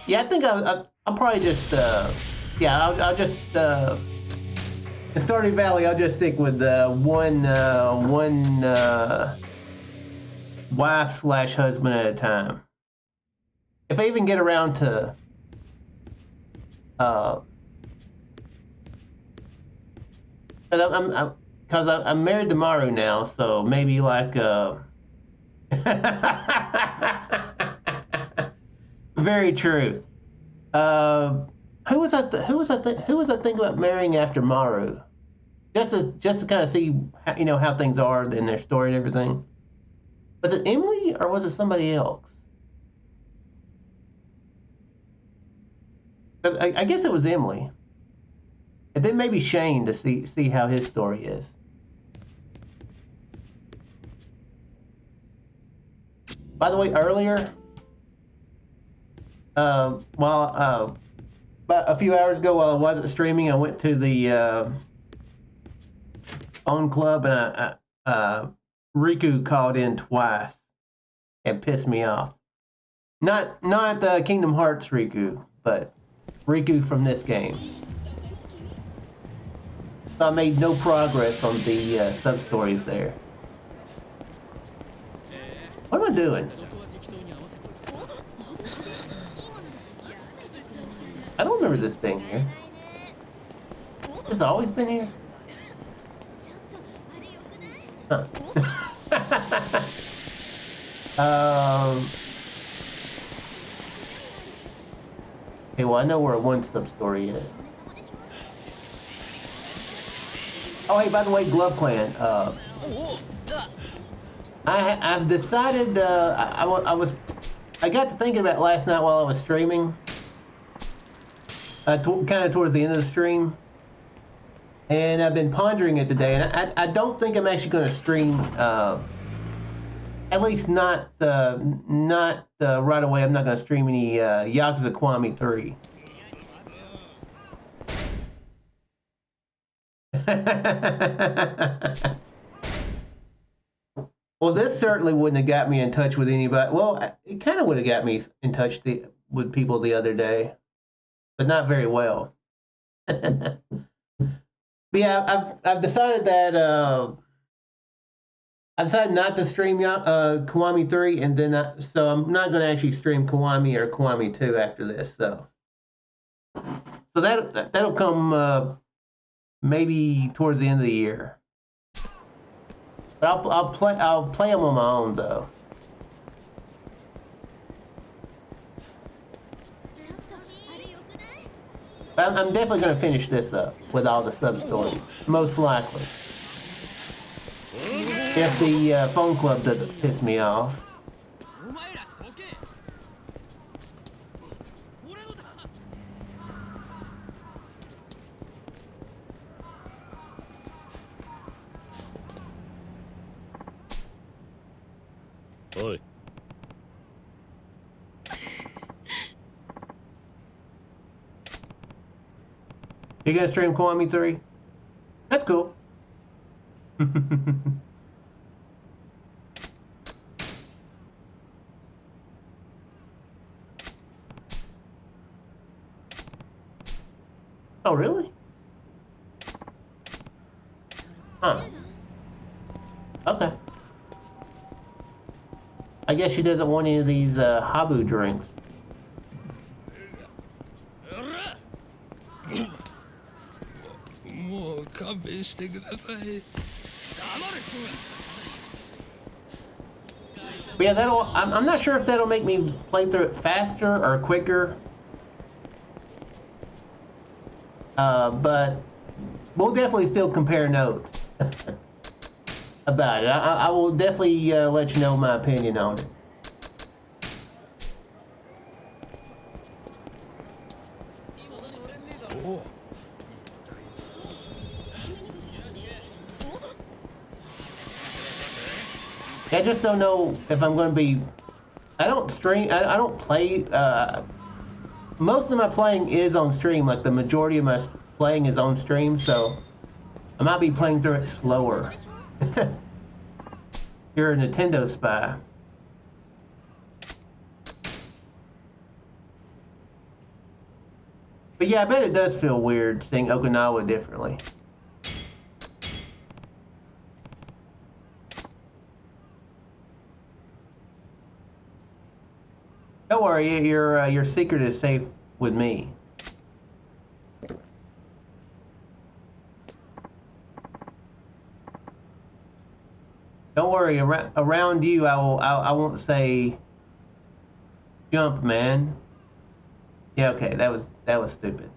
Yeah, I think I'll probably just yeah, I'll just in Stardew Valley. I'll just stick with one wife slash husband at a time. If I even get around to uh, because I'm married to Maru now, so maybe like very true. Uh, who was I thinking about marrying after Maru? Just to kind of see how things are in their story and everything. Was it Emily or was it somebody else? 'Cause I guess it was Emily, and then maybe Shane to see how his story is. By the way, earlier, while about a few hours ago, while I wasn't streaming, I went to the phone club, and Riku called in twice and pissed me off. Not Kingdom Hearts Riku, but Riku from this game. So I made no progress on the sub stories there. What am I doing? I don't remember this being here. This has always been here? Huh. Okay, well, I know where one sub story is. Oh, hey, by the way, Glove Clan. I've decided. I got to thinking about it last night while I was streaming. Kind of towards the end of the stream, and I've been pondering it today. And I don't think I'm actually going to stream. At least not right away. I'm not going to stream any Yakuza Kiwami 3. Well, this certainly wouldn't have got me in touch with anybody. Well, it kind of would have got me in touch with people the other day, but not very well. But yeah, I've decided that I decided not to stream Kiwami 3, and then so I'm not going to actually stream Kiwami or Kiwami 2 after this. So that'll come maybe towards the end of the year. But I'll play them on my own though. I'm definitely going to finish this up with all the sub stories, most likely. If the phone club doesn't piss me off. Oi. You gonna stream Kiwami 3? That's cool. Oh, really? Huh. Okay. I guess she doesn't want any of these Habu drinks. But yeah, I'm not sure if that'll make me play through it faster or quicker. But we'll definitely still compare notes about it. I will definitely let you know my opinion on it. I just don't know if I'm going to be. I don't stream. I don't play. Most of my playing is on stream. Like the majority of my playing is on stream, so I might be playing through it slower. You're a Nintendo spy. But yeah, I bet it does feel weird seeing Okinawa differently. Don't worry, your secret is safe with me. Don't worry, around you, I won't say jump, man. Yeah, okay, that was stupid.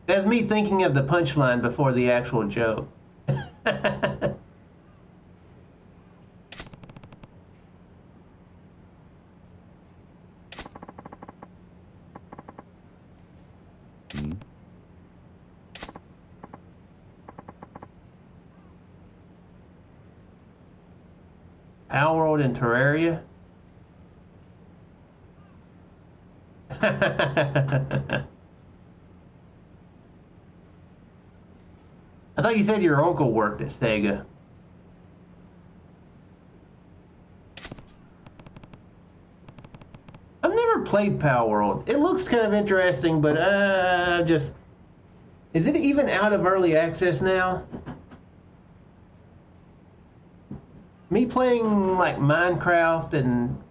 That's me thinking of the punchline before the actual joke. Power World and Terraria? I thought you said your uncle worked at Sega. I've never played Power World. It looks kind of interesting, but just... Is it even out of early access now? Me playing like Minecraft and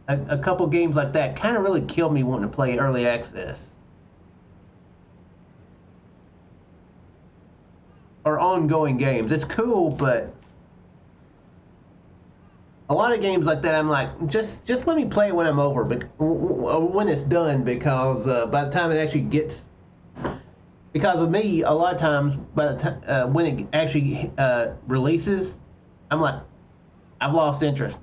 a couple games like that kind of really killed me wanting to play early access. Or ongoing games. It's cool, but a lot of games like that, I'm like, just let me play it when I'm over, but when it's done, because by the time it actually gets, because with me, a lot of times, by the time when it actually releases, I'm like, I've lost interest.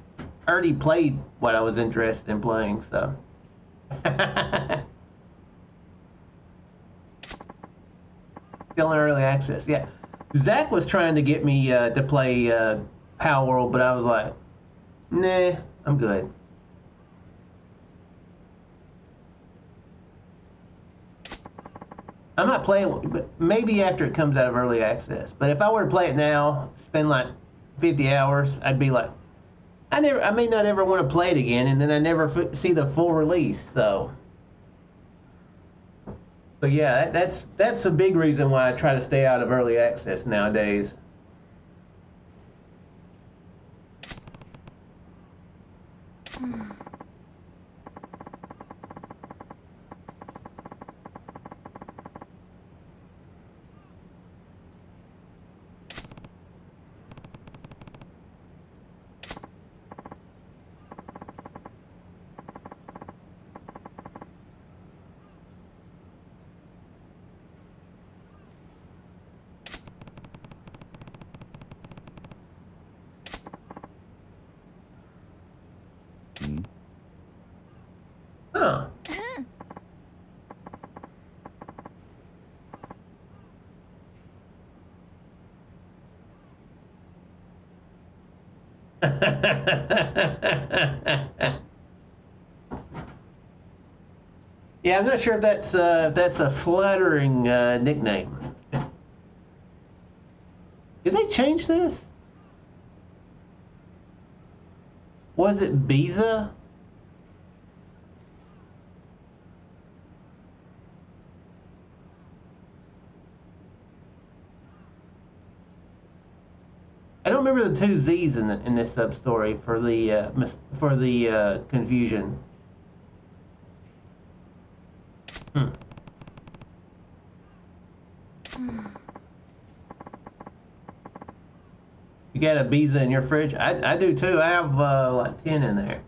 I already played what I was interested in playing, so. Still in early access, yeah. Zach was trying to get me to play Power World, but I was like, nah, I'm good. I'm not playing, but maybe after it comes out of early access. But if I were to play it now, spend like 50 hours, I'd be like, I may not ever want to play it again, and then I never see the full release. So yeah, that's a big reason why I try to stay out of early access nowadays. Huh. Yeah, I'm not sure if that's a flattering nickname. Did they change this? Was it Biza? I don't remember the two Z's in this sub story for the confusion. Hmm. You got a Biza in your fridge? I do too. I have like 10 in there.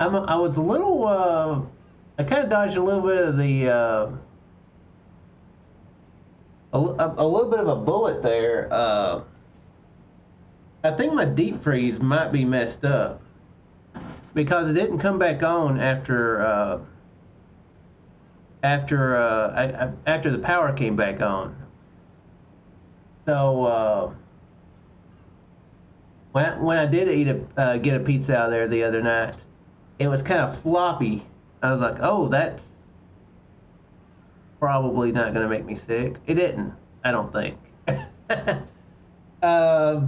I was a little. I kind of dodged a little bit of the. A little bit of a bullet there. I think my deep freeze might be messed up because it didn't come back on after the power came back on. So When I did get a pizza out of there the other night, it was kind of floppy. I was like, oh, that's probably not going to make me sick. It didn't, I don't think. uh,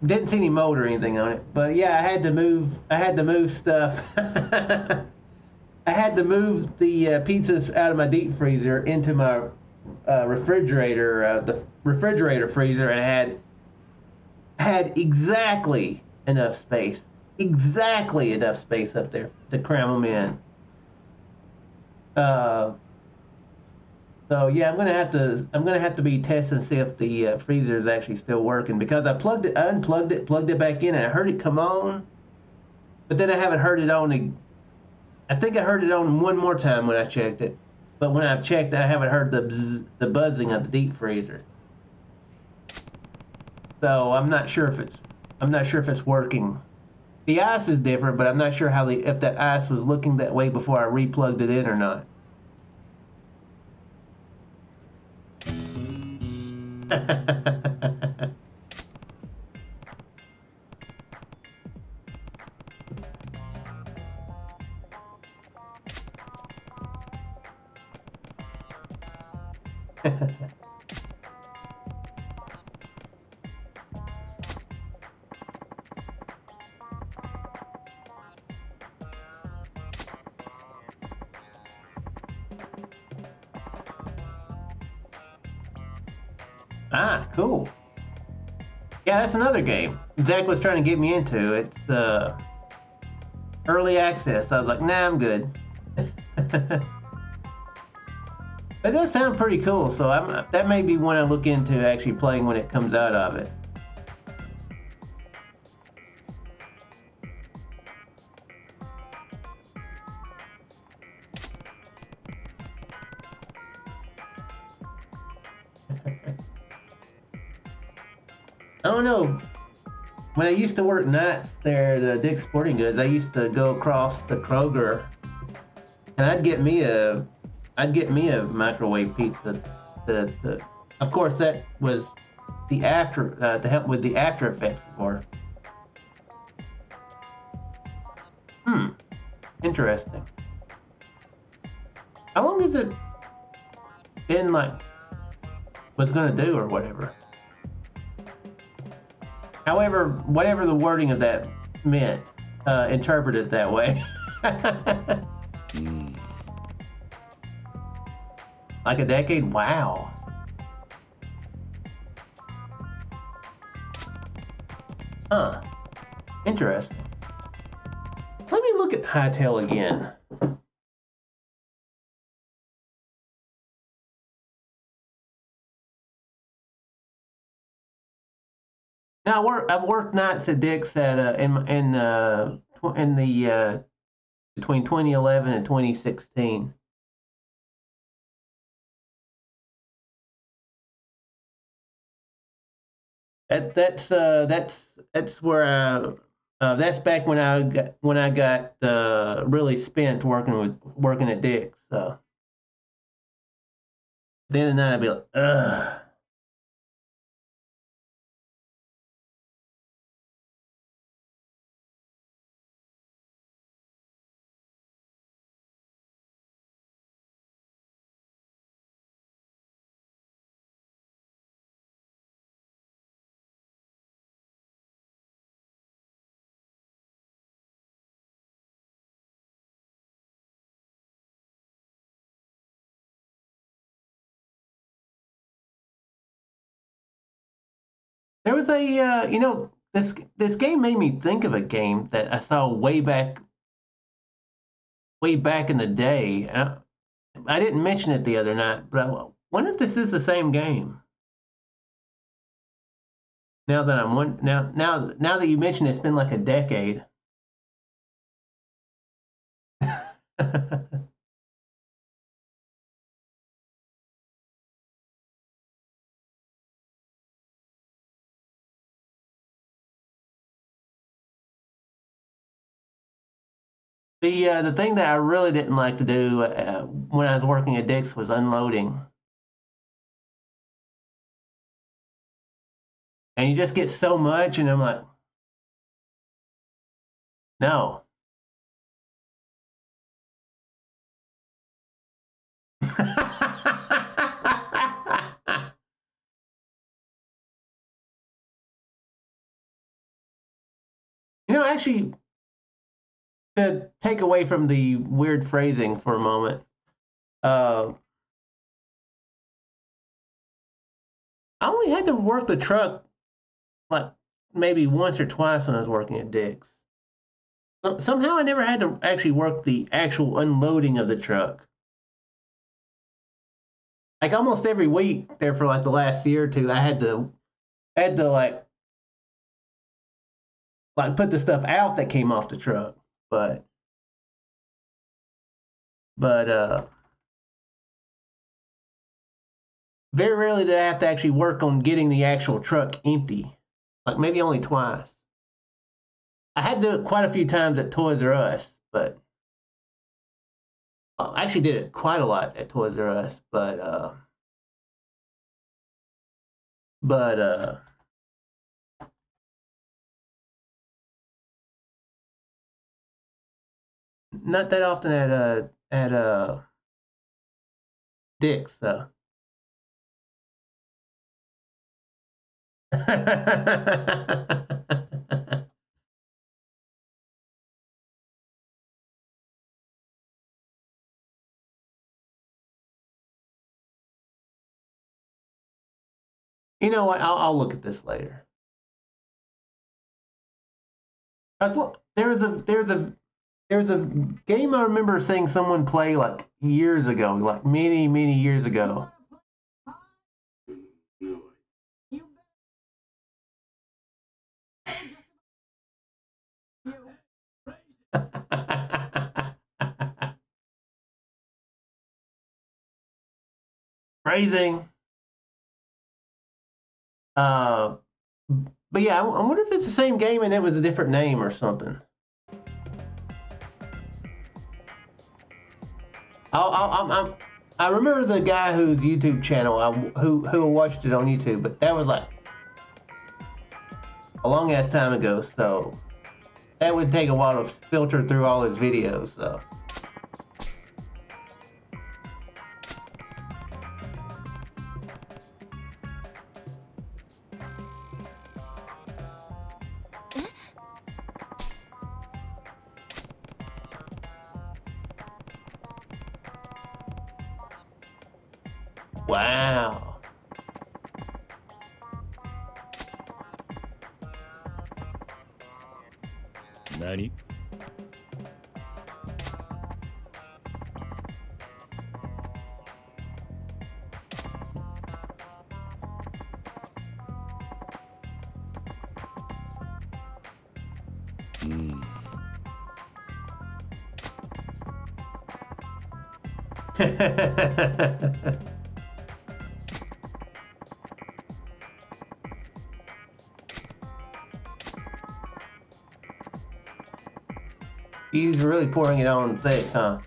didn't see any mold or anything on it, but yeah, I had to move. I had to move stuff. I had to move the pizzas out of my deep freezer into my the refrigerator freezer, and had exactly enough space up there to cram them in. Uh, so yeah, I'm gonna have to be testing to see if the freezer is actually still working because I unplugged it, plugged it back in, and I heard it come on, but then I haven't heard it on. I think I heard it on one more time when I checked it, but when I've checked, I haven't heard the buzzing of the deep freezer. So I'm not sure if it's working. The ice is different, but I'm not sure if that ice was looking that way before I replugged it in or not. Ah, cool. Yeah, that's another game Zach was trying to get me into. It's early access. I was like, nah, I'm good. It does sound pretty cool, so that may be one I look into actually playing when it comes out of it. I don't know. When I used to work nights there at Dick's Sporting Goods, I used to go across the Kroger, and I'd get me a microwave pizza. Of course, that was the after to help with the after effects for. Hmm, interesting. How long has it been like was gonna do or whatever? However, whatever the wording of that meant, interpret it that way. Like a decade? Wow. Huh. Interesting. Let me look at Hightail again. Now I've worked nights at Dick's at in the between 2011 and 2016. That's where that's back when I got really spent working at Dick's. So then the night I'd be like, ugh. There was a this game made me think of a game that I saw way back in the day. I didn't mention it the other night, but I wonder if this is the same game. Now that now that you mention it, it's been like a decade. The thing that I really didn't like to do when I was working at Dick's was unloading, and you just get so much, and I'm like, No. Actually, to take away from the weird phrasing for a moment, uh, I only had to work the truck like maybe once or twice when I was working at Dick's. Somehow I never had to actually work the actual unloading of the truck. Like almost every week there for like the last year or two, I had to like put the stuff out that came off the truck. But very rarely did I have to actually work on getting the actual truck empty. Like maybe only twice. I had to do it quite a few times at Toys R Us, but I actually did it quite a lot at Toys R Us. But not that often at Dick's. So. You know what? I'll look at this later. There's a game I remember seeing someone play like years ago, like many years ago. Phrasing. Uh, but yeah, I wonder if it's the same game and it was a different name or something. I remember the guy whose YouTube channel who watched it on YouTube, but that was like a long ass time ago. So that would take a while to filter through all his videos. So. Wow. Nani? He's really pouring it on thick, huh?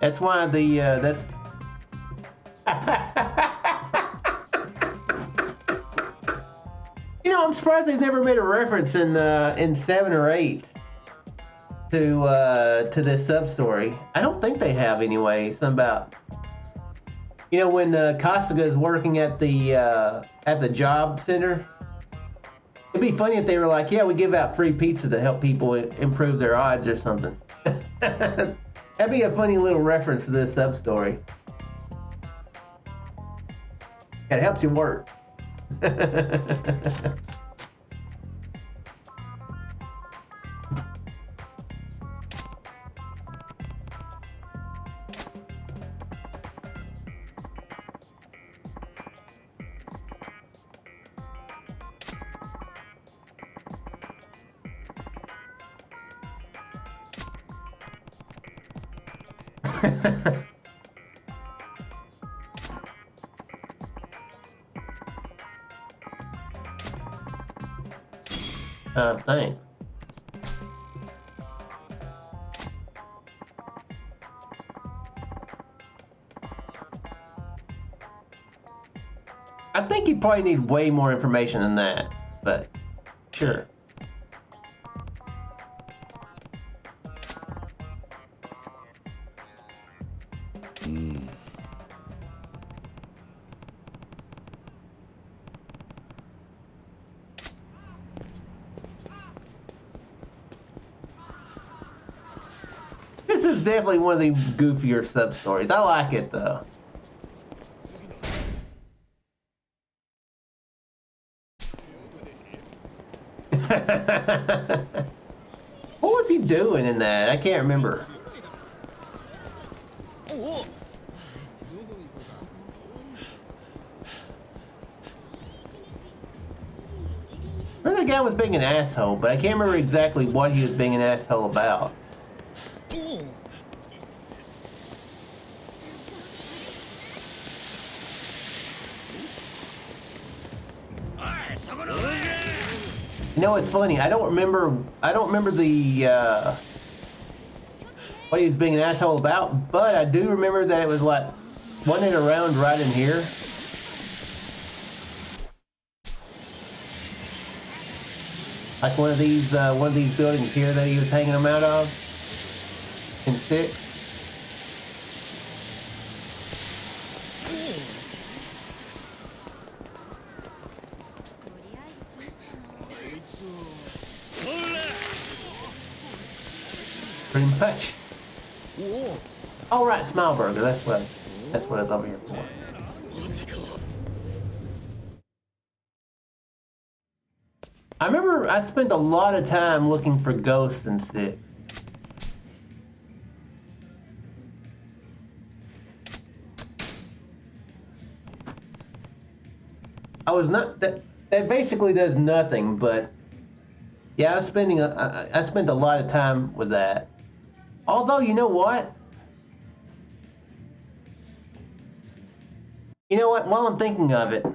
That's why that's. I'm surprised they've never made a reference in 7 or 8 to this sub story. I don't think they have anyway. Something about when Costiga is working at the job center. It'd be funny if they were like, yeah, we give out free pizza to help people improve their odds or something. That'd be a funny little reference to this sub story. It helps you work. Thanks. I think you probably need way more information than that, but sure. This is definitely one of the goofier sub stories. I like it though. What was he doing in that? I can't remember. I remember the guy was being an asshole, but I can't remember exactly what he was being an asshole about. You know, it's funny. I don't remember the what he was being an asshole about, but I do remember that it was like, wasn't it around right in here? Like one of these buildings here that he was hanging them out of in 6. Pretty much. All right, Smile Burger. That's what I was over here for. I remember I spent a lot of time looking for ghosts in 6. I was not that basically does nothing, but yeah, I spent a lot of time with that. Although, you know what? While I'm thinking of it,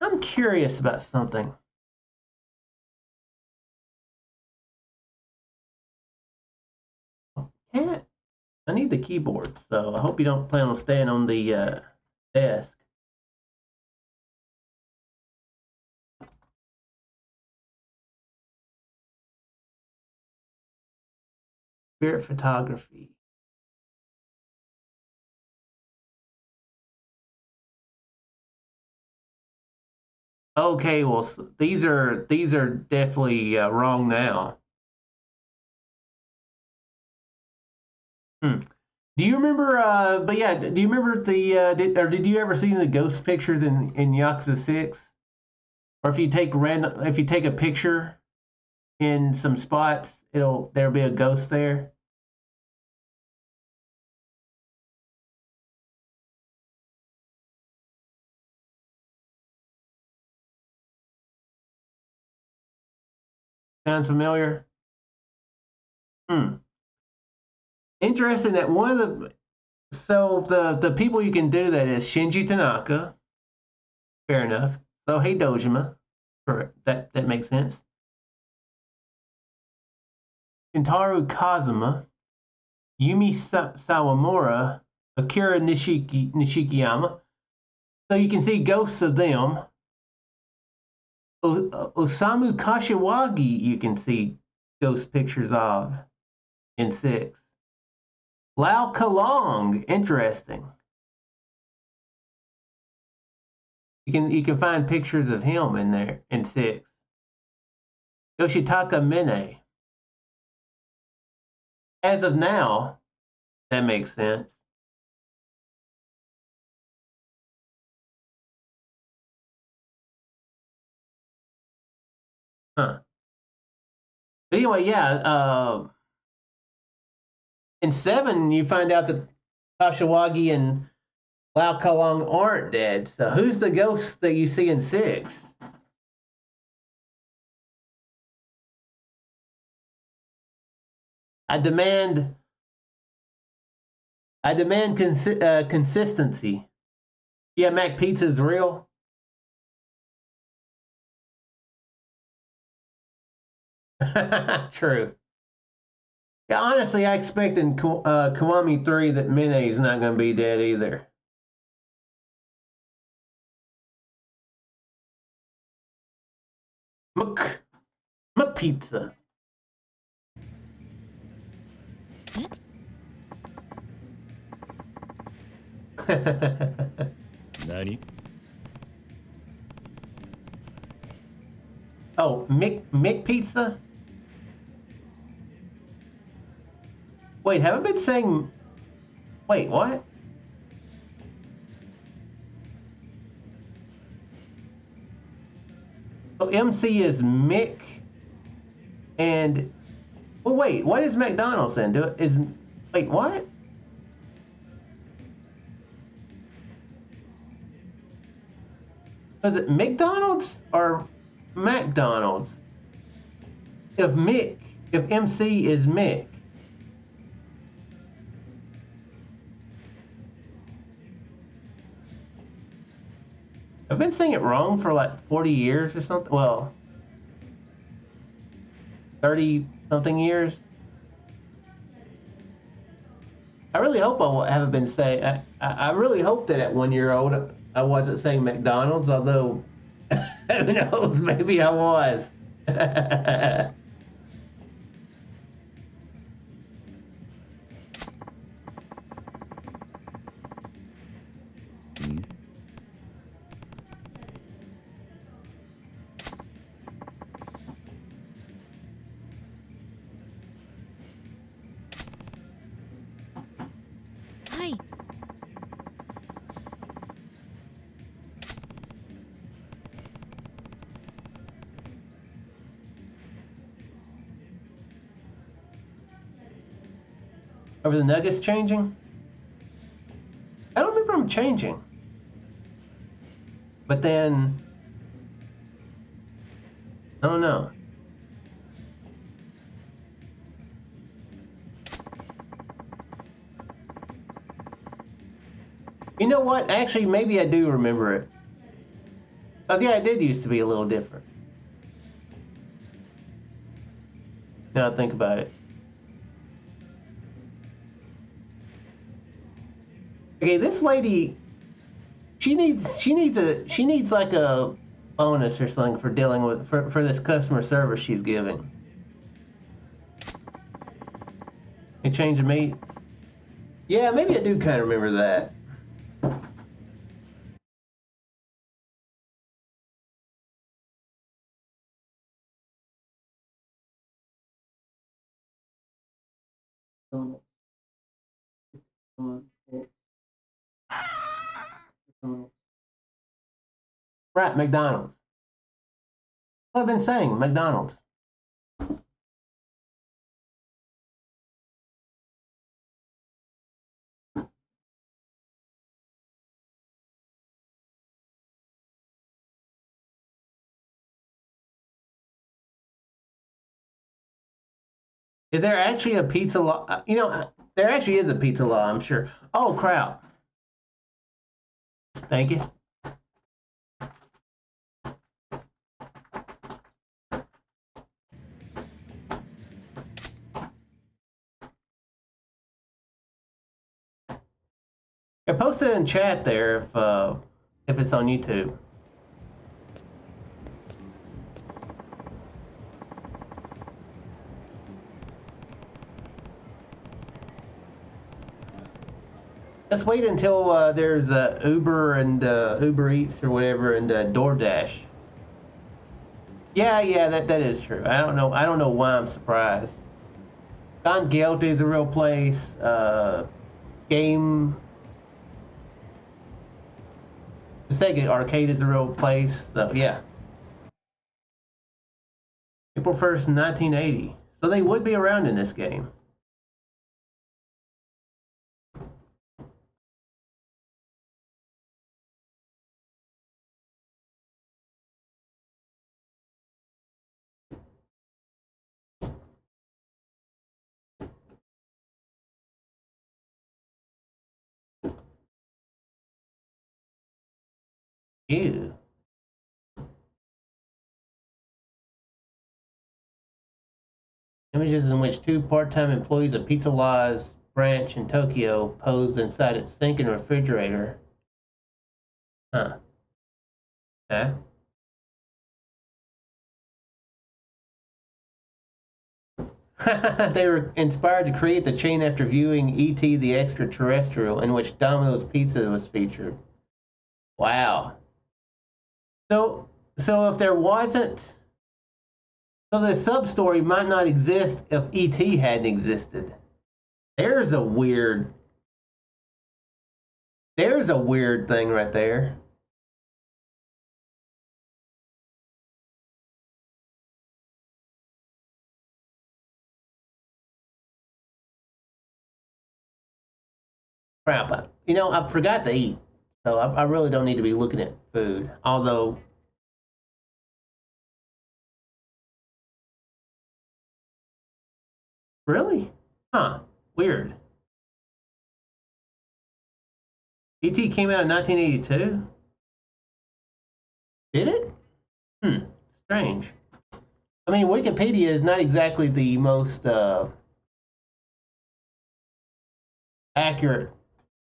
I'm curious about something. Can't. I need the keyboard, so I hope you don't plan on staying on the desk. Spirit photography. Okay, well, these are definitely wrong now. Hmm. Do you remember? But yeah, do you remember did you ever see the ghost pictures in Yakuza 6? Or if you take a picture in some spots, there'll be a ghost there. Sounds familiar? Hmm. Interesting that one of the people you can do that is Shinji Tanaka. Fair enough. So hey Dojima. Correct. That makes sense. Shintaro Kazuma, Yumi Sawamura, Akira Nishikiyama. So you can see ghosts of them. Osamu Kashiwagi you can see ghost pictures of in 6. Lao Kalong, interesting. You can find pictures of him in there in 6. Yoshitaka Mine. As of now, that makes sense. Huh. But anyway, yeah. In 7, you find out that Kashiwagi and Lao Kalong aren't dead. So who's the ghost that you see in 6? I demand consistency. Yeah, Mac Pizza's real. True. Yeah, honestly, I expect in Kiwami 3 that Mine is not going to be dead either. Mc, McPizza. Nani? Oh, Mick Pizza? Wait, have I been saying... Wait, what? So MC is Mick and... Well, wait, what is McDonald's then? Wait, what? Is it McDonald's or McDonald's? If MC is Mick. I've been saying it wrong for like 40 years or something. Well, 30 something years. I really hope I haven't been saying. I really hope that at 1 year old I wasn't saying McDonald's, although who knows, maybe I was. Hi. Are the nuggets changing? I don't remember them changing. But then, I don't know. You know what? Actually, maybe I do remember it. Oh, yeah, it did used to be a little different. Now I think about it. Okay, this lady, she needs like a bonus or something for dealing with for this customer service she's giving. They changed the meat. Yeah, maybe I do kind of remember that. Right, McDonald's. I've been saying McDonald's. Is there actually a pizza law? You know, there actually is a pizza law, I'm sure. Oh, crap. Thank you. Yeah, post it in chat there if it's on YouTube. Just wait until there's Uber and Uber Eats or whatever and DoorDash. Yeah, that is true. I don't know why I'm surprised. Don Guilty is a real place. Game Sega Arcade is a real place. So yeah. April 1st, 1980. So they would be around in this game. Ew. Images in which two part-time employees of Pizza Law's branch in Tokyo posed inside its sink and refrigerator. Huh. Okay. They were inspired to create the chain after viewing E.T. the Extraterrestrial, in which Domino's Pizza was featured. Wow. So if there wasn't, so the sub story might not exist if E.T. hadn't existed. There's a weird. There's a weird thing right there. Crap. You know, I forgot to eat. So I really don't need to be looking at food. Although, really? Huh. Weird. E.T. came out in 1982? Did it? Strange. I mean, Wikipedia is not exactly the most accurate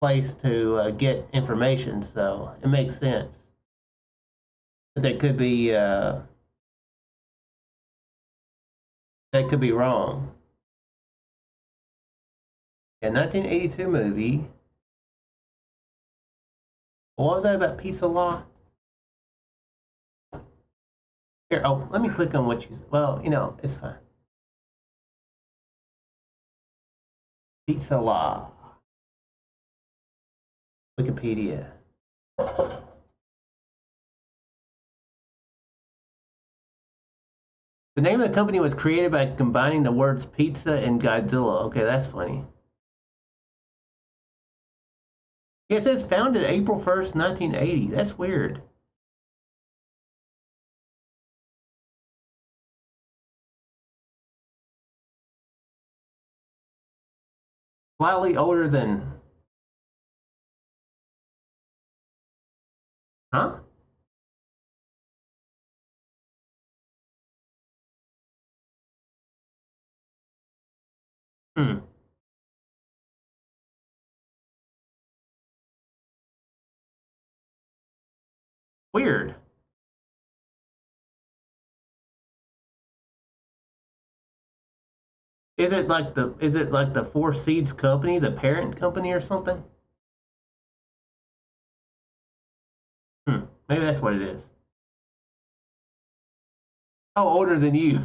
place to get information, so it makes sense. But that could be wrong. A 1982 movie. What was that about pizza law? Here, oh, let me click on what you. Well, you know, it's fine. Pizza law. Wikipedia. The name of the company was created by combining the words pizza and Godzilla. Okay, that's funny. It says founded April 1st, 1980. That's weird. Slightly older than. Huh? Hmm. Weird. Is it like the Four Seeds company, the parent company or something? Maybe that's what it is. Oh, older than you.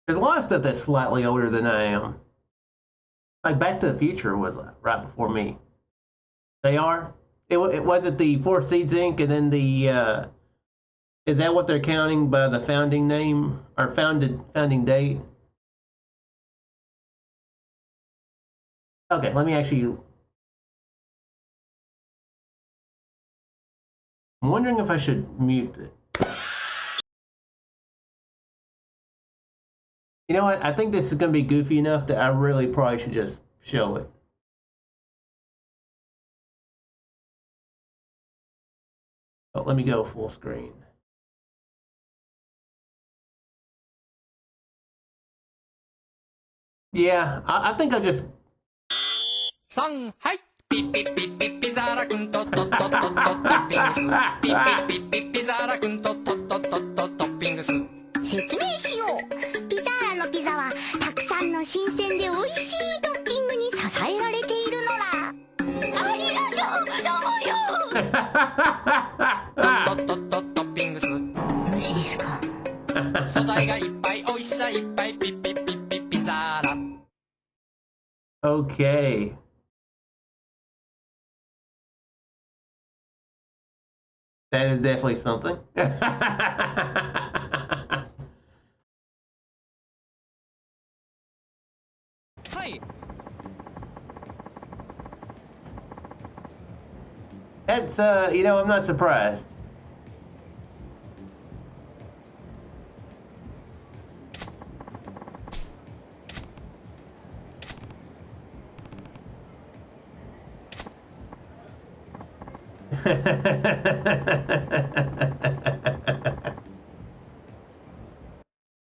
There's a lot of stuff that's slightly older than I am. Like Back to the Future was right before me. They are. It wasn't the Four Seeds Inc. and then the. Is that what they're counting by the founding name or founding date? Okay, let me actually. I'm wondering if I should mute it. You know what? I think this is going to be goofy enough that I really probably should just show it. Oh, let me go full screen. Yeah, I think I'll just. 3はいピッピッピッピッピザーラくんとトットットットットッピングスピッピッピッピッピザーラくんとトットットットットッピングス説明しよう。ピザーラのピザはたくさんの新鮮で美味しいトッピングに支えられているのだ。ありがとう、どうもよ。トットットットットッピングス無視ですか。素材がいっぱい美味しさいっぱいピッピッピッピッピザーラ Okay. That is definitely something. Hi. That's I'm not surprised.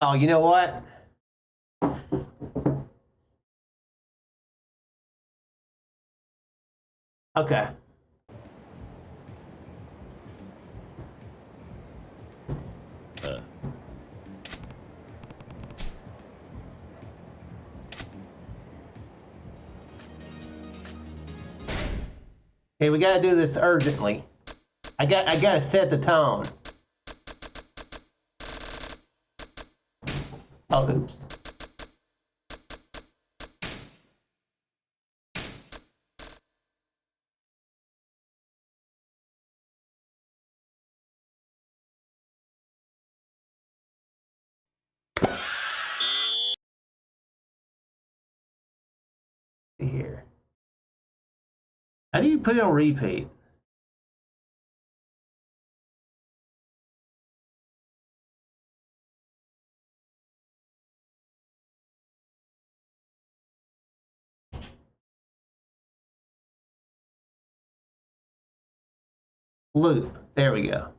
Oh, you know what? Okay. Okay, we gotta do this urgently. I gotta set the tone. Oh, oops. Here. How do you put it on repeat? Loop. There we go.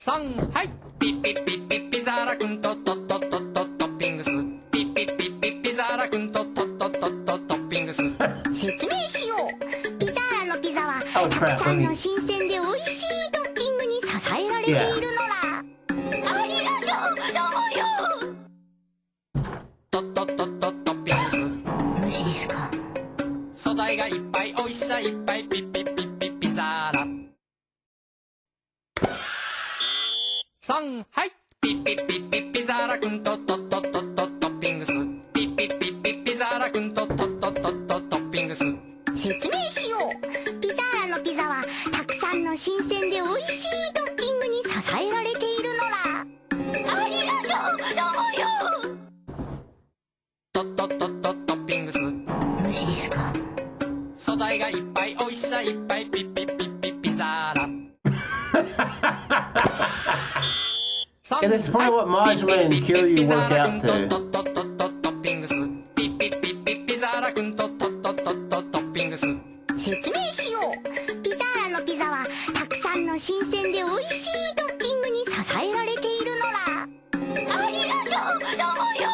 はい。ピッピッピッピッピザーラくんとトットットットットッピングス。ピッピッピッピッピザーラくんとトットットットットッピングス。説明しよう。ピザーラのピザは Oh た crap, くさ let ん me... の新鮮で美味しいトッピングに支えられているのだ。ありがとう、どうもよ。トットットットットッピングス。無視ですか。素材がいっぱい美味しさいっぱいピッピッピッピッピザーラ。はい。ピッピッピッピッピザーラくんとトットットットットッピングス。ピッピッピッピッピザーラくんとトットットットットッピングス。説明しよう。ピザーラのピザはたくさんの新鮮で美味しいトッピングに支えられているのだ。ありがとう、どうもよ。トットットットットッピングス。無視ですか。素材がいっぱい美味しさいっぱいピッピッピッピッピザーラ。And that's probably what Majima and Kiryu work out to. トッピングス。ピッピッピッピッピザーラくんとトットットットトッピングス。説明しよう。ピザーラのピザはたくさんの新鮮で美味しいトッピングに支えられているのだ。ありがとう、どうもよ。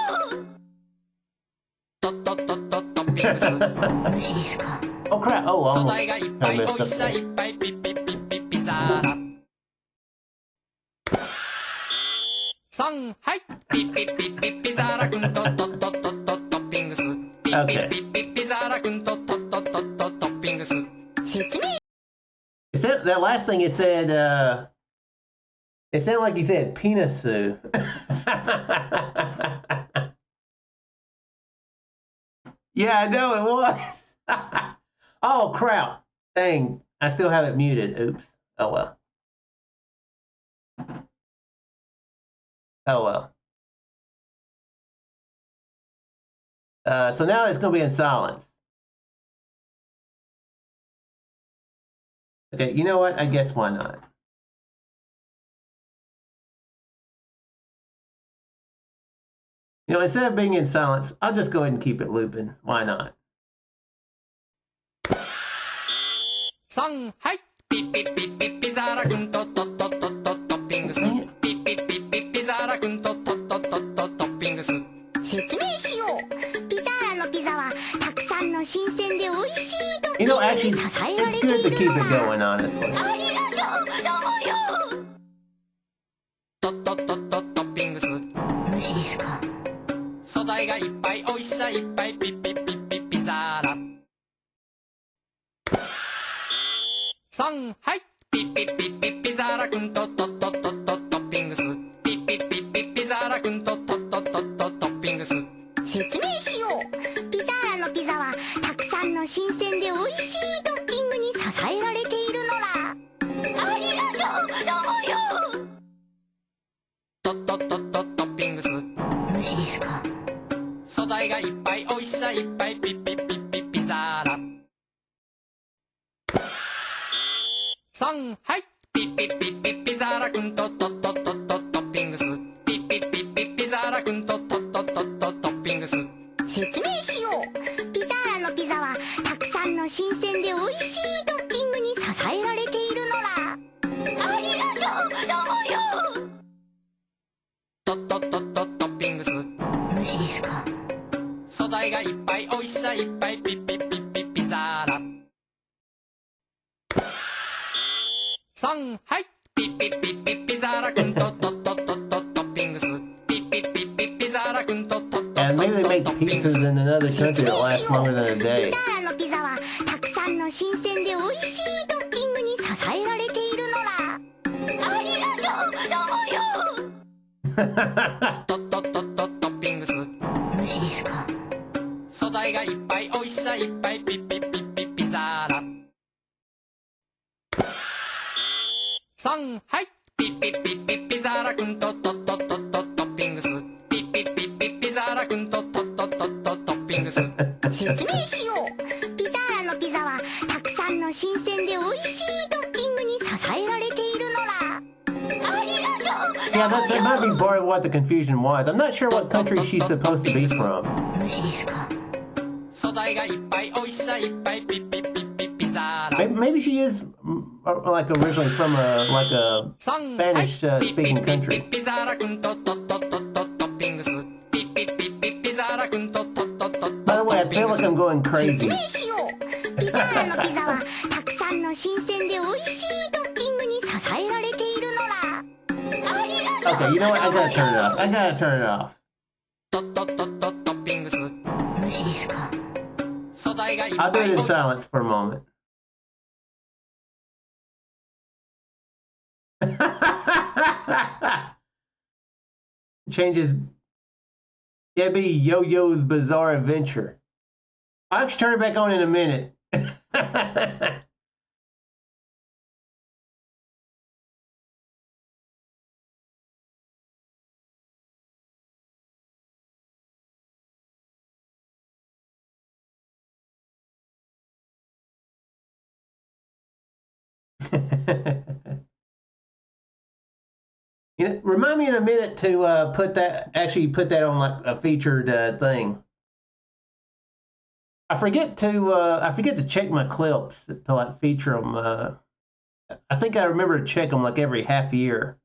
トットットットトッピングス。無視ですか。Oh crap! Oh, 素 almost 材がいっぱい I 美 messed 味し up さい there. っぱいピッピッピッピッピザーラ。はい。ピッピッピッピッピザーラくんとトットットットトッピングス。ピッピッピッピッピザーラくんとトットットットトッピングス。説明 It said, that last thing it said, it sounded like he said penisu. Yeah, I know it was. Oh crap! Dang, I still have it muted. Oops. Oh well. Oh well. So now it's going to be in silence. Okay, you know what? I guess why not? You know, instead of being in silence, I'll just go ahead and keep it looping. Why not? はい。ピッピッピッピッピザーラくんとトットットットトッピングス。ピッピッピッピッピザーラくんとトットットットトッピングス。説明しよう。ピザーラのピザはたくさんの新鮮で美味しいトッピ You ン know, グ actually, に支えられ it's て good い to る keep の it だ。 going, honestly. ありがとう、どうもよ。トットットットトッピングス。無視ですか。素材がいっぱい美味しさいっぱいピッピッピッピッピザーラ。はい。ピッピッピッピッピザーラくんとトットットットトッピングス。ピッピッピッピッピザーラくんとトットットットトッピングス。説明しよう。ピザーラのピザはたくさんの新鮮で美味しいトッピングに支えられているのだ。ありがとう、どうもよ。トットットットトッピングス。無視ですか。素材がいっぱい美味しさいっぱいピッピッピッピッピザーラ。はい。ピッピッピッピッピザーラくんとトットットットトッピングス。ピッピッピッピッピザーラくんとトットットットトッピングス。説明しよう。ピザーラのピザはたくさんの新鮮で美味しいトッピングに支えられているのだ。ありがとう、どうもよ。トットットットトッピングス。無視ですか。素材がいっぱい美味しさいっぱいピッピッピッピッピザーラ。3はいピッピッピッピッピザーラくんとトットットットットッピングスピッピッピッピッピザーラくんとトットッ And ト maybe ッ they ト make トッピング pieces ス in another country that last longer than a ピ day. ザーラのピザはたくさんの新鮮で美味しいトッピングに支えられているのだ。ありがとう、どうもよ。トットットットットッピングス無視ですか。素材がいっぱい美味しさいっぱいピッピッピッピッピザーラ3はいピッピッピッピッピザーラくんとトットットットットッピングスピッピッピッピッピザーラくんとトットットットットッピングス説明しよう。ピザーラのピザはたくさんの新鮮で美味しいトッピングに支えられているのだ。ありがとう。 Yeah, that might be part of what the confusion was. I'm not sure what country she's supposed to be from. 無視ですか。素材がいっぱい美味しさいっぱいピッピッピッピッピザーラ Maybe she is like originally from a 3はい Spanish ピッピ speaking ッピッピ country. ッピザーラくんとトットットットットッピングスピッピッピッピッピザーラくんとトットットット By the ット way, I ッピン feel グ like ス I'm going 説 crazy. 明しよう。ピザーラのピザはたくさんの新鮮で美味しいトッピングに支えられているのだ。ありがとう。 Okay, you know what? I gotta turn it off. I gotta turn it off. トットットットットッピングス無視ですか。素材がいっ I'll ぱ do い it in silence for a moment. Changes. Yeah, be Yo-Yo's Bizarre Adventure. I'll actually turn it back on in a minute. You know, remind me in a minute to put that on like a featured thing. I forget to check my clips to like feature them. I think I remember to check them like every half year.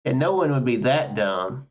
And no one would be that dumb.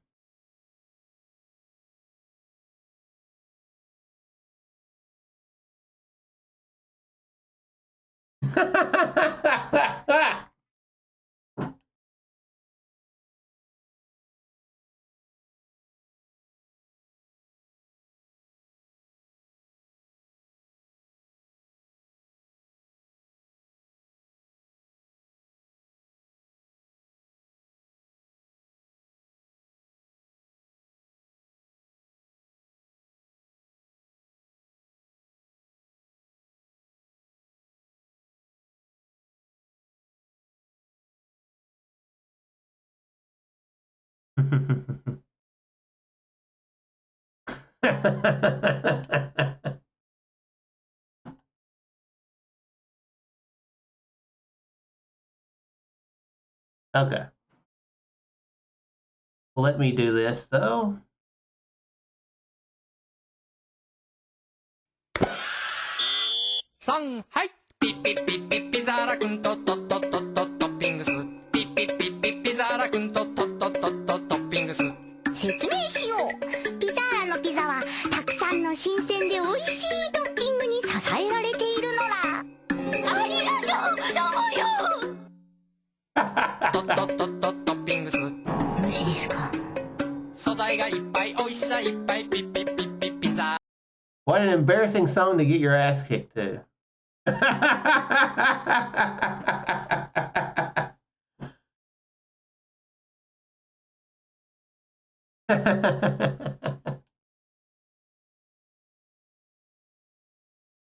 Okay. Let me do this though. 3はいピッピッピッピッピザーラくんとトットットットットッピングスピッピッピッピッピザーラくんとトットットットットッピングス説明しよう。ピザーラのピザはたくさんの新鮮で美味しいトッピングに支えられているのだ。ありがとう、どうもよ。トットットットットッピングス無視ですか。素材がいっぱい美味しさいっぱいピッピッピッピッピザ What an embarrassing song to get your ass kicked to.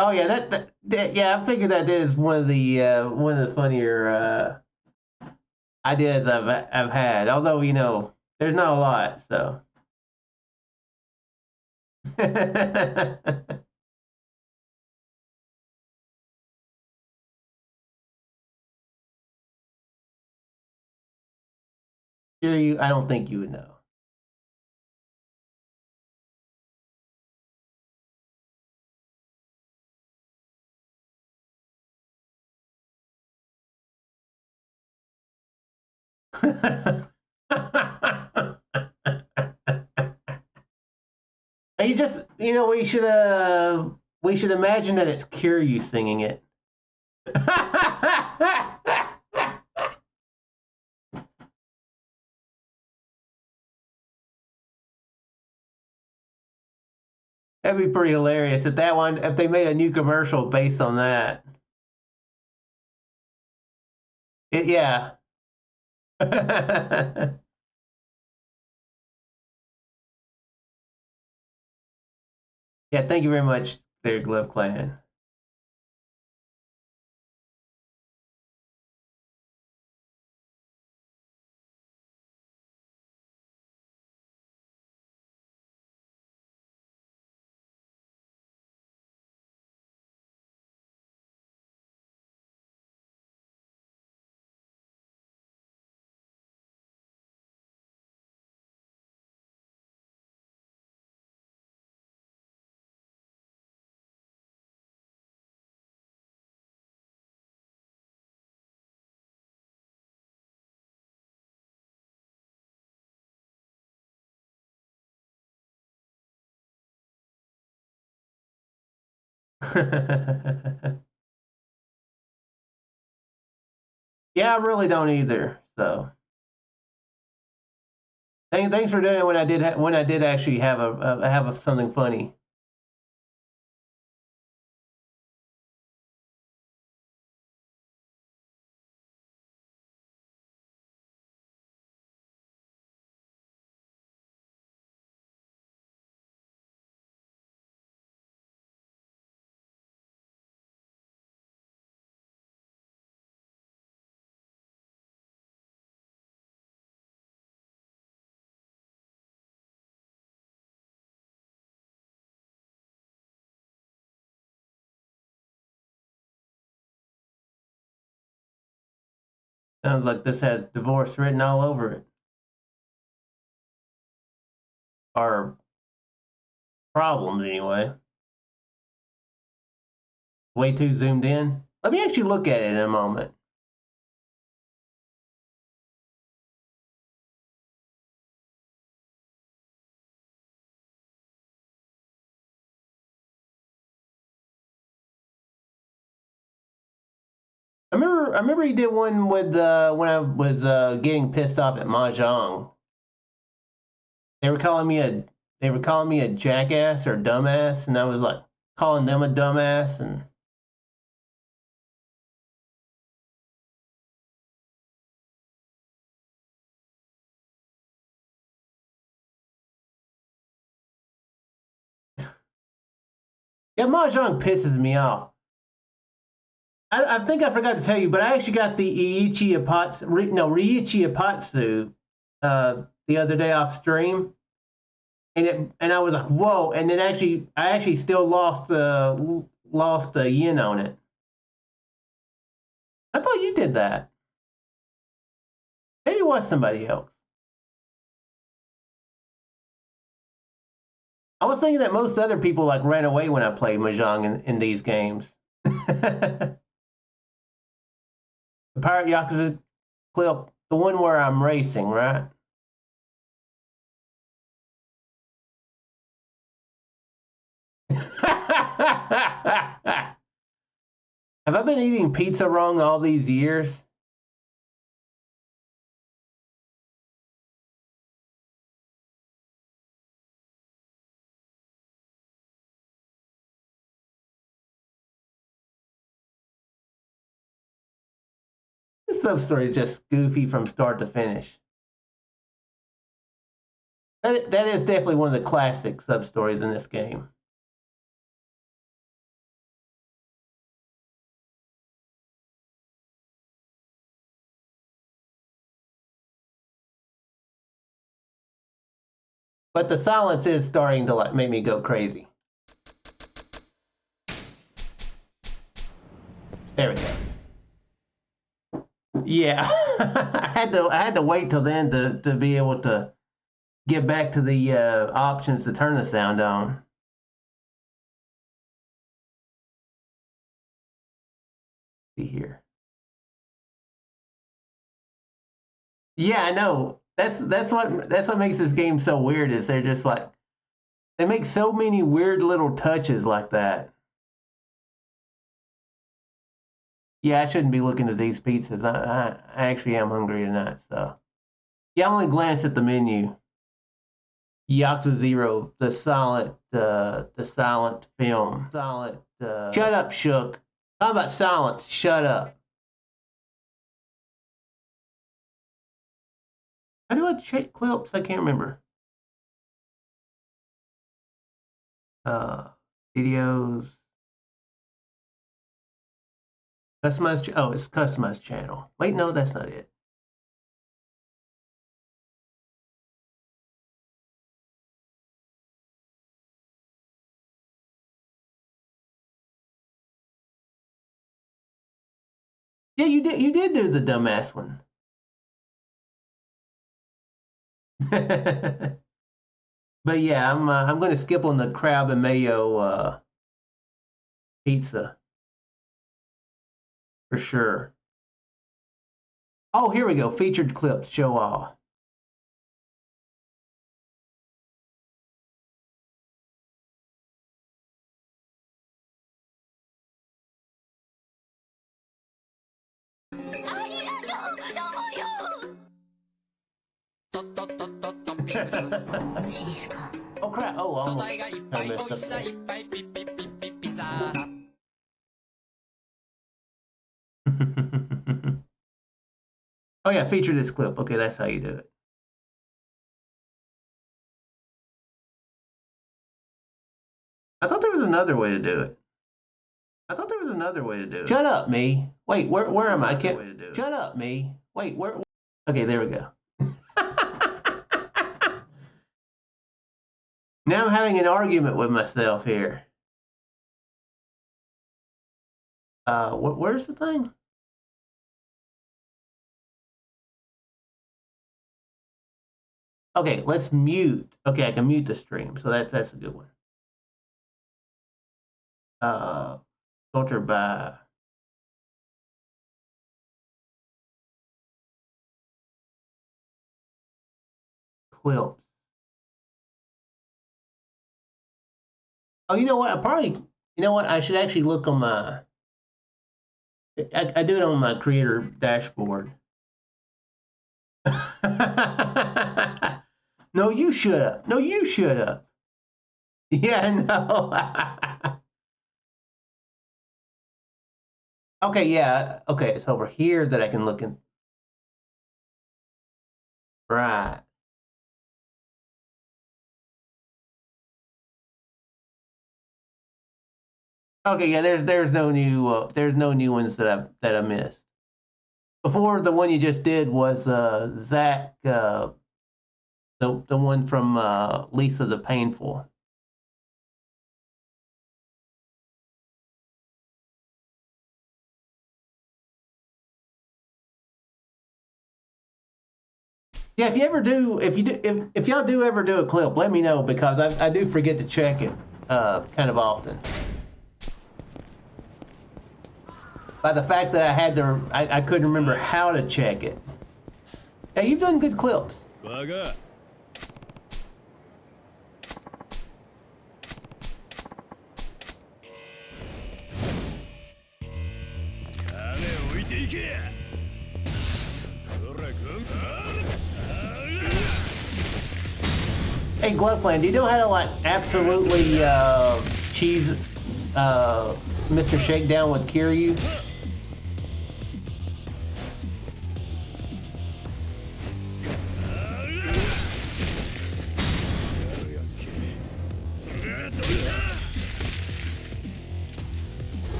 Oh yeah, that yeah, I figured that is one of the funnier ideas I've had. Although there's not a lot, so. I don't think you would know. And you just, we should imagine that it's Kiryu singing it. That'd be pretty hilarious if they made a new commercial based on that. Yeah. Yeah, thank you very much, Clear Glove Clan. Yeah, I really don't either. So thanks for doing it when I did actually have something funny. Sounds like this has divorce written all over it, or problems anyway. Way too zoomed in. Let me actually look at it in a moment. I remember he did one with when I was getting pissed off at mahjong. They were calling me a jackass or dumbass, and I was like calling them a dumbass. And yeah, mahjong pisses me off. I think I forgot to tell you, but I actually got the Riichi Apatsu the other day off stream, and I was like, whoa! And then I actually still lost the yen on it. I thought you did that. Maybe it was somebody else. I was thinking that most other people like ran away when I played mahjong in these games. The Pirate Yakuza clip, the one where I'm racing, right? Have I been eating pizza wrong all these years? This sub story is just goofy from start to finish. That is definitely one of the classic sub stories in this game. But the silence is starting to like make me go crazy. There we go. Yeah, I had to wait till then to be able to get back to the options to turn the sound on. See here. Yeah, I know. That's what makes this game so weird is they're just like they make so many weird little touches like that. Yeah, I shouldn't be looking at these pizzas. I actually am hungry tonight, so. Yeah, I only glanced at the menu. Yakuza 0, the silent film. Silent. Shut up, Shook. How about silence? Shut up. How do I check clips? I can't remember. Videos. Customized. Oh, it's customized channel. Wait, no, that's not it. Yeah, you did do the dumbass one. But yeah, I'm going to skip on the crab and mayo pizza for sure. Oh, here we go. Featured clips. Show off. Oh crap! Oh, almost. I messed up there. Oh yeah, feature this clip. Okay, that's how you do it. I thought there was another way to do it. Shut up, me. Wait, where am I? I can't. Shut up, me. Wait, where? Okay, there we go. Now I'm having an argument with myself here. Where's the thing? Okay, let's mute. Okay, I can mute the stream, so that's a good one. Filter by clips. Oh, you know what? You know what? I should actually look on my. I do it on my creator dashboard. No, you shut up. No, you shut up. Yeah, no. Okay, yeah. Okay, it's over here that I can look in. Right. Okay, yeah. There's no new ones that I missed. Before the one you just did was Zach, the one from Lisa the Painful. Yeah, if y'all do ever do a clip, let me know because I do forget to check it kind of often. By the fact that I couldn't remember how to check it. Yeah, you've done good clips. Hey, Gloveplan, do you know how to like absolutely cheese Mr. Shakedown with Kiryu?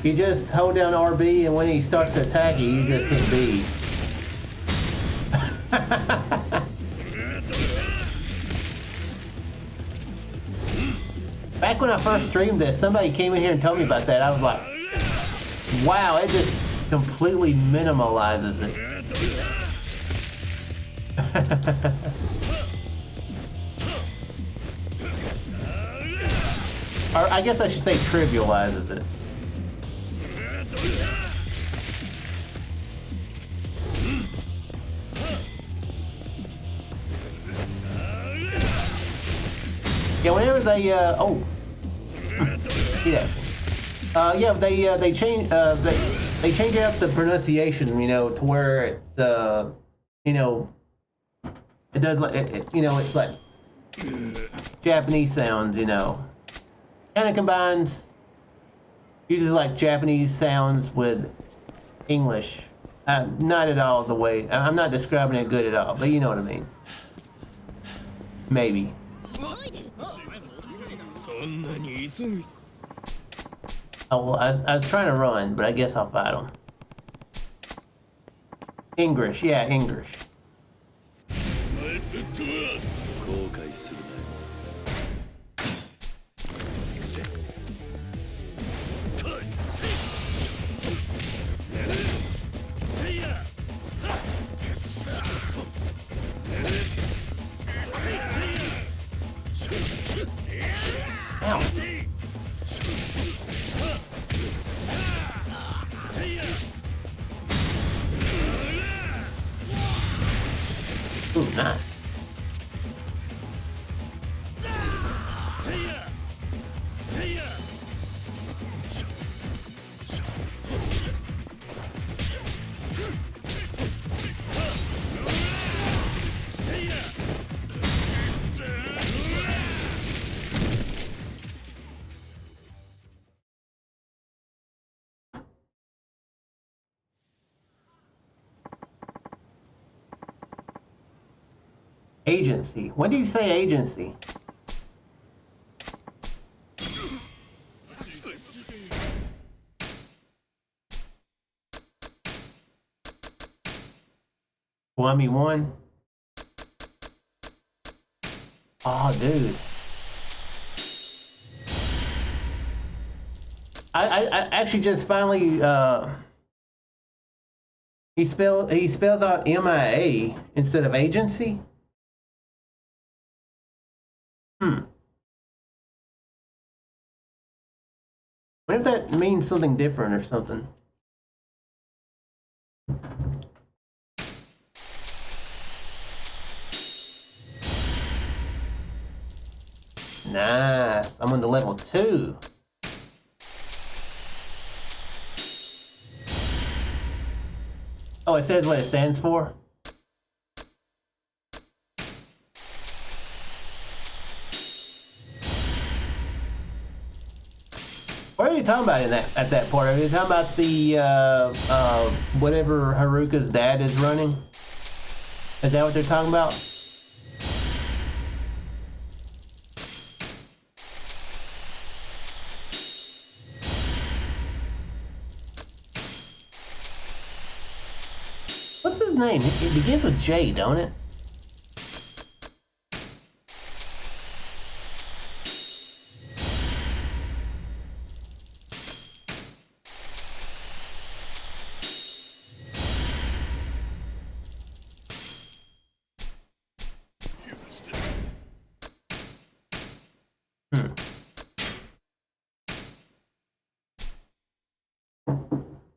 You just hold down RB, and when he starts to attack you, you just hit B. Back when I first streamed this, somebody came in here and told me about that. I was like, wow, it just completely minimalizes it. Or I guess I should say trivializes it. Yeah, whenever they yeah, they change they change up the pronunciation, you know, to where it you know, it does like you know, it's like Japanese sounds, you know, kind of combines, uses like Japanese sounds with English. Not at all the way, I'm not describing it good at all, but you know what I mean. Maybe. Oh, well, I was trying to run, but I guess I'll fight him. English, yeah, English. Ow. Ooh, nice. Agency. When did you say agency? Kiwami 1? Oh, dude. I actually just finally he spells out MIA instead of agency. What if that means something different or something? Nice. I'm on the level 2. Oh, it says what it stands for? What are you talking about in that at that part? Are you talking about the whatever Haruka's dad is running? Is that what they're talking about? What's his name? It begins with J, don't it?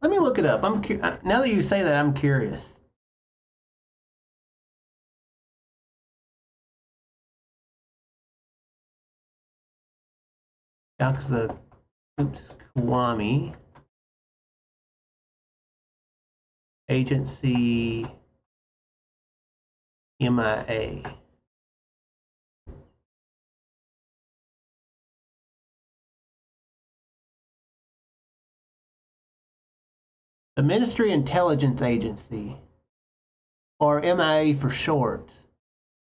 Let me look it up. Now that you say that, I'm curious. Yakuza, Kiwami, Agency, MIA. The Ministry Intelligence Agency, or MIA for short.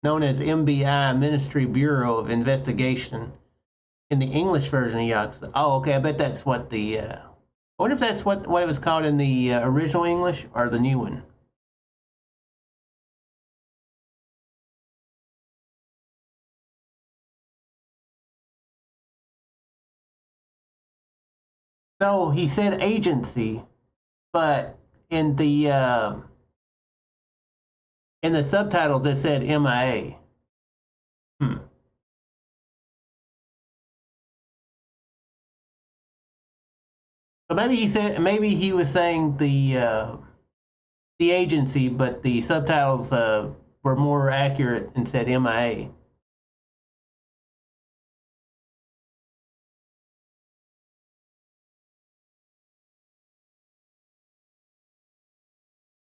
known as MBI, Ministry Bureau of Investigation, in the English version of Yakuza. Oh, okay. I bet that's what the. I wonder if that's what it was called in the original English or the new one. No, he said agency, but in the subtitles it said MIA. So maybe he was saying the agency, but the subtitles were more accurate and said MIA.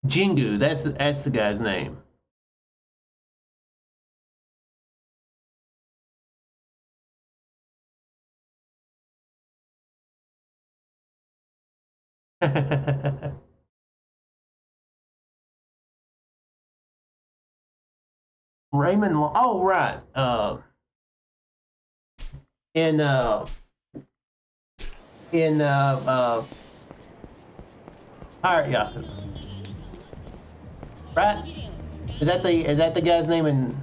Jingu, that's the guy's name. Raymond. Oh, right. In Pirate Yakuza, right? Is that the guy's name in?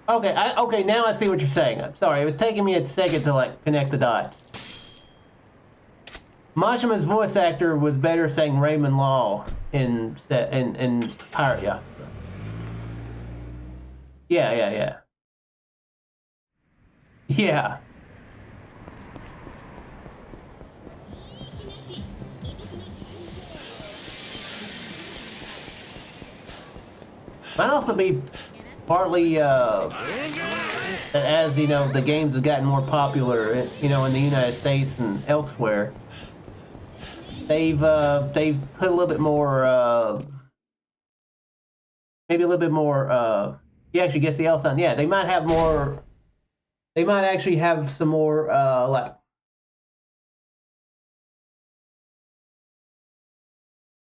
Okay, okay. Now I see what you're saying. I'm sorry, it was taking me a second to like connect the dots. Mashima's voice actor was better saying Raymond Law in Pirate Yakuza. Yeah. Yeah. Might also be partly as you know the games have gotten more popular, you know, in the United States and elsewhere. They've put a little bit more, maybe a little bit more. You actually guess the L sound. Yeah, they might have more. They might actually have some more like.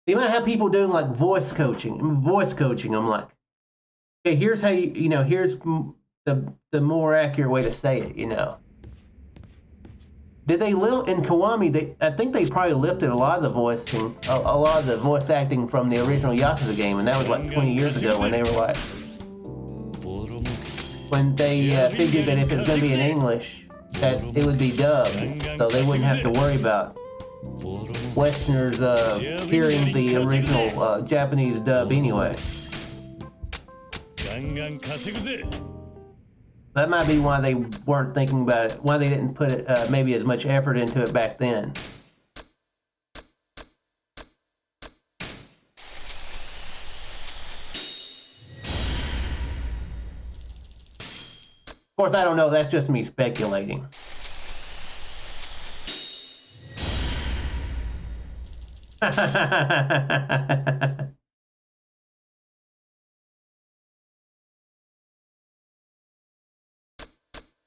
They might have people doing like voice coaching. I'm like, okay, here's how you know, here's the more accurate way to say it, you know. Did they live in Kiwami? I think they probably lifted a lot of the voicing, a lot of the voice acting from the original Yakuza game, and that was like 20 years ago when they were like, when they figured that if it's going to be in English, that it would be dubbed, so they wouldn't have to worry about Westerners hearing the original Japanese dub anyway. That might be why they weren't thinking about it, why they didn't put it, maybe as much effort into it back then. Of course, I don't know, that's just me speculating.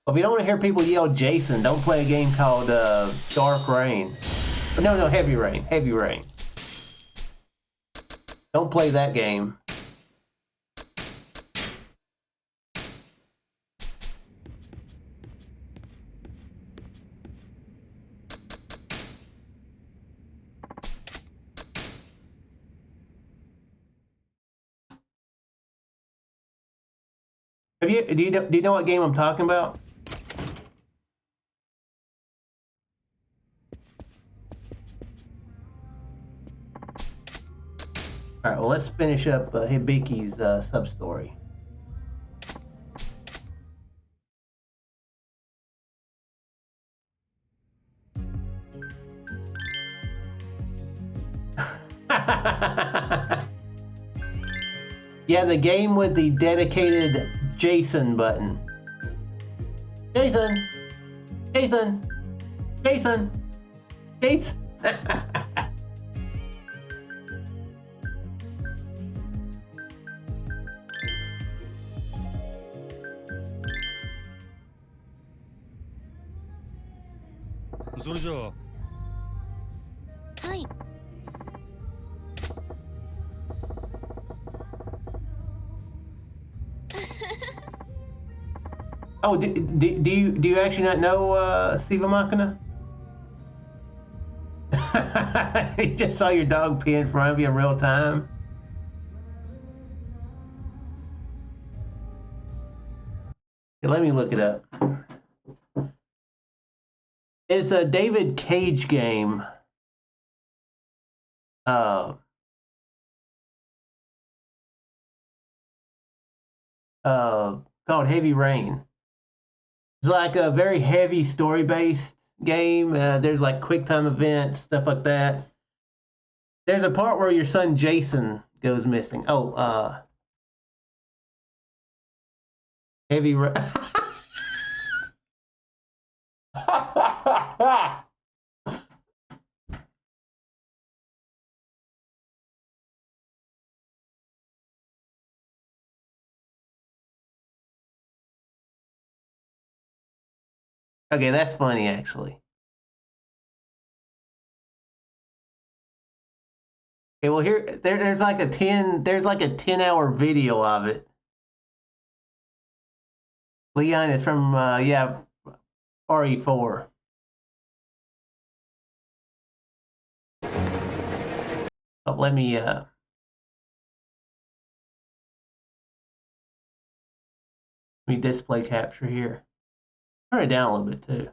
If you don't want to hear people yell Jason, don't play a game called Dark Rain. No, Heavy Rain. Heavy Rain. Don't play that game. Do you know what game I'm talking about? All right, well, let's finish up Hibiki's sub-story. Yeah, the game with the dedicated Jason button. Jason! Jason! Jason! Jason! それじゃあはい。 Oh, do you actually not know Siva Machina? You just saw your dog pee in front of you in real time. Okay, let me look it up. It's a David Cage game. Called Heavy Rain. It's like a very heavy story-based game. There's like quick time events, stuff like that. There's a part where your son Jason goes missing. Oh, Heavy Rain. Okay, that's funny actually. Okay, well there's like a 10-hour video of it. Leon is from yeah, RE4. Oh, let me display capture here. Turn it down a little bit too.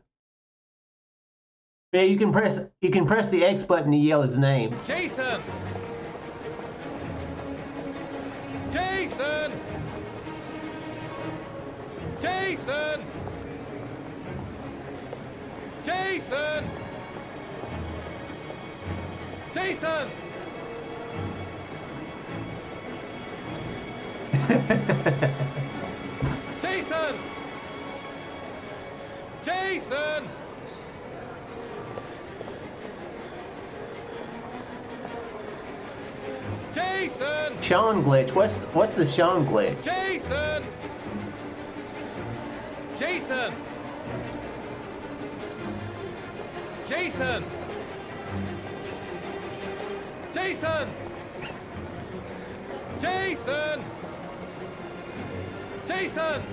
Yeah, you can press the X button to yell his name. Jason! Jason! Jason! Jason! Jason! Jason! Jason! Jason! Sean glitch. What's the Sean glitch? Jason! Jason! Jason! Jason! Jason! Jason!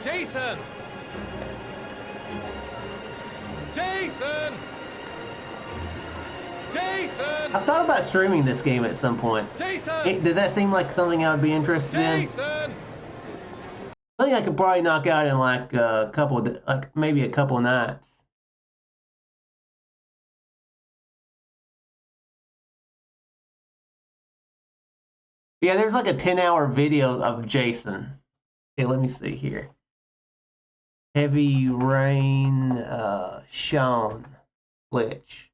Jason! Jason! Jason! I thought about streaming this game at some point. Jason! Does that seem like something I would be interested in? Jason! I think I could probably knock out in like maybe a couple nights. Yeah, there's like a 10-hour video of Jason. Okay, let me see here. Heavy Rain, Sean glitch.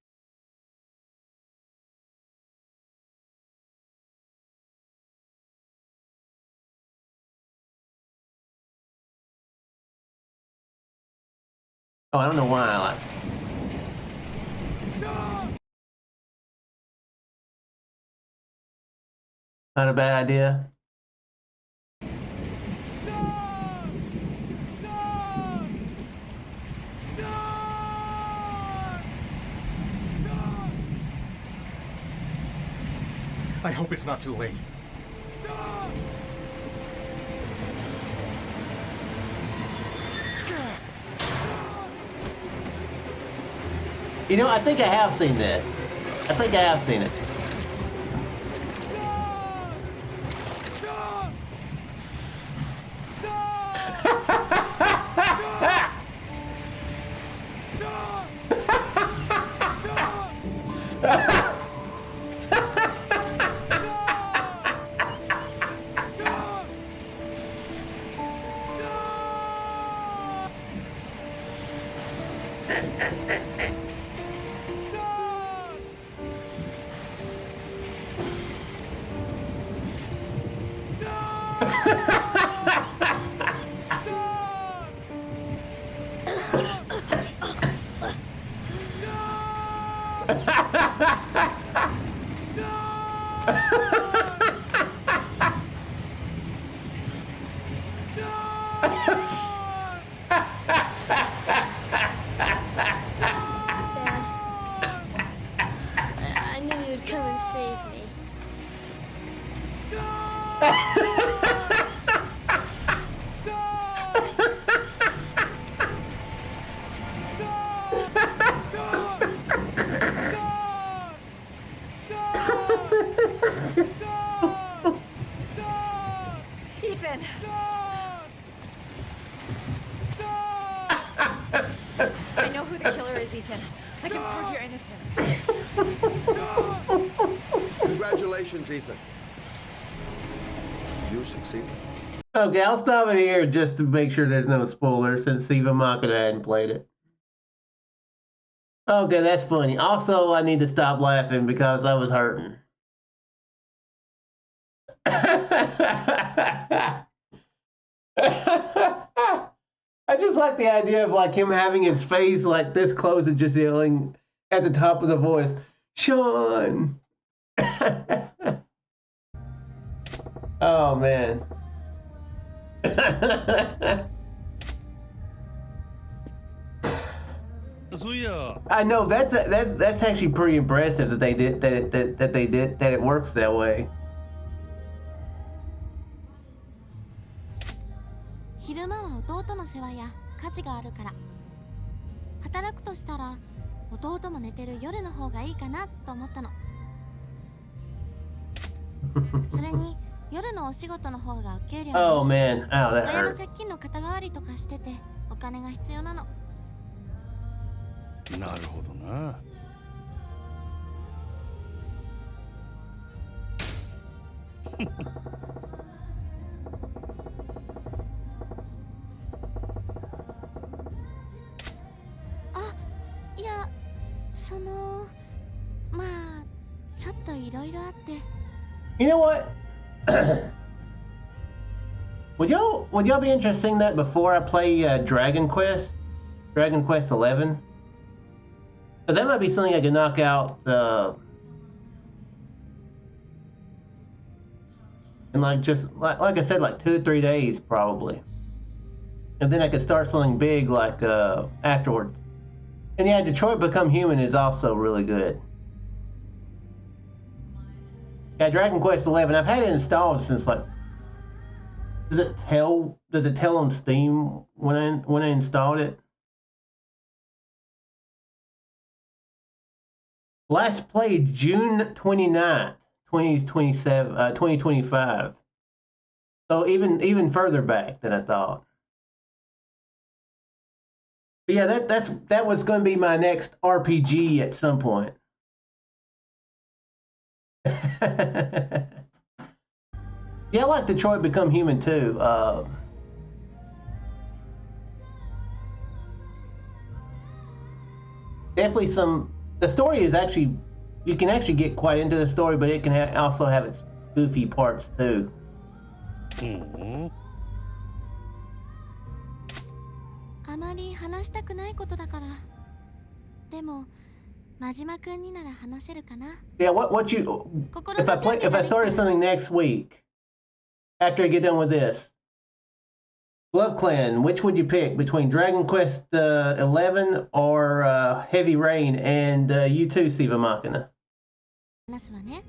Oh, I don't know why I like. Not a bad idea. I hope it's not too late. You know, I think I have seen this. I think I have seen it. I knew you'd come and save me. Ethan! I know who the killer is, Ethan. I can prove your innocence. Congratulations, Ethan. You succeeded. Okay, I'll stop it here just to make sure there's no spoilers since Siva Makina hadn't played it. Okay, that's funny. Also, I need to stop laughing because I was hurting. I just like the idea of like him having his face like this close and just yelling at the top of the voice, Sean. Oh man. I know that's actually pretty impressive that they did that it works that way. 昼間は弟の世話や家事があるから働くとしたら弟も寝てる夜の方がいいかなと思ったのそれに夜のお仕事の方がお給料 Oh man, oh that 親の hurt. 借金の肩代わりとかしててお金が必要なのなるほどな。あ、いや、そのまあちょっといろいろあって You know what? would y'all be interested in that before I play Dragon Quest 11? But that might be something I could knock out in like just like I said, like 2 or 3 days probably, and then I could start something big like afterwards. And yeah, Detroit Become Human is also really good. Yeah, Dragon Quest 11. I've had it installed since like. Does it tell on Steam when I installed it? Last played June 29th, 2025. So even further back than I thought. But yeah, that was going to be my next RPG at some point. Yeah, I like Detroit Become Human too. Definitely the story is actually, you can actually get quite into the story, but it can also have its goofy parts too. あまり話したくないことだからでも真島くんになら話せるかな Yeah, what you if I started something next week after I get done with this, Glove Clan, which would you pick between Dragon Quest 11 or Heavy Rain and U2 Siva Makina? 話すわね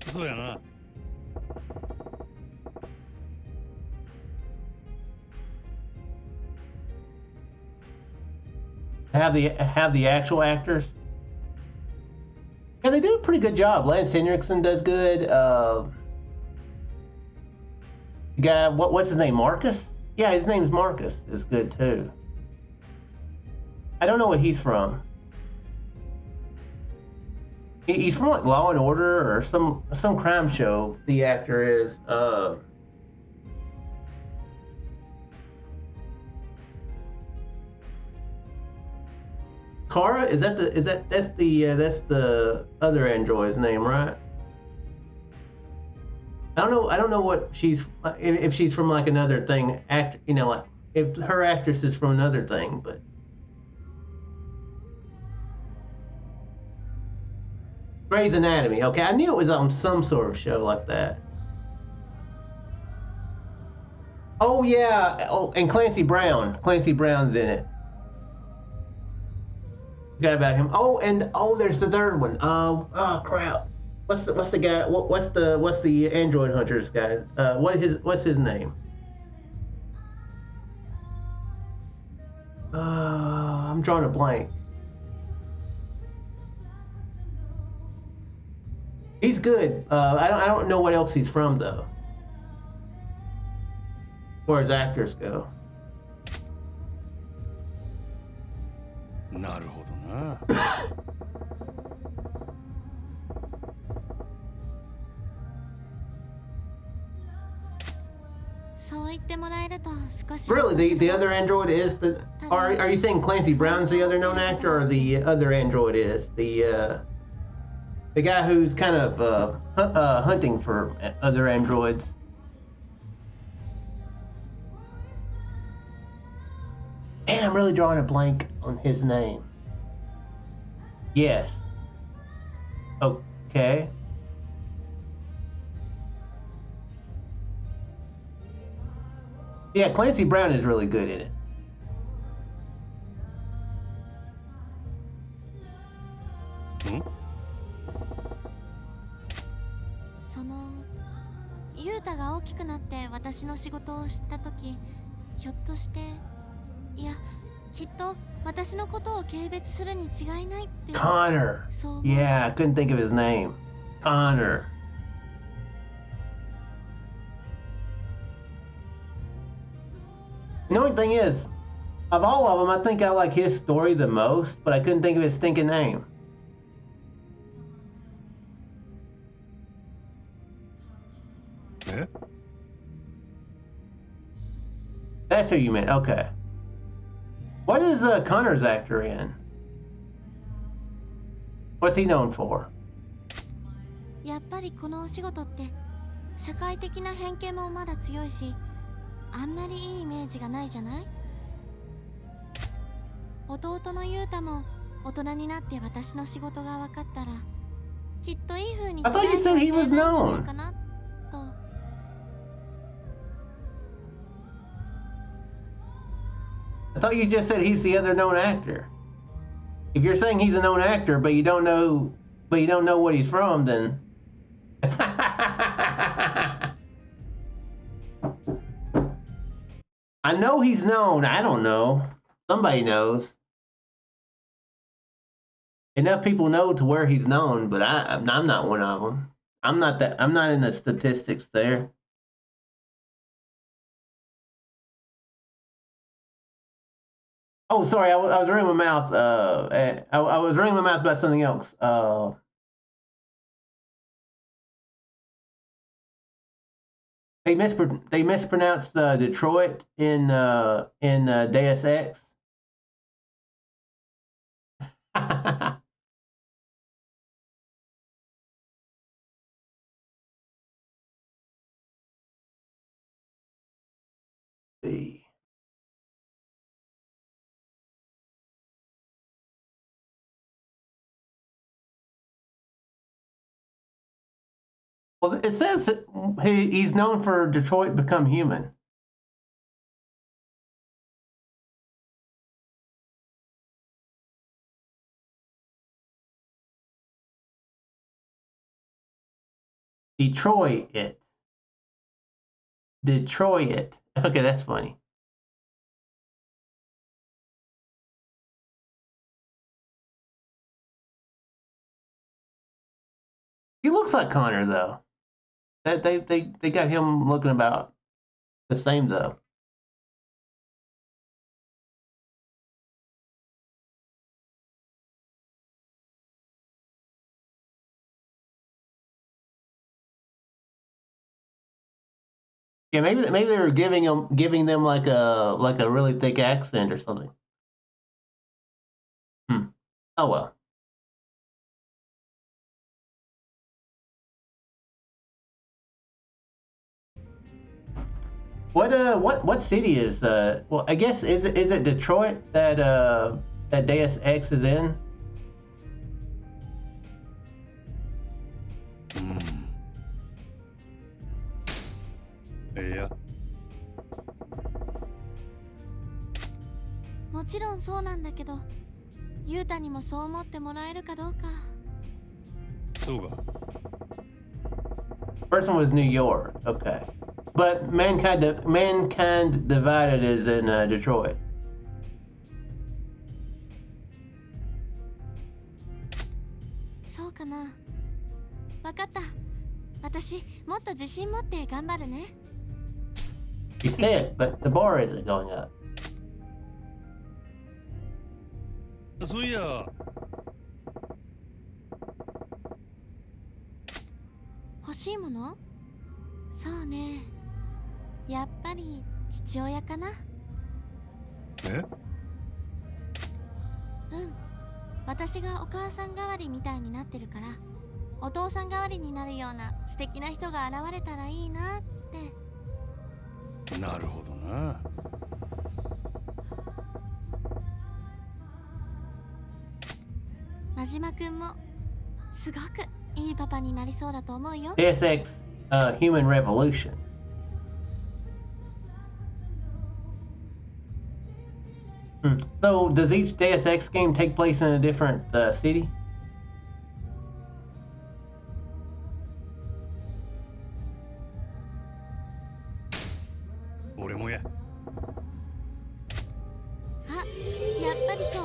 そうやな。 Have the actual actors. Yeah, they do a pretty good job. Lance Henriksen does good. Guy, what's his name? Marcus? Yeah, his name's Marcus. Is good too. I don't know what he's from. He's from like Law and Order or some crime show. The actor is. Kara, that's the other android's name, right? I don't know what she's, if she's from like another thing, like if her actress is from another thing, but Grey's Anatomy. Okay, I knew it was on some sort of show like that. Oh yeah. Oh, and Clancy Brown. Clancy Brown's in it. Forgot about him. Oh, and there's the third one. Oh crap. What's the guy? What's the android hunters guy? What's his name? I'm drawing a blank. He's good. I don't know what else he's from though. Where his actors go. なるほどな。そう言ってもらえると少し Really, the other android is the. Are you saying Clancy Brown's the other known actor, or the other android is the guy who's kind of hunting for other androids? And I'm really drawing a blank on his name. Yes. Okay. Yeah, Clancy Brown is really good in it. Hmm? そのユータが大きくなって私の仕事を知った時、ひょっとしていやきっと私のことを軽蔑するに違いないって Connor. そう思う Yeah, I couldn't think of his name. Connor. The only thing is, of all of them, I think I like his story the most, but I couldn't think of his stinking name. Eh? That's who you meant. Okay. What is Connor's actor in? What's he known for? やっぱりこのお仕事って社会的な偏見もまだ強いし、あんまりいいイメージがないじゃない？弟のユータも大人になって私の仕事が分かったらきっといい風に I thought you said he was 捉えてくれないんじゃない known. かなと。I thought you just said he's the other known actor. If you're saying he's a known actor, but you don't know what he's from, then. I know he's known. I don't know. Somebody knows. Enough people know to where he's known, but I'm not one of them. I'm not in the statistics there. Oh, sorry. I was running my mouth. I was running my mouth about something else. They mispronounced Detroit in Deus Ex. See. Well, it says that he's known for Detroit Become Human. Detroit it. Detroit it. Okay, that's funny. He looks like Connor though. They got him looking about the same though. Yeah, maybe they were giving them like a really thick accent or something. Oh well. What city is well, I guess is it Detroit that Deus Ex is in? いや、もちろんそうなんだけど、ユータにもそう思ってもらえるかどうか。そうか。 First one was New York. Okay. But Mankind Divided is in Detroit. そうかな。わかった。私、もっと自信持って頑張るね。You said, but the bar isn't going up. そういや、欲しいもの？そうね。やっぱり父親かな。え？うん。私がお母さん代わりみたいになってるから、お父さん代わりになるような素敵な人が現れたらいいなって。なるほどな。真島くんもすごくいいパパになりそうだと思うよ。Deus Ex Human Revolution. So, does each Deus Ex game take place in a different city? 俺もや。あ、やっぱりそう？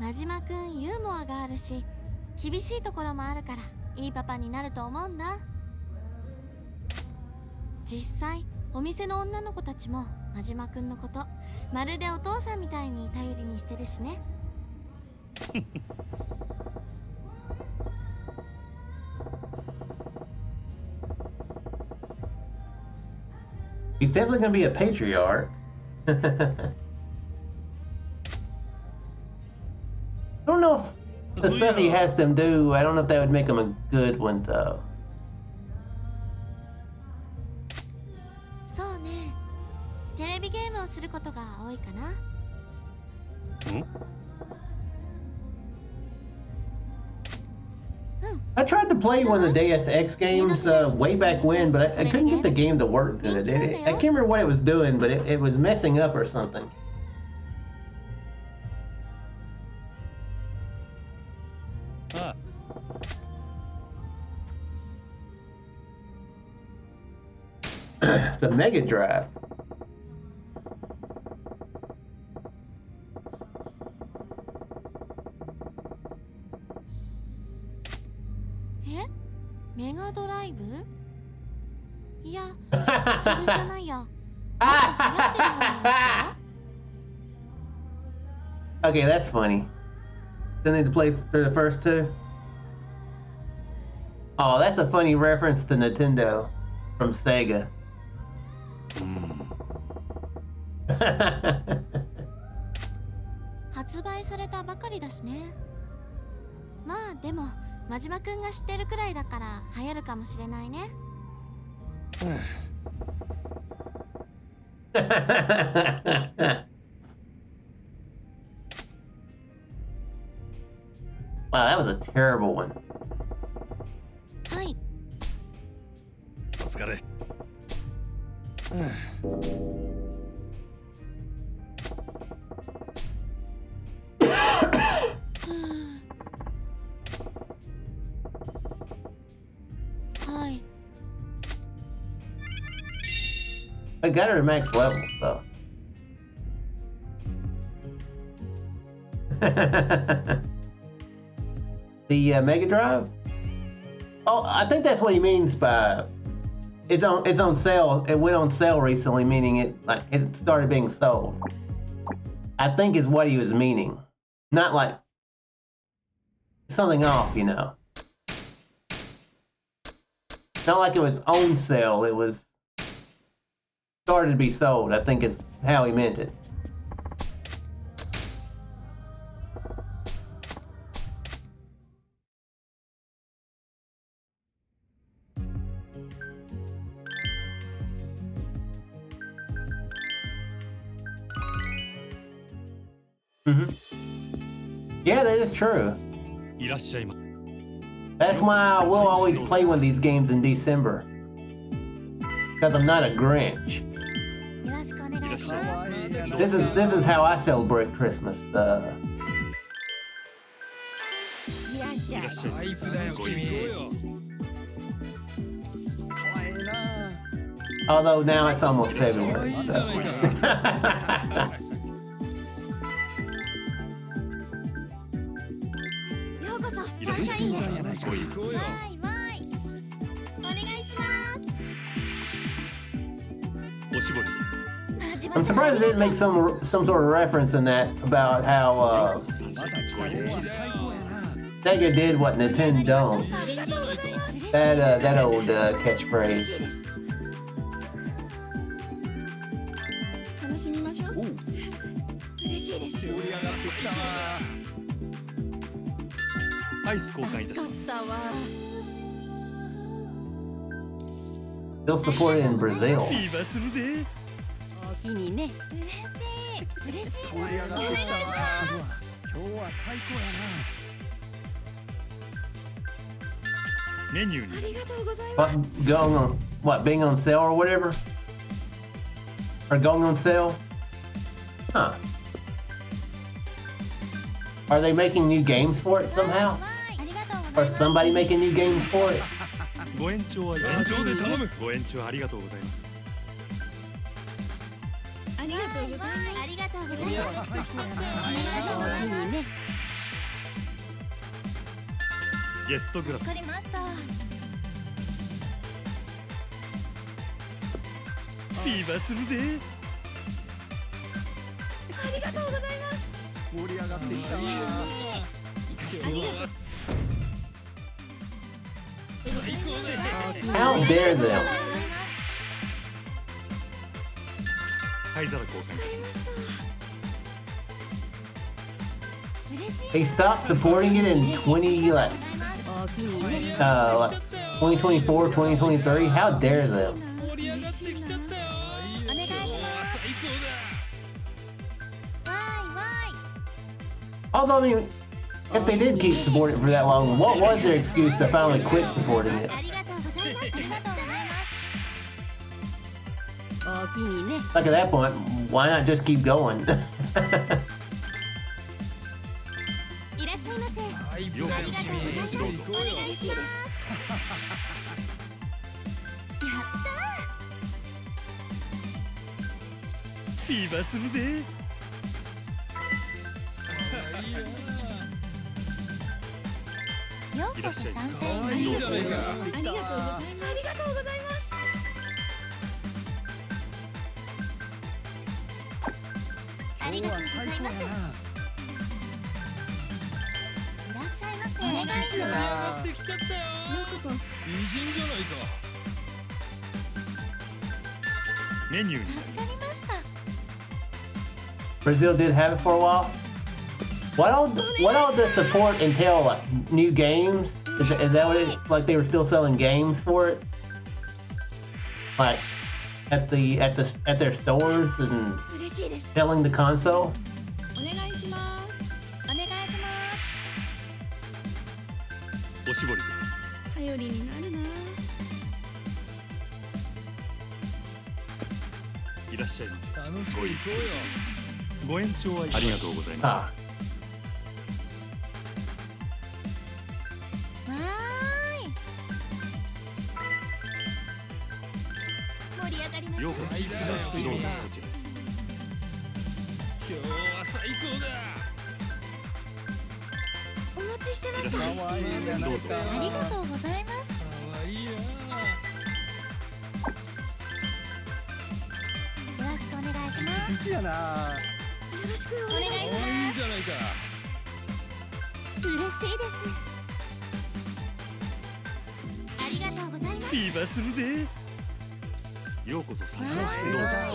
真島くんユーモアがあるし、厳しいところもあるからいいパパになると思うんだ。実際お店の女の子たちも真島くんのことまるでお父さんみたいに頼りにしてるしね。He's definitely going to be a patriarch. I don't know if the stuff he has them do, I don't know if that would make him a good one, though. そうね。テレビゲームをすることが多いかな。ん？ I tried to play one of the Deus Ex games way back when, but I couldn't get the game to work good. I can't remember what it was doing, but it was messing up or something. Ah. It's a Mega Drive. Eh? メガドライブ？いや、それじゃないや。もっと流行ってる方のやつよ。 Okay, that's funny. Still need to play through the first two. Oh, that's a funny reference to Nintendo from Sega. 発売されたばかりだしね。まあでも真島くんが知ってるくらいだから流行るかもしれないね。Wow, that was a terrible one. はい。お疲れ。はい。 I got her to max level, so. The Mega Drive? Oh, I think that's what he means by it's on sale. It went on sale recently, meaning it started being sold. I think is what he was meaning. Not like something off, you know. Not like it was on sale. It was started to be sold, I think is how he meant it. Mm-hmm. Yeah, that is true. いらっしゃいま。That's why I will always play one of these games in December. Because I'm not a Grinch. よろしくお願いします。 This is how I celebrate Christmas. いらっしゃい。タイプだよ君。 Although now it's almost February. So. ようこそ。いらっしゃい。わいわい。お願いします。おしぼりです。 I'm surprised they didn't make some sort of reference in that about how Sega did what Nintendo don't. That old catchphrase. 楽しみましょう。嬉しいです。盛り上がってきたわ。アイス交換いたします。助かったわ。 Still supported in Brazil. フィーバーするで。おおきにね。嬉しい。嬉しい。盛り上がってきたわ。今日は最高やメニューにありがとうございます。 What, going on? What, being on sale or whatever? Or going on sale? Huh. Are they making new games for it somehow? ありがとうご Or ざいます。 somebody making new games for it? ご延長は延長で頼む。ご延長ありがとうございます。ありがとうございます。ありがとうございます。おおきにね。ゲストグラスわかりました。フィーバーするで。ありがとうございます。盛り上がってきたわ。 How dare them? 灰皿交換いたします。嬉しい。 They stopped supporting it in 20, like, おおきにね。 like 2024, 2023. How dare them? お願いします。わいわい。 Although, I mean, if they did keep supporting it for that long, what was their excuse to finally quit supporting it? ありがとうございます。ありがとうございます。おおきにね。 Like at that point, why not just keep going? いらっしゃいませ。タイプようこだよそ君。どうぞ。お願いします。やったフィーバーするで。ー。ようこそ参加いいじゃないか。ありがとうございます。ありがとうございます。ありがとうございます。いらっしゃいませ。お願いしまできちゃったよ。ようこそ。偉人じゃないか。メニューにす。助かりました。 Brazil did have it for a while. Why don't the support entail like new games? Is that what it like? They were still selling games for it, like at their stores and 嬉しいです。 selling the console. お願いします。お願いしまおしぼりです。頼りになるな。いらっしゃいませ。楽しく行こうよ。ご延長はありがとうございました。 Ah, す。わーい。盛り上がりましょう。ようこそ。はいだよどうぞこちら。今日は最高だ。お待ちしてましいらた。っしゃいませ。どうぞ。ありがとうございます。かわいいな。よろしくお願いします。ピチやな。よろしくお願いしかわいいじゃないか。嬉しいです。ありがとうございます。フィーバーするで。ようこそ。どうぞこ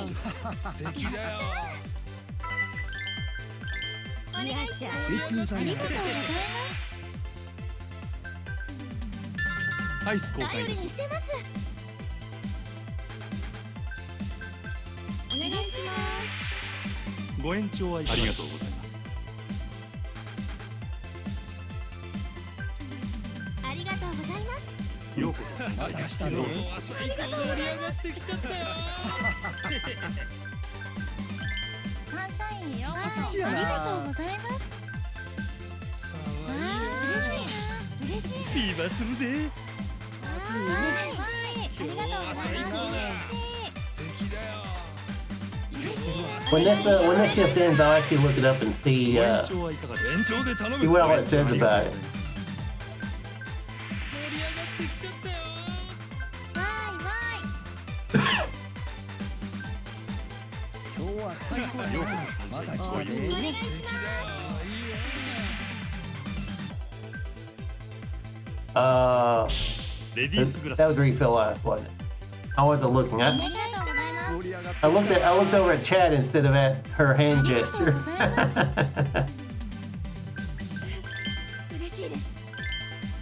ちら。素敵だよ。お願いします。一休さんやありがとうございアイス交ます。頼り換いたしにしてます。お願いしまます。ご延長はありがとうございます。ありりがとうございます。ようこそ最高また来たねどうぞ最高盛り上がってきちゃったよファンサインよ。こっちやなありがとうございます。かわいい嬉しいな。嬉しい。ビーバーするでわーい。ありがとうございます。素敵だよ When this shift ends, I'll actually look it up and see ご延長はいかがですか延長で頼 see む what 盛 all it says about it. り上がってきちゃったよ今日は最高やようこなそまた最高来たで素敵だよいいわ レディースグラス that was refill last, wasn't it? I wasn't looking. ありがとうございます。盛り上がって I looked over at Chad instead of at her hand gesture. 嬉しいです。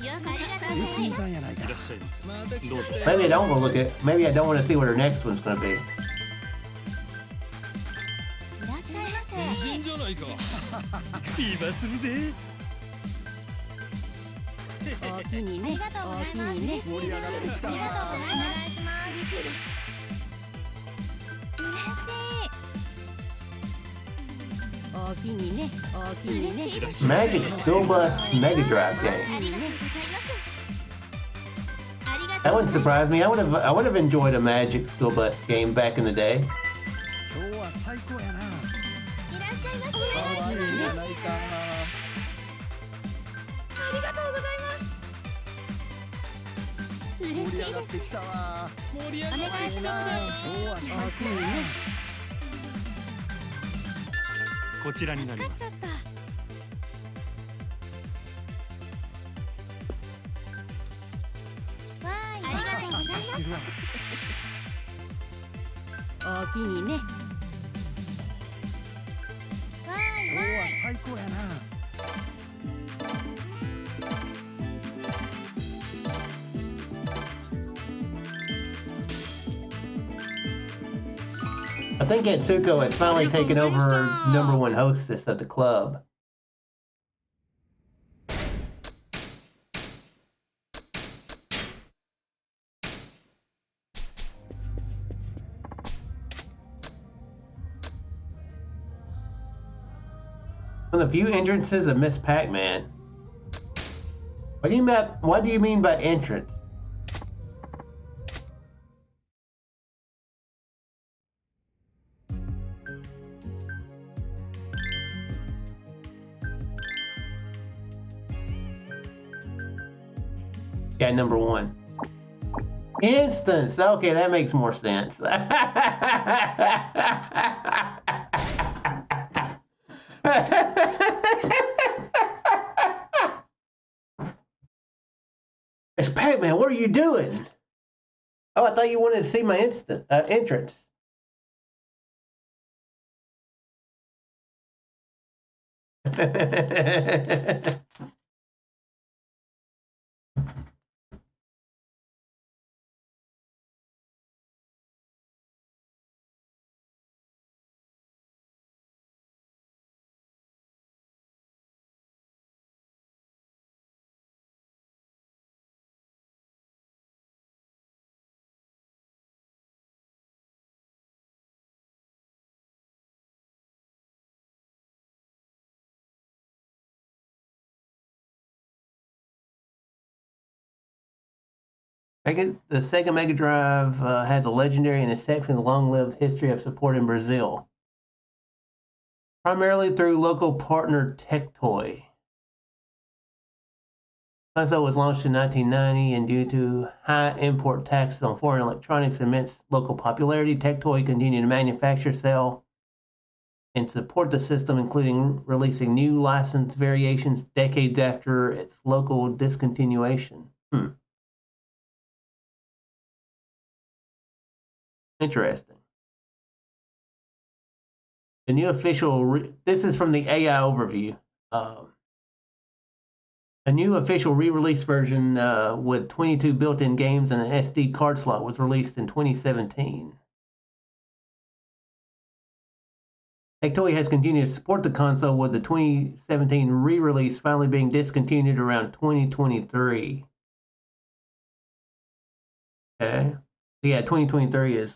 よくありがとうよくございます。さんやないかいらっしゃいませまた来ちどうぞゃったよ maybe I don't want to look at. Maybe I don't want to see what her next one's going to be. いらっしゃいませ。美人じゃないかビーバーするでお気にね。ありがとうございます。嬉しいです。盛り上がってきたありがとうございます。お願いします。嬉しいです。嬉しい。お気にね。お気にね。いらっしゃい Magic School Bus Mega Drive あ game. りがとうございます。ありが That とう wouldn't surprise me. I would have enjoyed a Magic School Bus game back in the day. 今日は最高やな。いらっしゃいませ。かわいいやないか。ありがとうございます。嬉しい盛り上がっです。てきたわ。盛り上がってお願いし今ます。日は最高やな。こちらにな助かっりますちゃった。わーい。ありがとうございます。してるわ。おおきにね。わーい今日はわーい。最高やな。I think Atsuko has finally taken over number one hostess of the club. One of the few entrances of Miss Pac-Man. What do you mean by entrance? Yeah, number one. Instance. Okay, that makes more sense. It's Pac-Man. What are you doing? Oh, I thought you wanted to see my entrance. The Sega Mega Drive has a legendary and exceptionally long-lived history of support in Brazil, primarily through local partner Tectoy. Console was launched in 1990, and due to high import taxes on foreign electronics and immense local popularity, Tectoy continued to manufacture, sell, and support the system, including releasing new license variations decades after its local discontinuation. Interesting. The new official, this is from the AI overview. A new official re-release version with 22 built-in games and an SD card slot was released in 2017. Tectoy has continued to support the console, with the 2017 re-release finally being discontinued around 2023. Okay. Yeah, 2023 is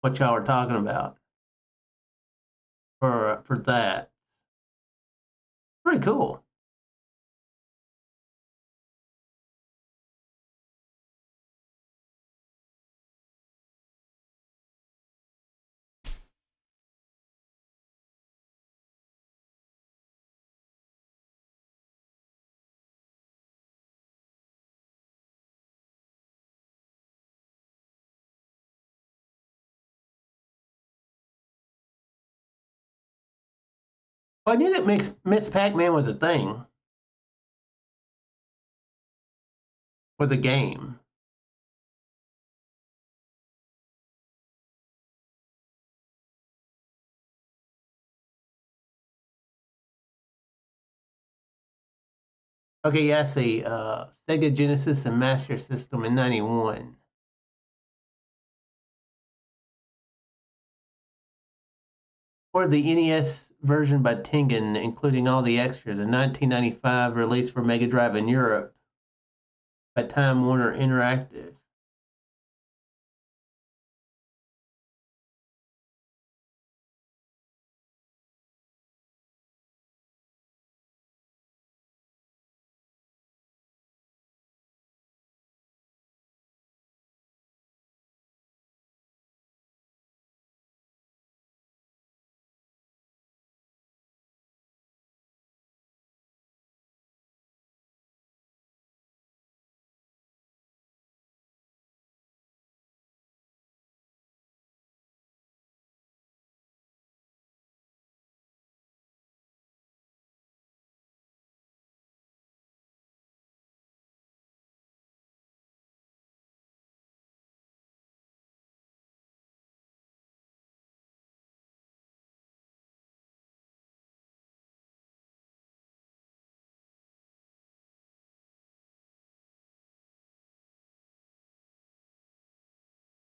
what y'all are talking about for that. Pretty cool. Well, I knew that Miss Pac-Man was a thing. Was a game. Okay, yeah, I see. Sega Genesis and Master System in '91. Or the NES version by Tengen, including all the extras. A 1995 release for Mega Drive in Europe by Time Warner Interactive.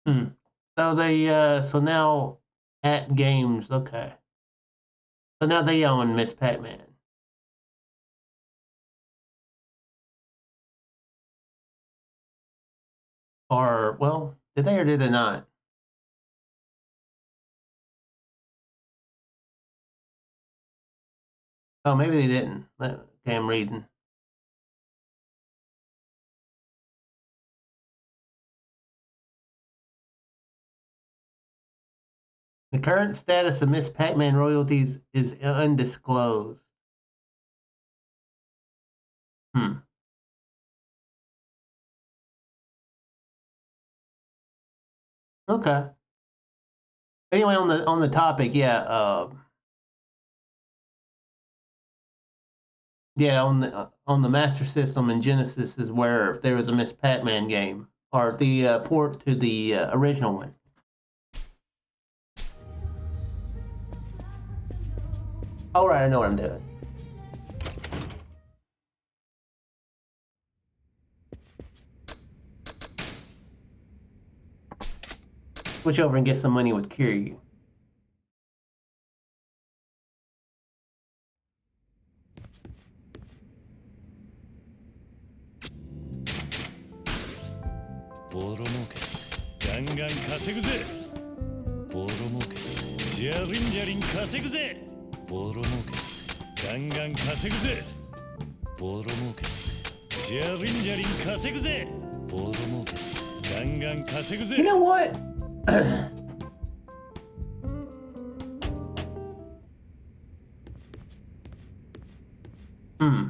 Hmm. So they so now at games, okay. So now they own Miss Pac-Man. Or well, did they or did they not? Oh, maybe they didn't. Okay, I'm reading. The current status of Miss Pac-Man royalties is undisclosed. Hmm. Okay. Anyway, on the topic, yeah, yeah, on the Master System and Genesis is where there was a Miss Pac-Man game or the port to the original one. All right, I know what I'm doing. Switch over and get some money with Kiryu. You know what? Hmm.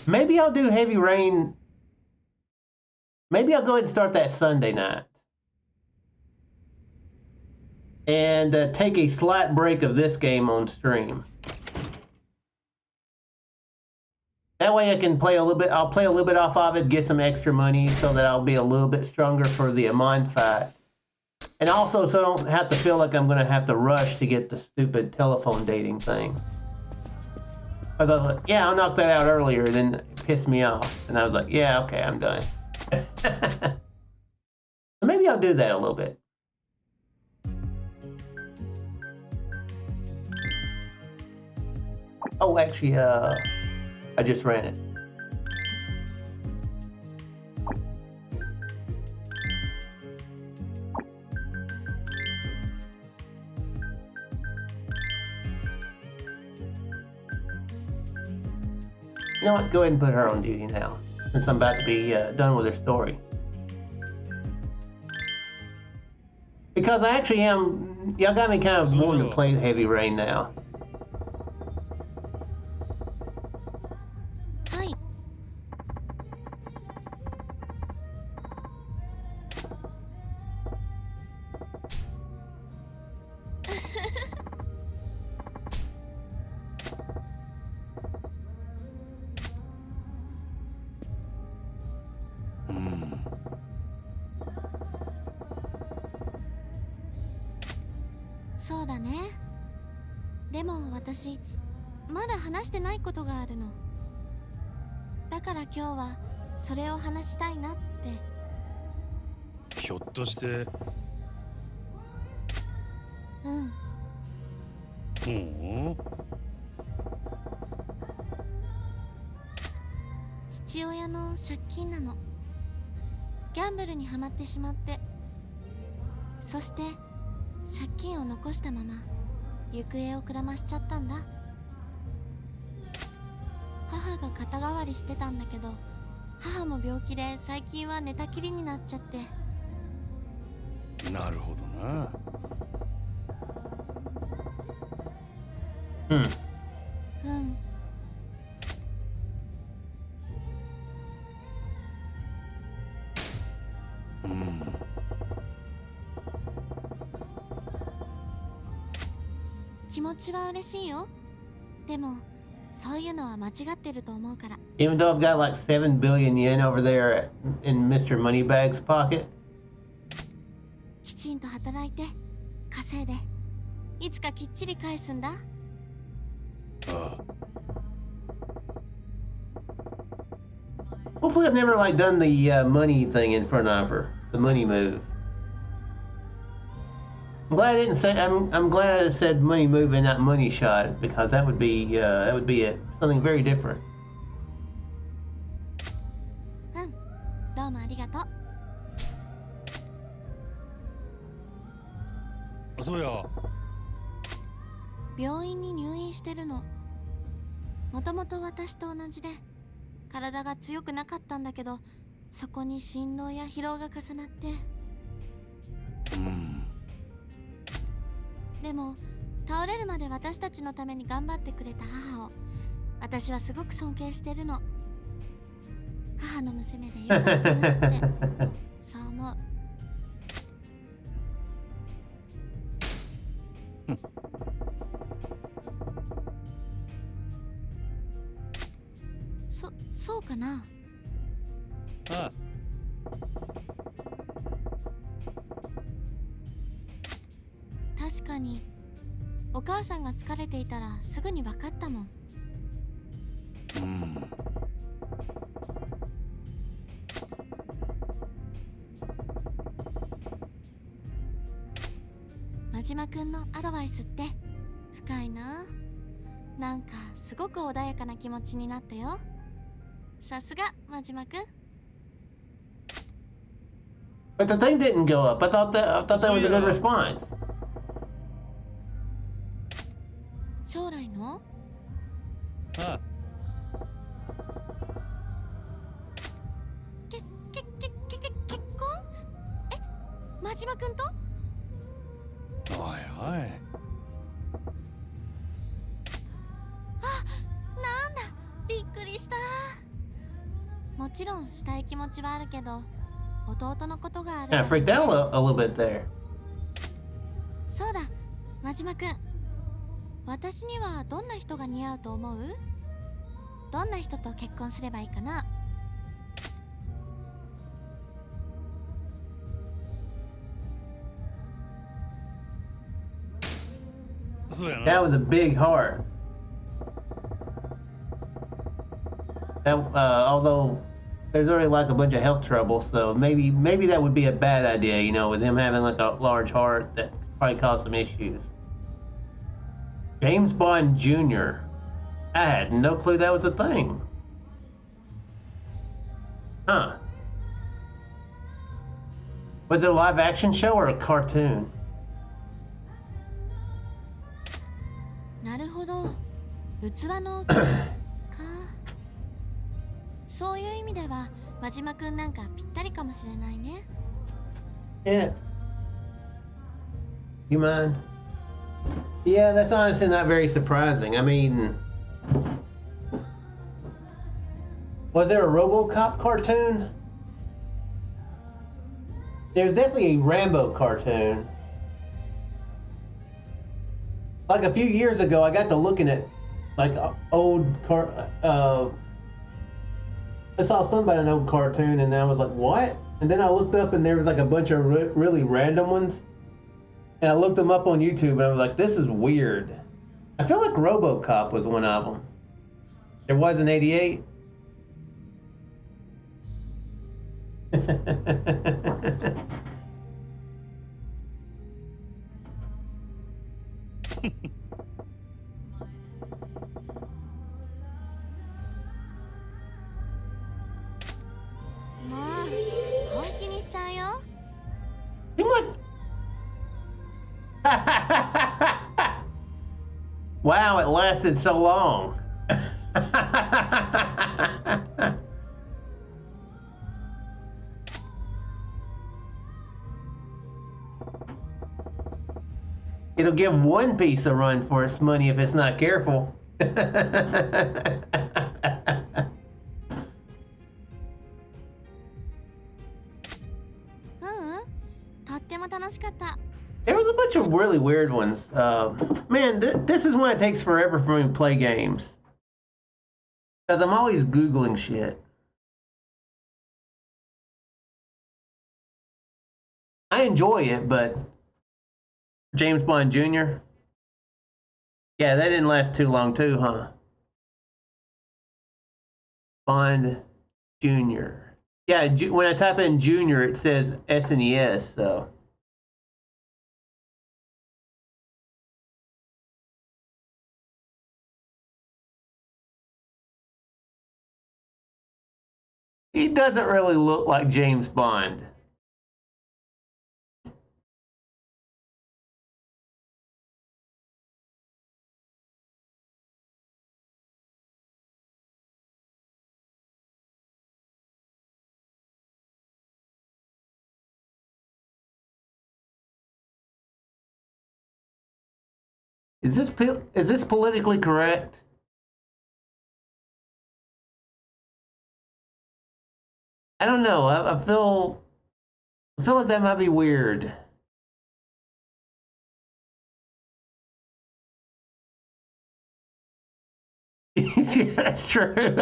Maybe I'll do Heavy Rain. Maybe I'll go ahead and start that Sunday night. And take a slight break of this game on stream. That way I can play a little bit. I'll play a little bit off of it, get some extra money so that I'll be a little bit stronger for the Amon fight. And also so I don't have to feel like I'm going to have to rush to get the stupid telephone dating thing. I was like, yeah, I'll knock that out earlier, and then it pissed me off. And I was like, yeah, okay, I'm done. So maybe I'll do that a little bit. Oh, actually, I just ran it. You know what? Go ahead and put her on duty now, since I'm about to be done with her story. Because I actually am. Y'all got me kind of wanting to play Heavy Rain now. はい。そうだね。でも私まだ話してないことがあるの。だから今日はそれを話したいなって。ひょっとして。うん。ほう。父親の借金なの。ギャンブルにはまってしまって、そして借金を残したまま行方をくらましちゃったんだ。母が肩代わりしてたんだけど、母も病気で最近は寝たきりになっちゃって。なるほどな。うん。うん。気持ちは嬉しいよ。でもそういうのは間違ってると思うから。Even though I've got like 7 billion yen over there in Mr. Moneybag's pocket. きちんと働いて稼いで、いつかきっちり返すんだ。ああ。Hopefully I've never like done the money thing in front of her, the money move. I'm glad I didn't say. I'm glad I said money move and not money shot, because that would be something very different. うん、どうもありがとう。そうや。病院に入院してるの。もともと私と同じで体が強くなかったんだけど、そこに心労や疲労が重なって。でも倒れるまで私たちのために頑張ってくれた母を私はすごく尊敬してるの。母の娘でよかったなってそう思う。そうかな。ああ。確かにお母さんが疲れていたらすぐに分かったもん。真島くんのアドバイスって深いな。なんかすごく穏やかな気持ちになったよ。さすが真島くん。But the thing didn't go up. I thought that was a good response. 将来の？ああ。結婚？え、真島くんと？おいおい。あ、なんだ、びっくりした。もちろんしたい気持ちはあるけど、弟のことがあるか I ら。freaked out a little bit there. そうだ、真島くん。私にはどんな人が似合うと思う？どんな人と結婚すればいいかな？そうやな。That was a big heart. That, although there's already like a bunch of health trouble, so maybe that would be a bad idea, you know, with him having like a large heart that could probably cause some issues. James Bond Jr. I had no clue that was a thing. Huh. Was it a live action show or a cartoon? なるほど。器の大きさか。そういう意味では真島くんなんかぴったりかもしれないね。 Yeah. You mind? Yeah, that's honestly not very surprising. I mean, was there a RoboCop cartoon? There's definitely a Rambo cartoon. Like a few years ago, I got to looking at like old I saw somebody an old cartoon, and I was like, "What?" And then I looked up, and there was like a bunch of really random ones, and I looked them up on YouTube, and I was like, "This is weird." I feel like RoboCop was one of them. There was an '88. He must. Wow, it lasted so long. It'll give One Piece a run for its money if it's not careful. There was a bunch of really weird ones. Man, this is when it takes forever for me to play games. Because I'm always Googling shit. I enjoy it, but James Bond Jr. Yeah, that didn't last too long too, huh? Bond Jr. Yeah, when I type in Junior, it says SNES, so. He doesn't really look like James Bond. Is this politically correct? I don't know. I feel like that might be weird. Yeah, that's true.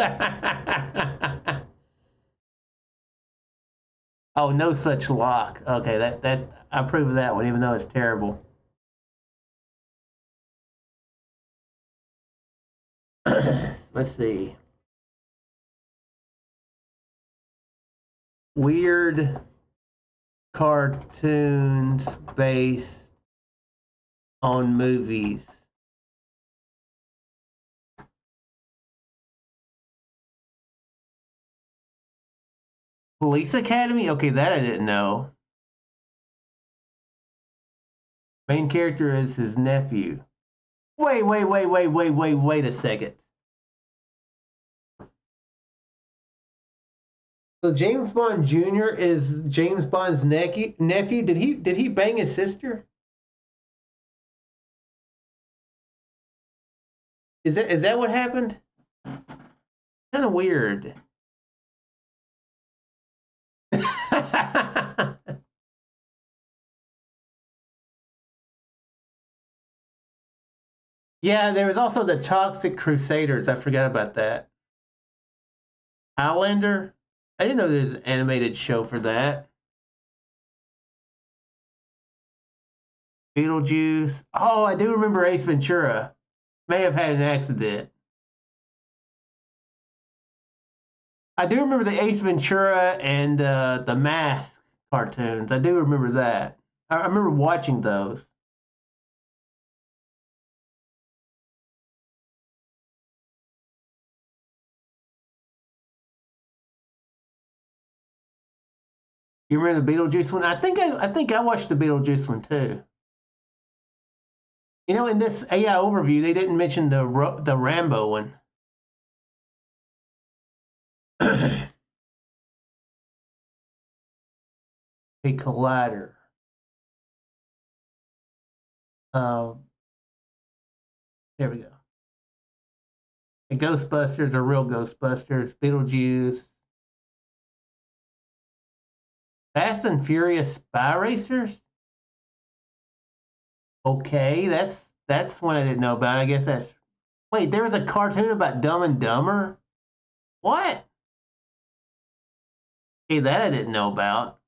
Oh, no such lock. Okay, that's I approve of that one, even though it's terrible. Let's see. Weird cartoons based on movies. Police Academy? Okay, that I didn't know. Main character is his nephew. Wait a second. So James Bond Jr. is James Bond's nephew? Did he bang his sister? Is that what happened? Kind of weird. Yeah, there was also the Toxic Crusaders. I forgot about that. Highlander? I didn't know there was an animated show for that. Beetlejuice. Oh, I do remember Ace Ventura. May have had an accident. I do remember the Ace Ventura and the Mask cartoons. I do remember that. I remember watching those. You remember the Beetlejuice one? I think I watched the Beetlejuice one too. You know, in this AI overview, they didn't mention the Rambo one. a collider. There we go. The Ghostbusters are real Ghostbusters. Beetlejuice. Fast and Furious Spy Racers? Okay, that's one I didn't know about. I guess that's... Wait, there was a cartoon about Dumb and Dumber? What? Hey, that I didn't know about.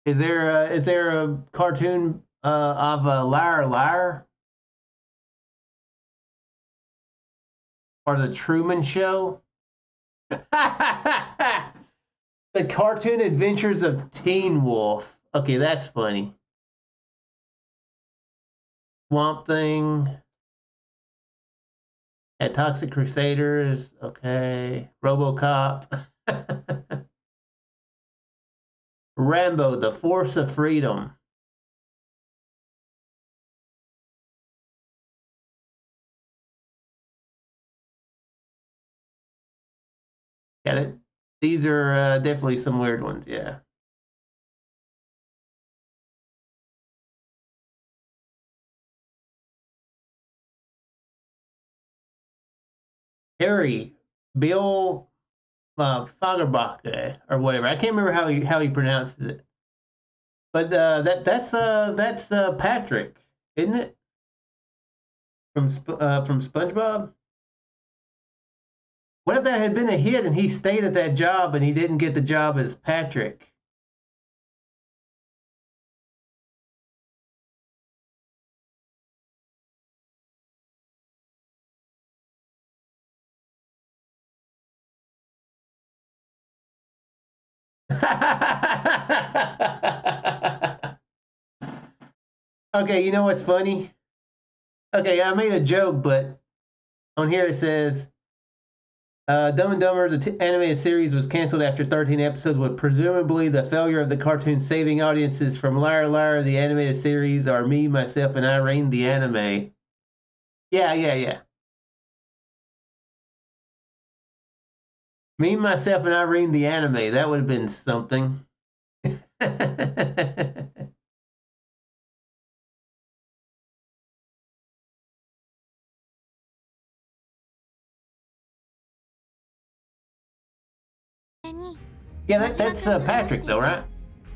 Is there a cartoon of a Liar Liar? Or the Truman Show? The Cartoon Adventures of Teen Wolf. Okay, that's funny. Swamp Thing. At Toxic Crusaders. Okay. RoboCop. Rambo, The Force of Freedom. Got it. These are definitely some weird ones, yeah. Harry, Bill Fagerbach, or whatever. I can't remember how he pronounces it. But that's Patrick, isn't it? From SpongeBob. What if that had been a hit and he stayed at that job and he didn't get the job as Patrick? Okay, you know what's funny? Okay, I made a joke, but on here it says Dumb and Dumber, the animated series, was canceled after 13 episodes, with presumably the failure of the cartoon saving audiences from Liar Liar, the animated series, or Me, Myself, and Irene, the anime. Yeah. Me, Myself, and Irene, the anime. That would have been something. Yeah, that's Patrick, though, right?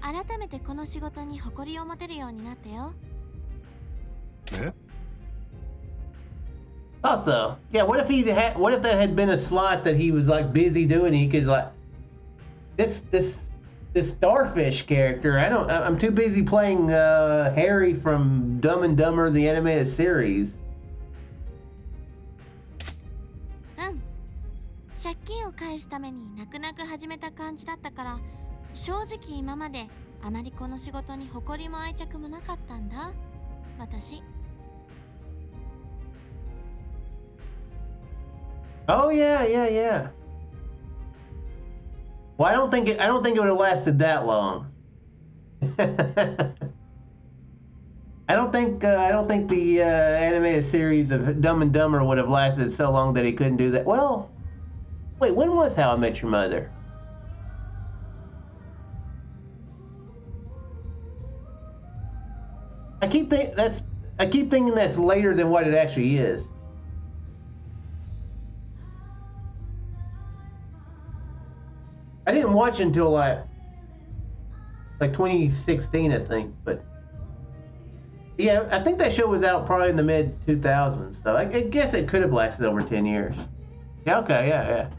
改めてこの仕事に誇りを持てるようになったよ。Also, yeah, what if that had been a slot that he was like busy doing? He could like this starfish character. I'm too busy playing Harry from Dumb and Dumber, the animated series. 借金を返すために泣く泣く始めた感じだったから、正直今まであまりこの仕事に誇りも愛着もなかったんだ、私。Oh yeah. Well, I don't think it would have lasted that long. I don't think the animated series of Dumb and Dumber would have lasted so long that he couldn't do that. Well, wait, when was How I Met Your Mother? I keep thinking that's later than what it actually is. I didn't watch until like 2016, I think, but yeah, I think that show was out probably in the mid 2000s, so I guess it could have lasted over 10 years. Yeah, okay,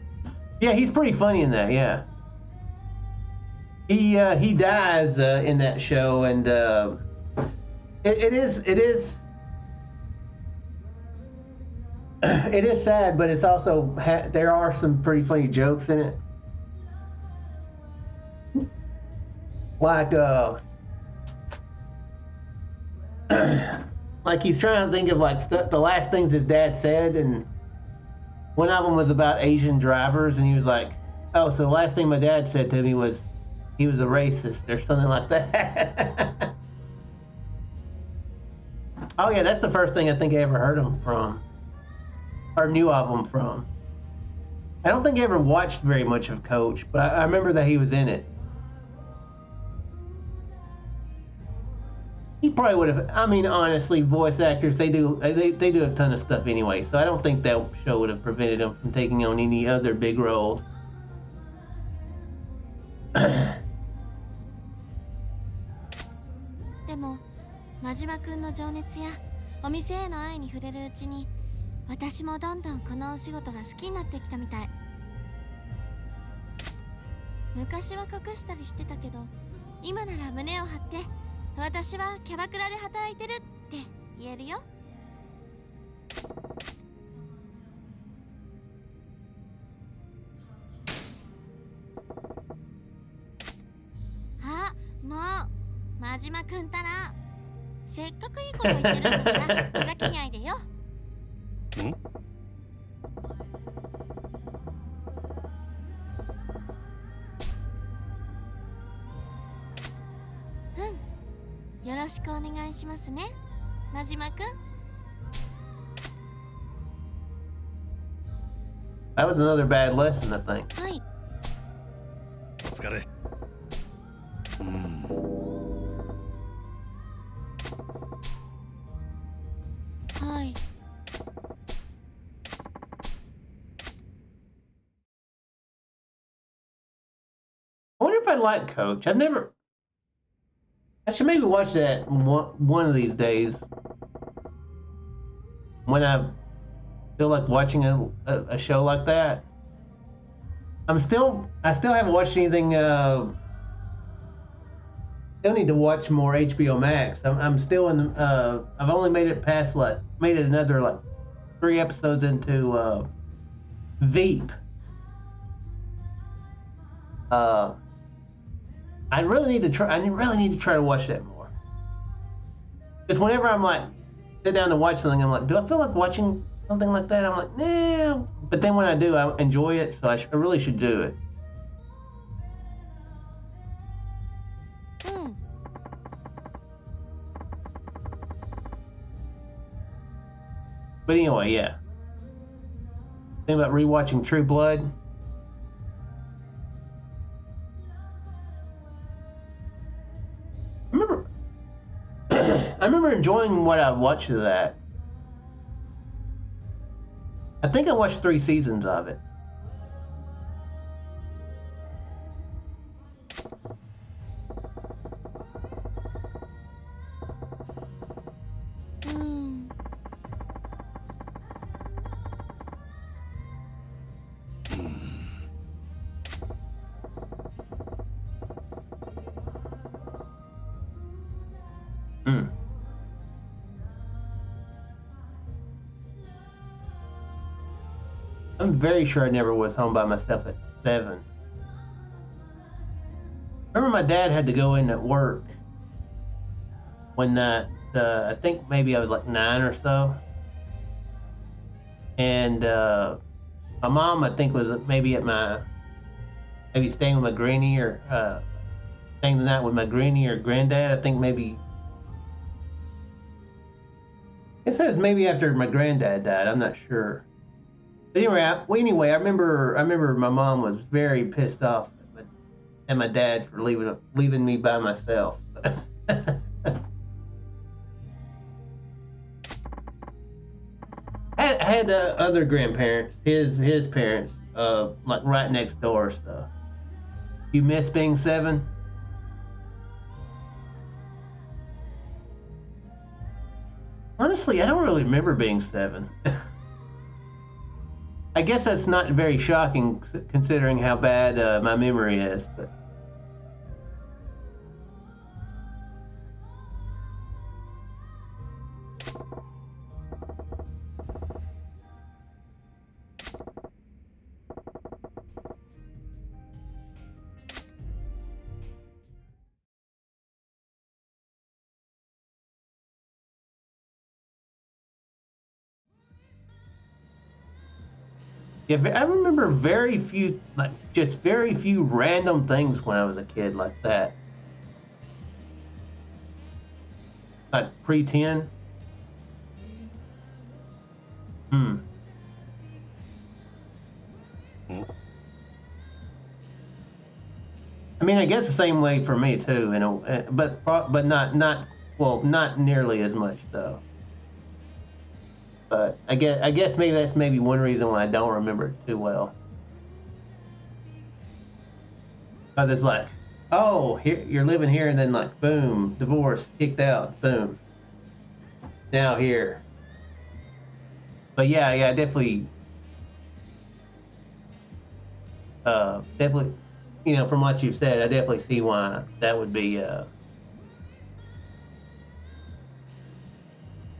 yeah, he's pretty funny in that, yeah. He dies in that show, and it is sad, but it's also there are some pretty funny jokes in it. Like like he's trying to think of like the last things his dad said, and one of them was about Asian drivers, and he was like, "Oh, so the last thing my dad said to me was he was a racist," or something like that. Oh yeah, that's the first thing I think I ever heard him from, or knew of him from. I don't think I ever watched very much of Coach, but I remember that he was in it. probably would have. I mean, honestly, voice actors they do a ton of stuff anyway, so I don't think that show would have prevented them from taking on any other big roles. でも真島くんの情熱やお店への愛に触れるうちに私もどんどんこのお仕事が好きになってきたみたい。昔は隠したりしてたけど今なら胸を張って私はキャバクラで働いてるって言えるよ。あ、もう真島くんったらせっかくいいこと言ってるんだからふざけないでよ。よろしくお願いしますね、真島くん。That was another bad lesson, I think. はい。お疲れ。はい。I wonder if I like Coach. I've never. I should maybe watch that one of these days when I feel like watching a show like that. I still haven't watched anything. Still need to watch more HBO Max. I'm still in. I've only made it past made it another 3 episodes into Veep. I really need to try. I really need to try to watch that more. Because whenever I'm sit down to watch something, I'm like, do I feel like watching something like that? I'm like, nah. But then when I do, I enjoy it. So I really should do it. But anyway, yeah. Think about rewatching True Blood. I remember enjoying what I watched of that. I think I watched 3 seasons of it. I'm very sure I never was home by myself at 7. Remember my dad had to go in at work when I think maybe I was 9 or so. And my mom, I think, was maybe staying with my granny or staying the night with my granny or granddad. I think maybe. It says maybe after my granddad died. I'm not sure. But anyway, I remember my mom was very pissed off at my dad for leaving me by myself. I had other grandparents, his parents, right next door. So, you miss being 7? Honestly, I don't really remember being 7. I guess that's not very shocking considering how bad my memory is, but. Yeah, I remember very few random things when I was a kid like that. Like pre-10. I mean, I guess the same way for me too, but not Well, not nearly as much though. But I guess maybe that's maybe one reason why I don't remember it too well. Because it's like, oh, here you're living here, and then like, boom, divorce, kicked out, boom. Now here. But yeah, definitely, definitely, you know, from what you've said, I definitely see why that would be.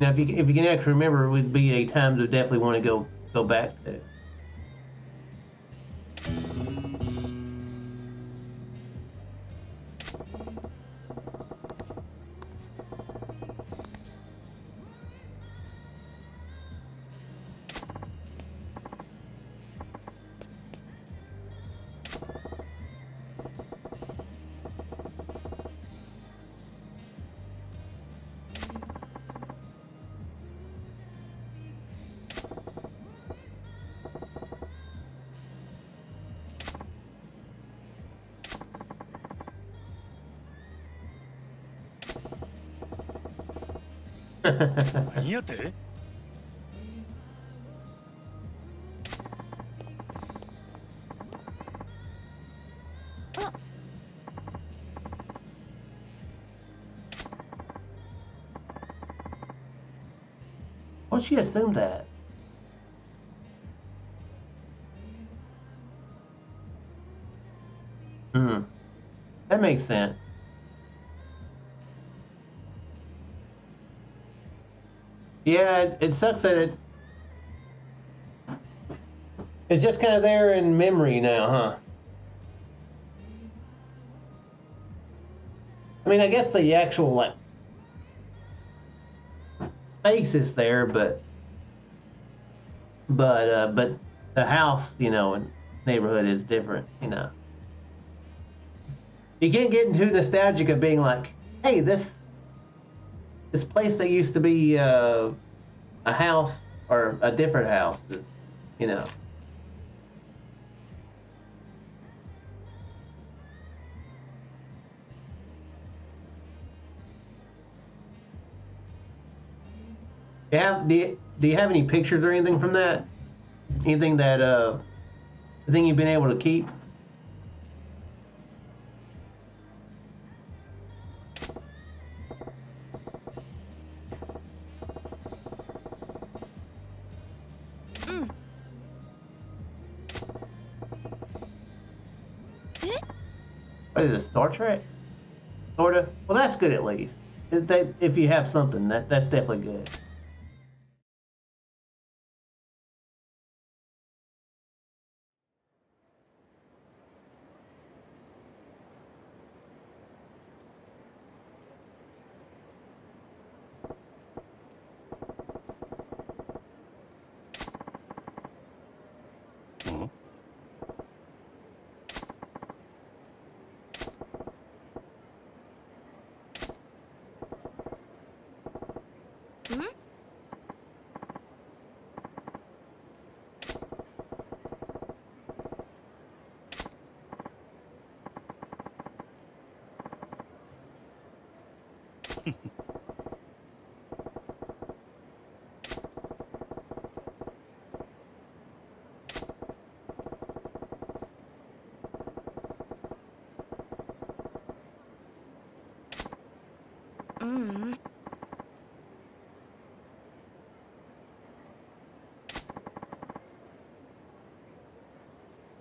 Now, if you can actually remember, it would be a time to definitely want to go back to.何やて Why'd she assume that? Hmm. That makes sense. Yeah, it sucks that it's just kind of there in memory now, huh? I mean, I guess the actual like space is there, but the house, you know, and neighborhood is different, you know. You can't get into nostalgic of being like, hey, this place that used to be a house or a different house is, you know. Do you have any pictures or anything from that? Anything that anything you've been able to keep? What is it, Star Trek? Sorta. Well, that's good at least. If you have something, that's definitely good.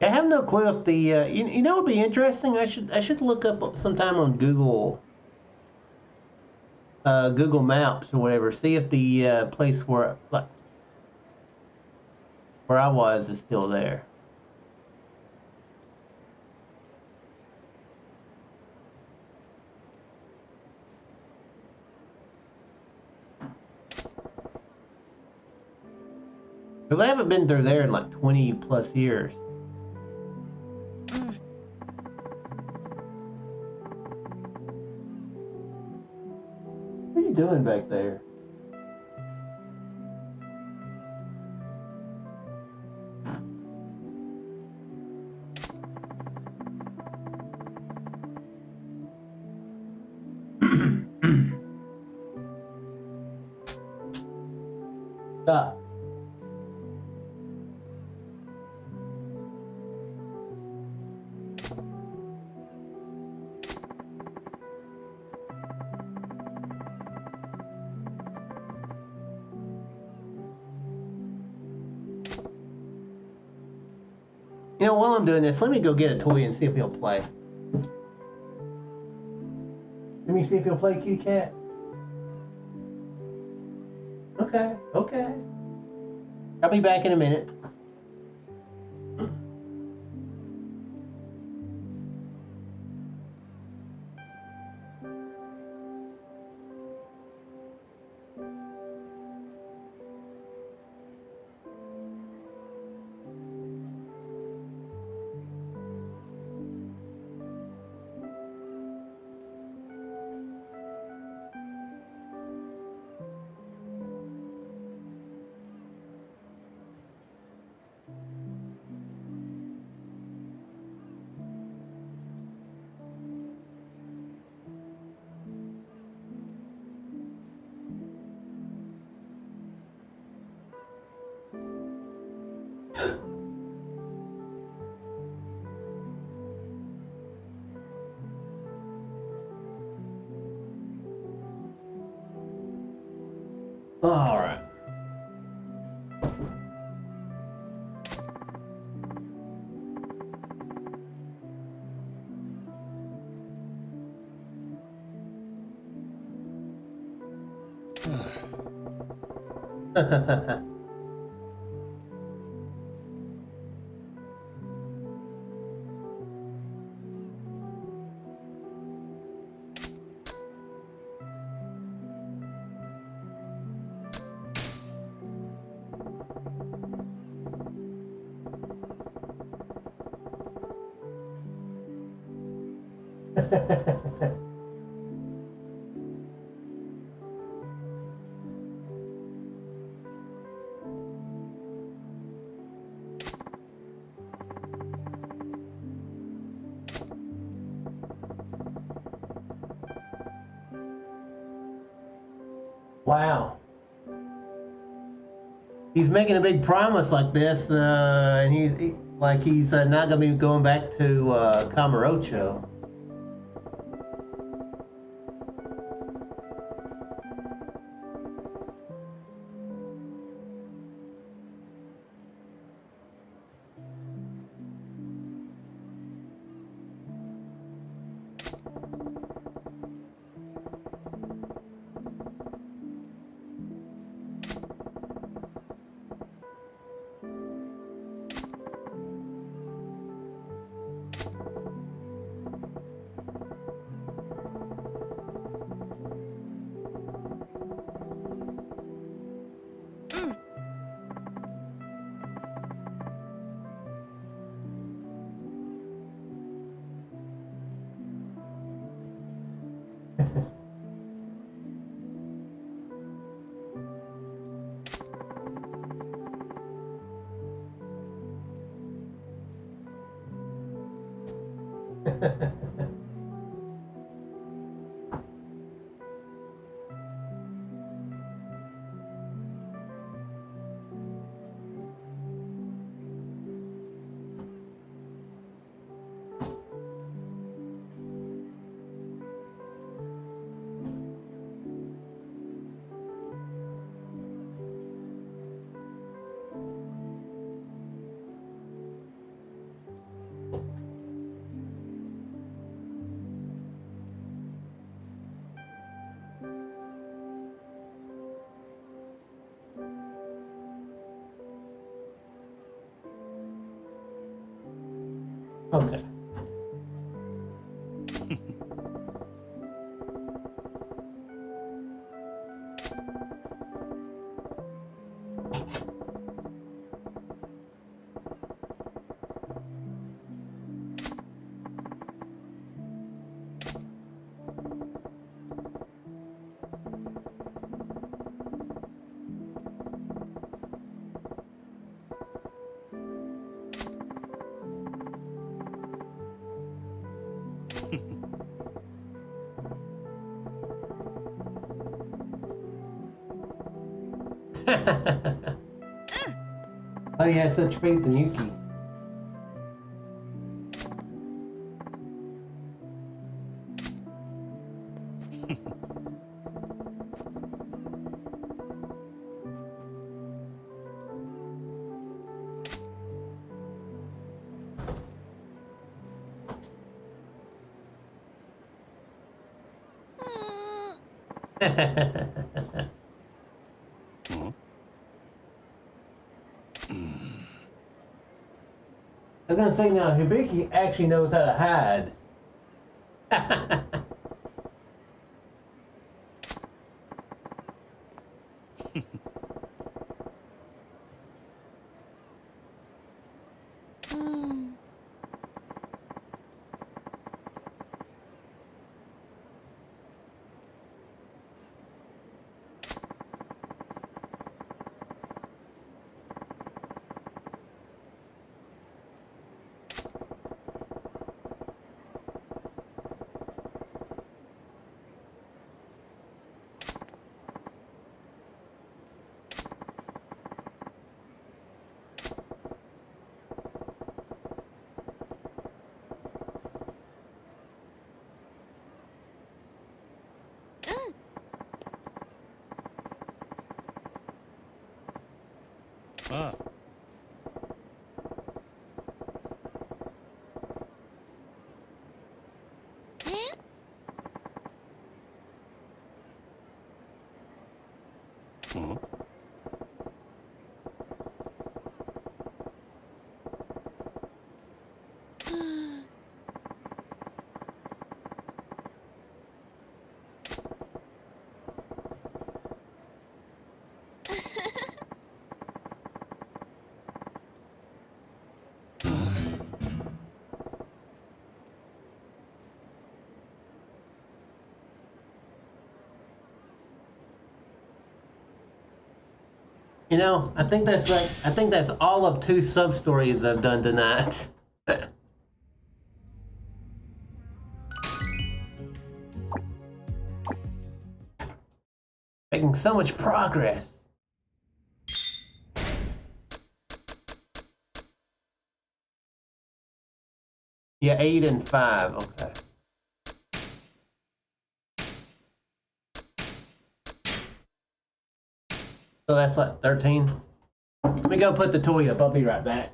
I have no clue if the you know, it'd be interesting. I should look up sometime on Google Maps or whatever. See if the place where like where I was is still there. Because I haven't been through there in like 20 plus years. What are you doing back there? Stop. You know, while I'm doing this, let me go get a toy and see if he'll play. Let me see if he'll play, kitty cat. Okay, okay. I'll be back in a minute. All right. Wow. He's making a big promise like this, and he's not going to be going back to Camarocho. Okay. Oh, he has such faith in Yuki. I was gonna say now, Hibiki actually knows how to hide. Ah. Hmm? You know, I think that's all of 2 sub-stories I've done tonight. Making so much progress. Yeah, 8 and 5, okay. So that's like 13. Let me go put the toy up. I'll be right back.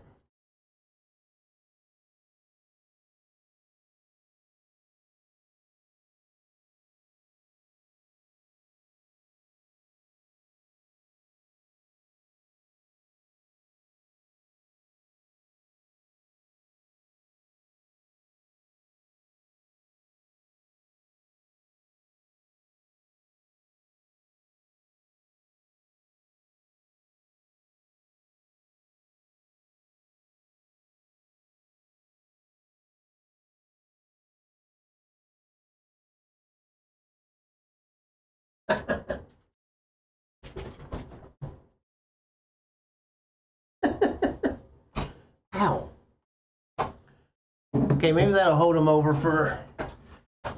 Ow. Okay, maybe that'll hold him over for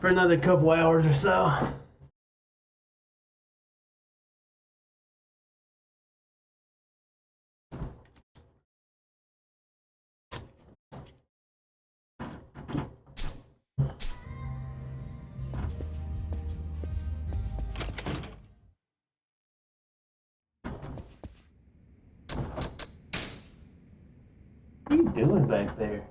another couple hours or so. What are you doing back there?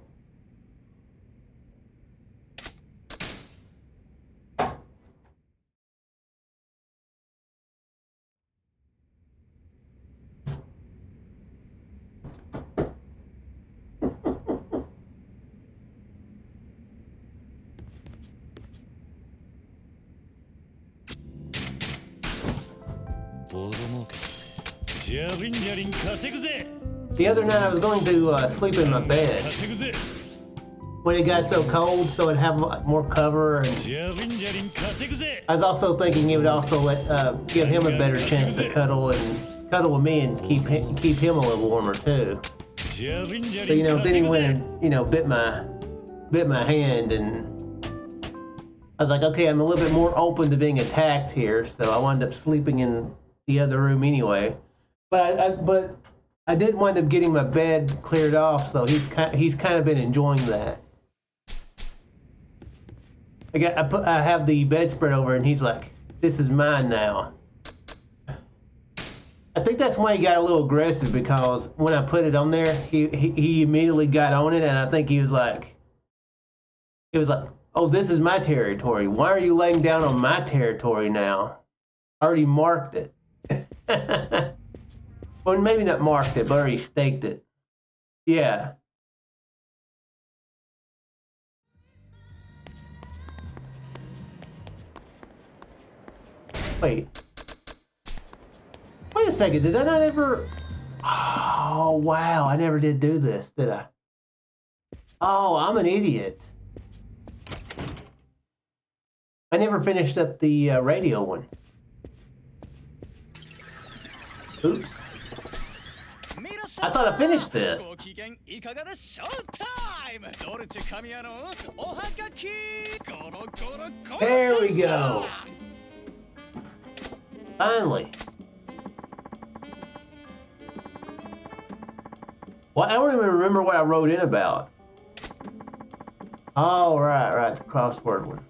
The other night I was going to sleep in my bed when it got so cold, so it'd have more cover. And I was also thinking it would also give him a better chance to cuddle with me and keep him a little warmer too. So you know, then he went and bit my hand, and I was like, okay, I'm a little bit more open to being attacked here, so I wound up sleeping in the other room anyway. but I did wind up getting my bed cleared off, so he's kind of been enjoying that. I have the bedspread over, and he's like, "This is mine now." I think that's why he got a little aggressive, because when I put it on there, he immediately got on it, and I think he was like, "Oh, this is my territory. Why are you laying down on my territory now? I already marked it." Well, maybe not marked it, but already staked it. Yeah. Wait a second, did I not ever... Oh, wow, I never did do this, did I? Oh, I'm an idiot. I never finished up the radio one. Oops. I thought I finished this. There we go. Finally. Well, I don't even remember what I wrote in about. Oh, right, the crossword one.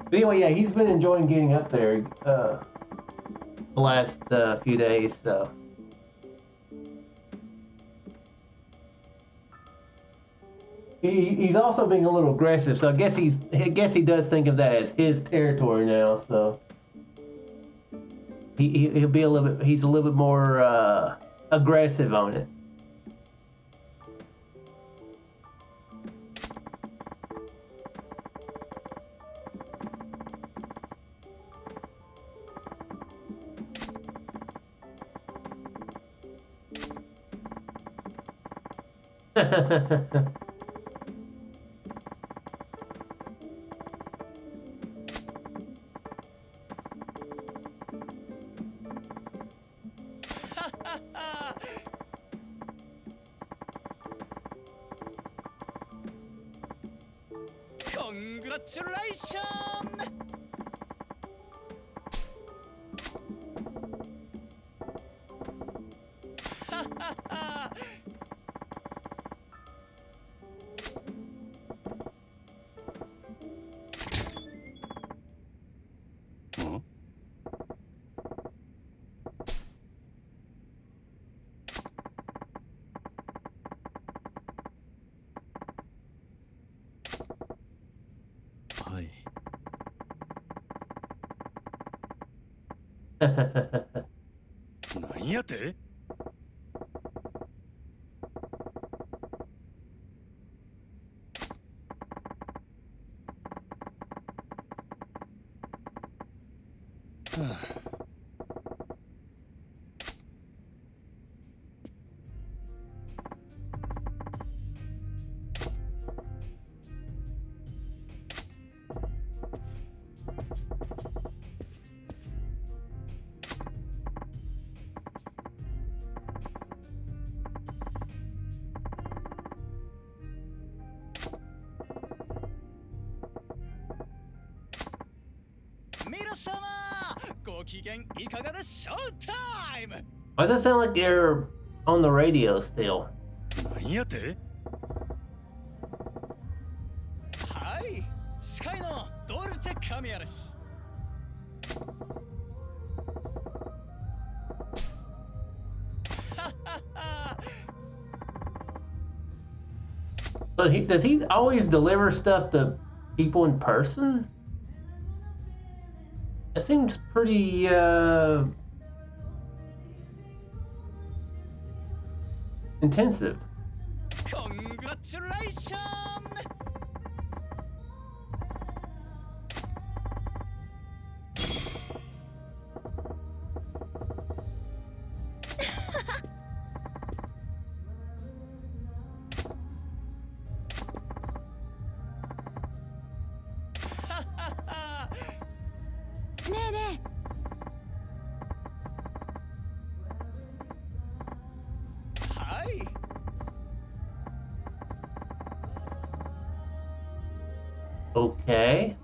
But anyway, yeah, he's been enjoying getting up there the last few days, so. He's also being a little aggressive, so I guess he does think of that as his territory now. So he'll be a little bit. He's a little bit more aggressive on it. Congratulations! Hi. なんやて? Why does that sound like you're on the radio still? なんやて? はい、司会のドルチェ神谷です。But does he always deliver stuff to people in person? It seems pretty intensive. Congratulations! Okay.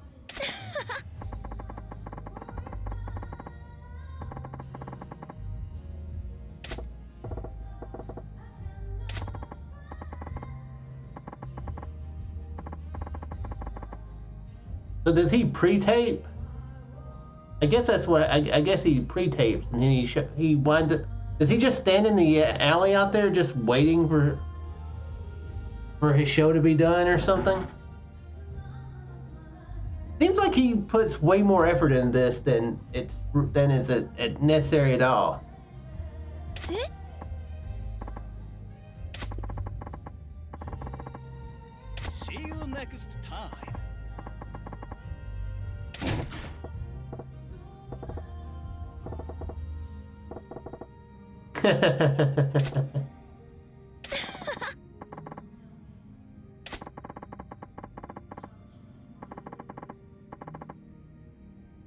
So does he pre-tape? I guess that's what I guess he pre-tapes and then he winds up. Does he just stand in the alley out there just waiting for his show to be done or something? Seems like he puts way more effort in this than is necessary at all. See you next time.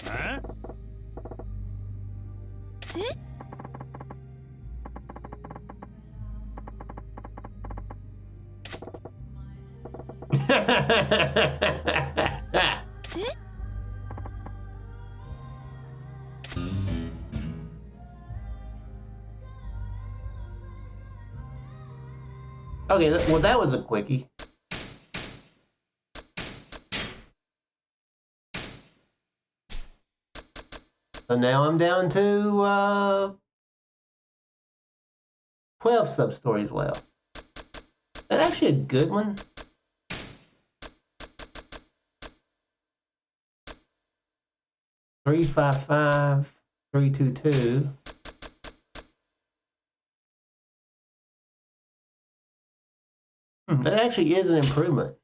Huh? Okay, well that was a quickie. So now I'm down to 12 sub-stories left. That's actually a good one. Three, 5, 5, 3, 2, 2. That actually is an improvement.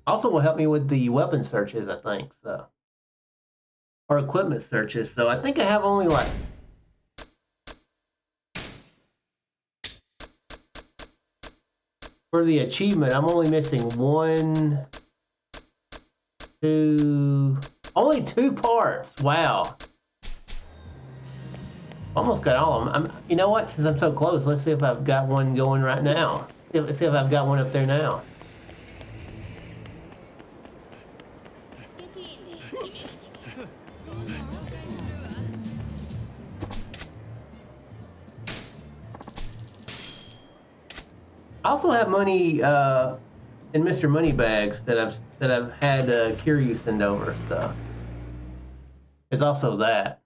Also will help me with the weapon searches, I think, so. Or equipment searches, so I think I have only like... For the achievement, I'm only missing 1, 2... Only 2 parts, wow. Almost got all of them. You know what? Since I'm so close, let's see if I've got one going right now. Let's see if I've got one up there now. I also have money in Mr. Moneybags that I've had Kiryu send over. So there's also that.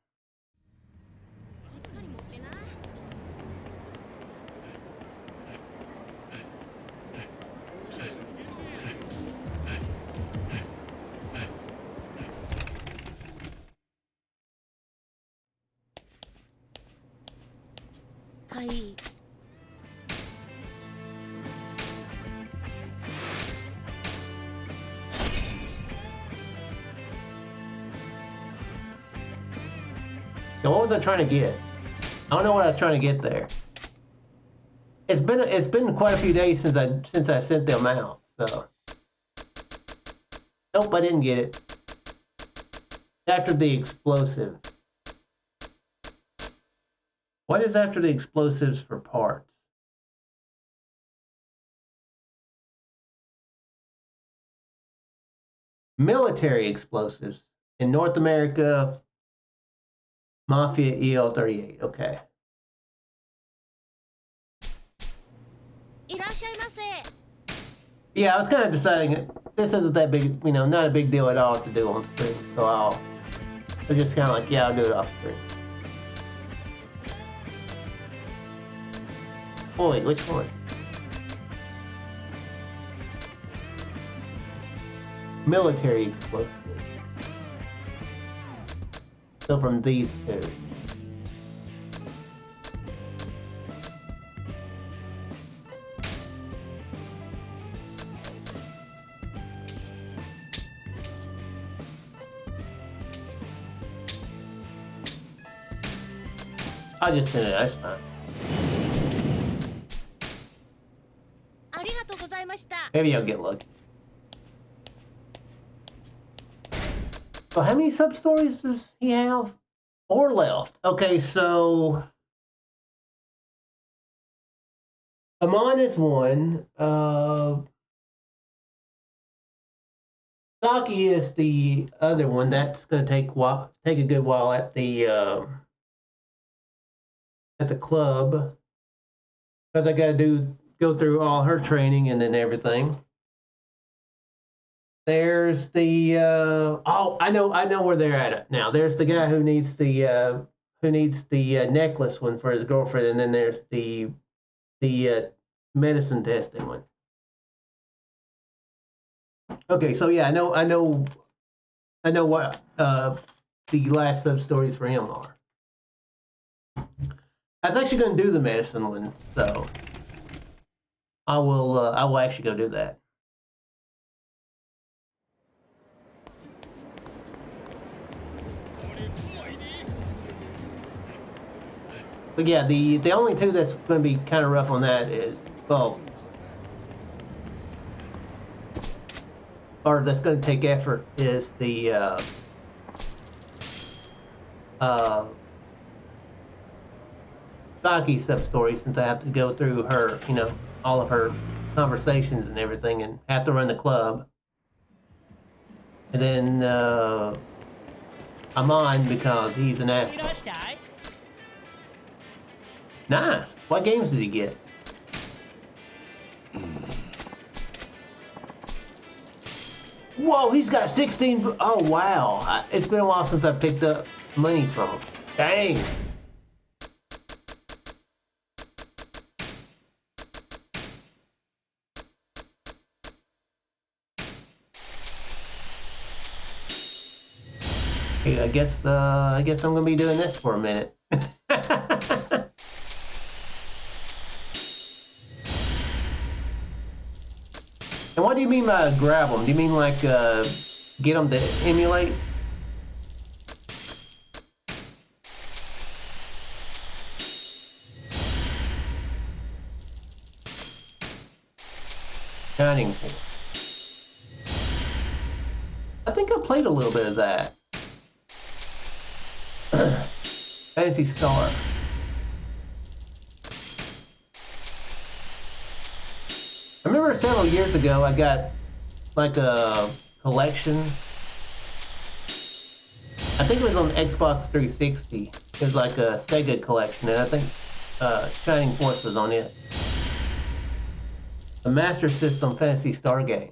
So what was I trying to get? I don't know what I was trying to get there. It's been quite a few days since I sent them out. So nope, I didn't get it. After the explosive. What is after the explosives for parts? Military explosives in North America. Mafia EL-38. Okay. Yeah, I was kind of deciding this isn't that big, not a big deal at all to do on stream. So I'll just kind of like, yeah, I'll do it off stream. Oh wait, which one? Military explosive. So from these two. I just sent it, that's fine. Maybe I'll get lucky. So how many sub-stories does he have? 4 left. Okay, so Amon is one. Saki is the other one. That's gonna take a good while at the club because I got to go through all her training and then everything. There's the I know where they're at now. There's the guy who needs the necklace one for his girlfriend, and then there's the medicine testing one. Okay, so yeah, I know what the last sub stories for him are. I was actually going to do the medicine one, so I will actually go do that. But yeah, the only two that's going to be kind of rough on that is, well, or that's going to take effort is the Saki sub-story, since I have to go through her, all of her conversations and everything, and have to run the club. And then I'm on because he's an asshole. Nice. What games did he get? Whoa, he's got 16. Oh, wow. It's been a while since I picked up money from him. Dang. Hey, I guess I'm gonna be doing this for a minute. And what do you mean by grab them? Do you mean like get them to emulate? Shining Force. I think I played a little bit of that. Fantasy Star. I remember several years ago I got like a collection. I think it was on Xbox 360. It was like a Sega collection, and I think Shining Force was on it. A Master System Fantasy Star game.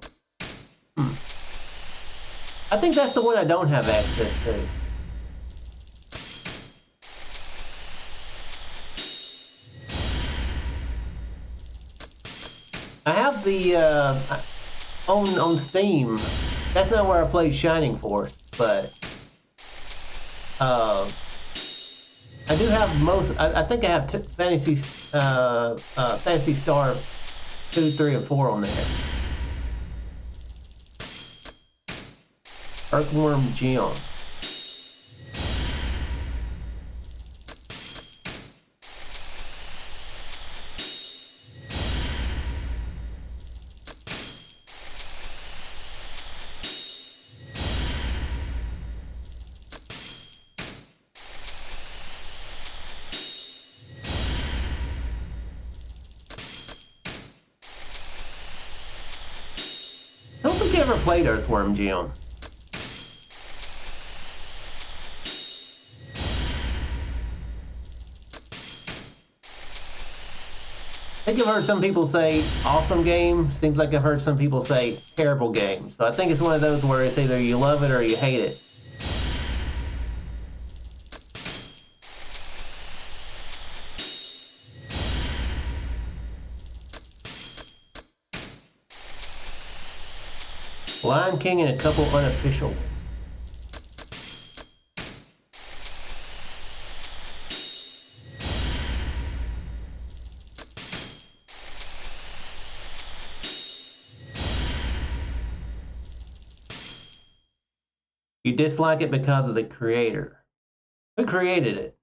I think that's the one I don't have access to. I have the on Steam. That's not where I played Shining Force, but I do have most. I think I have Fantasy Star 2, 3, and 4 on there. Earthworm Jim. I don't think I ever played Earthworm Jim. I think I've heard some people say awesome game. Seems like I've heard some people say terrible game. So I think it's one of those where it's either you love it or you hate it. Lion King and a couple unofficial ones. You dislike it because of the creator. Who created it?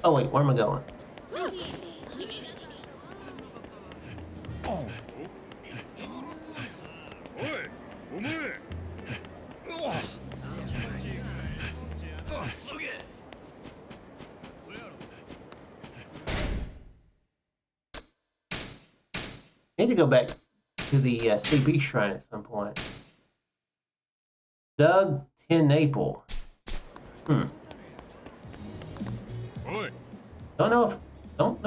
Oh wait, where am I going? おいお前 Need to go back to the CP shrine at some point. Doug Ten Naple. Hmm. おい Don't know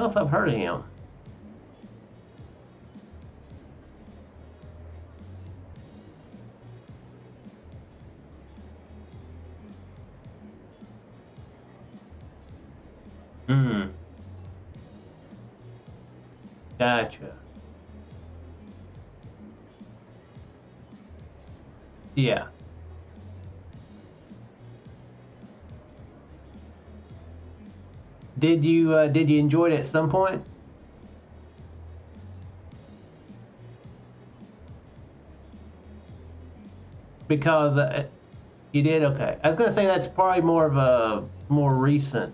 if I've heard of him. Hmm. Gotcha. Yeah. Did you enjoy it at some point? Because you did, okay. I was gonna say that's probably more of a more recent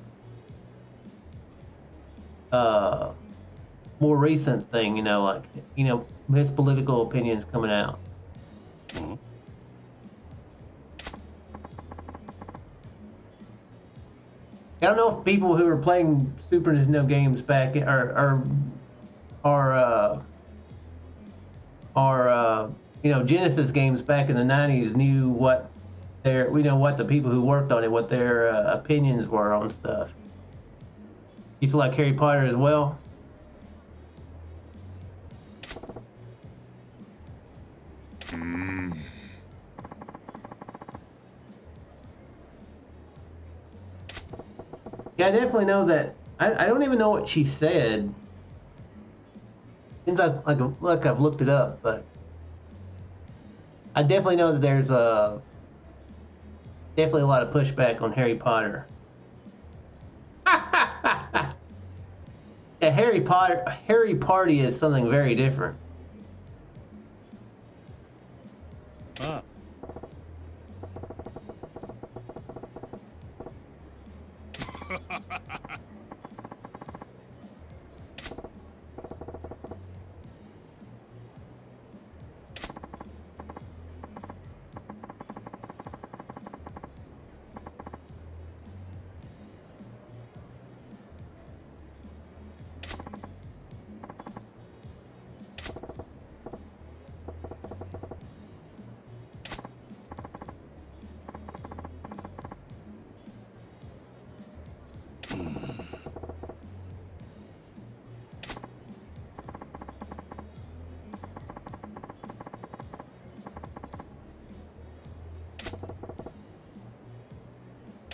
thing, you know, like, you know, his political opinions coming out. I don't know if people who were playing Super Nintendo games back you know, Genesis games back in the 90s knew what what the people who worked on it, what their opinions were on stuff. You still like Harry Potter as well? Yeah, I definitely know that. I don't even know what she said. Seems like I've looked it up, but I definitely know that there's definitely a lot of pushback on Harry Potter. Yeah, Harry Party is something very different. あ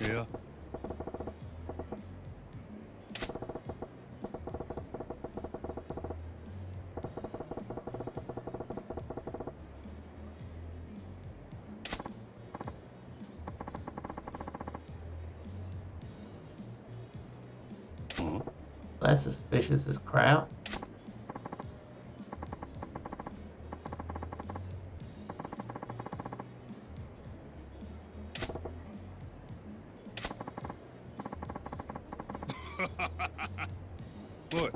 いや That's suspicious as crap. What?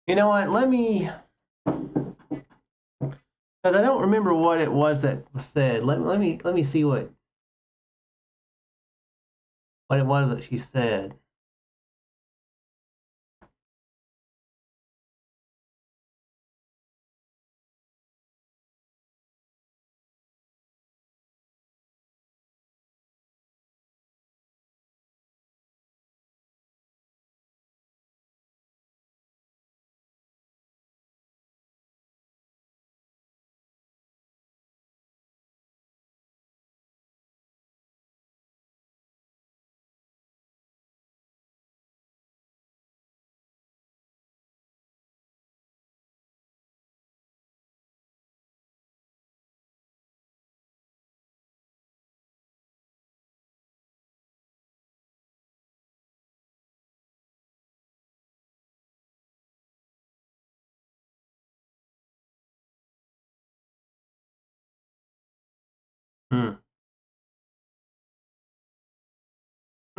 You know what? Let me, because I don't remember what it was that was said. Let me see what it was that she said.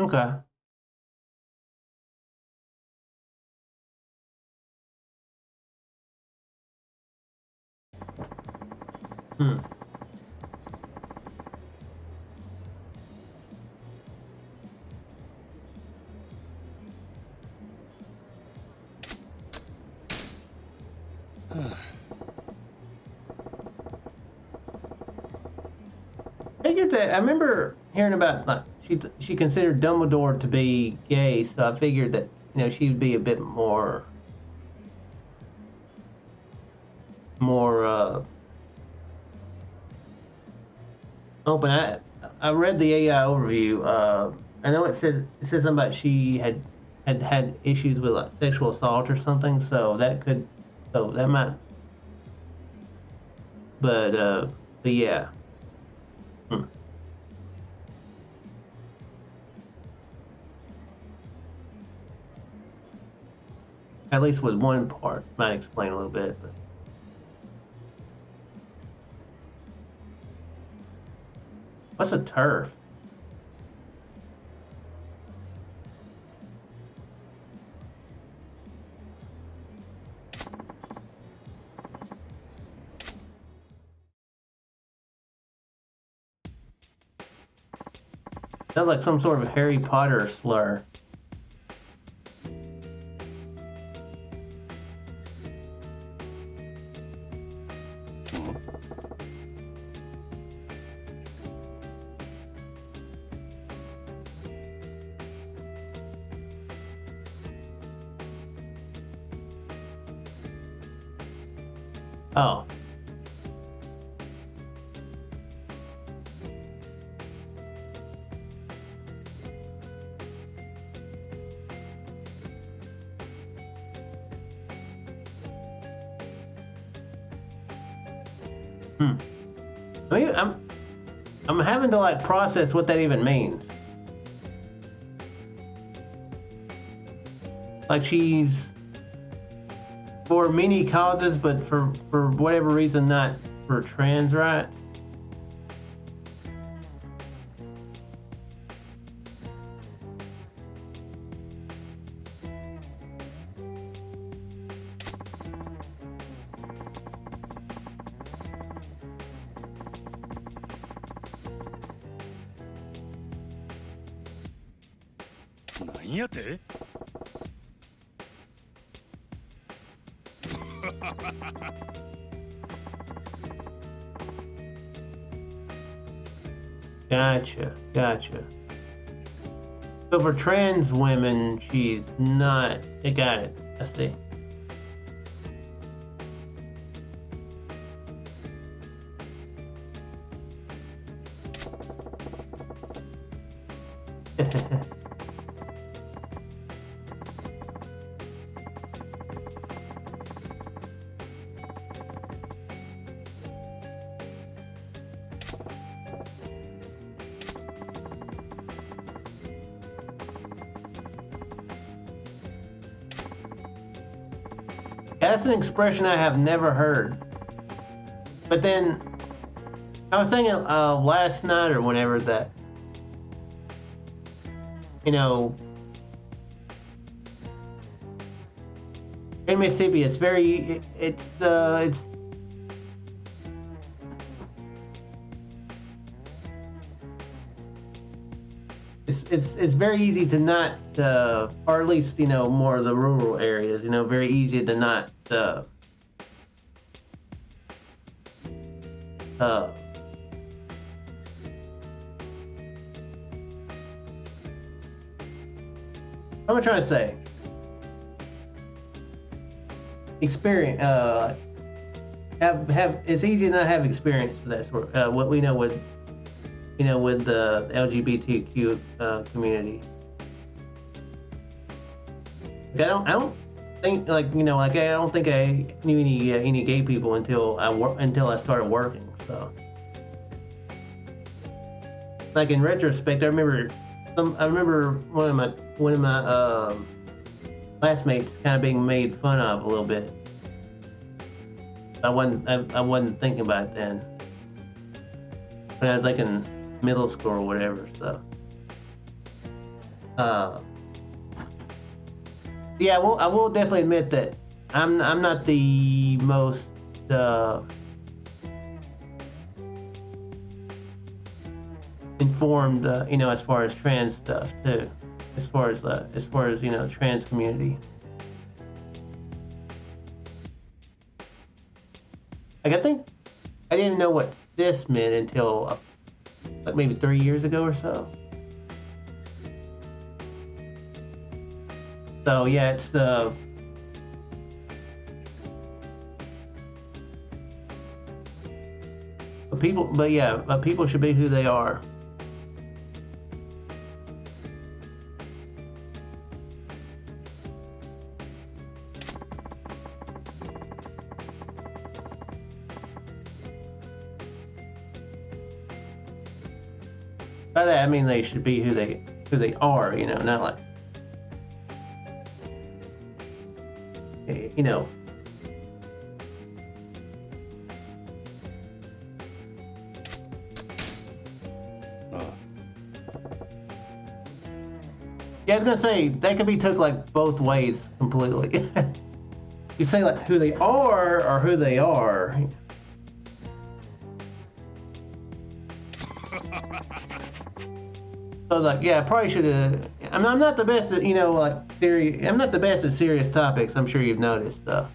Okay. Hmm. Figured that I remember hearing about like she considered Dumbledore to be gay, so I figured that she would be a bit more open. I read the AI overview. I know it said something about she had issues with like sexual assault or something, so that might. But yeah. Hmm. At least with one part, might explain a little bit. But what's a turf? Sounds like some sort of Harry Potter slur. Oh. Hmm. I mean, I'm having to like process what that even means. Like she's for many causes, but for whatever reason, not for trans rights. Gotcha. So for trans women, she's not. I got it. I see. That's an expression I have never heard. But then I was thinking last night or whenever that in Mississippi it's very it's very easy to not or at least more of the rural areas very easy to not what am I trying to say? Experience. Have it's easy to not have experience with that sort. What we know with with the LGBTQ community. I don't think I don't think I knew any gay people until I started working. So, like in retrospect, I remember one of my classmates kind of being made fun of a little bit. I wasn't thinking about it then when I was like in middle school or whatever. So Yeah, I will definitely admit that I'm not the most informed, as far as trans stuff too, as far as trans community. Like I think I didn't know what cis meant until like maybe 3 years ago or so. So yeah, it's but people should be who they are. By that I mean they should be who they are, not like Yeah, I was gonna say that could be took like both ways completely. You say like who they are or who they are. So I was like, yeah, I probably should have. I'm not the best at like serious. I'm not the best at serious topics. I'm sure you've noticed. I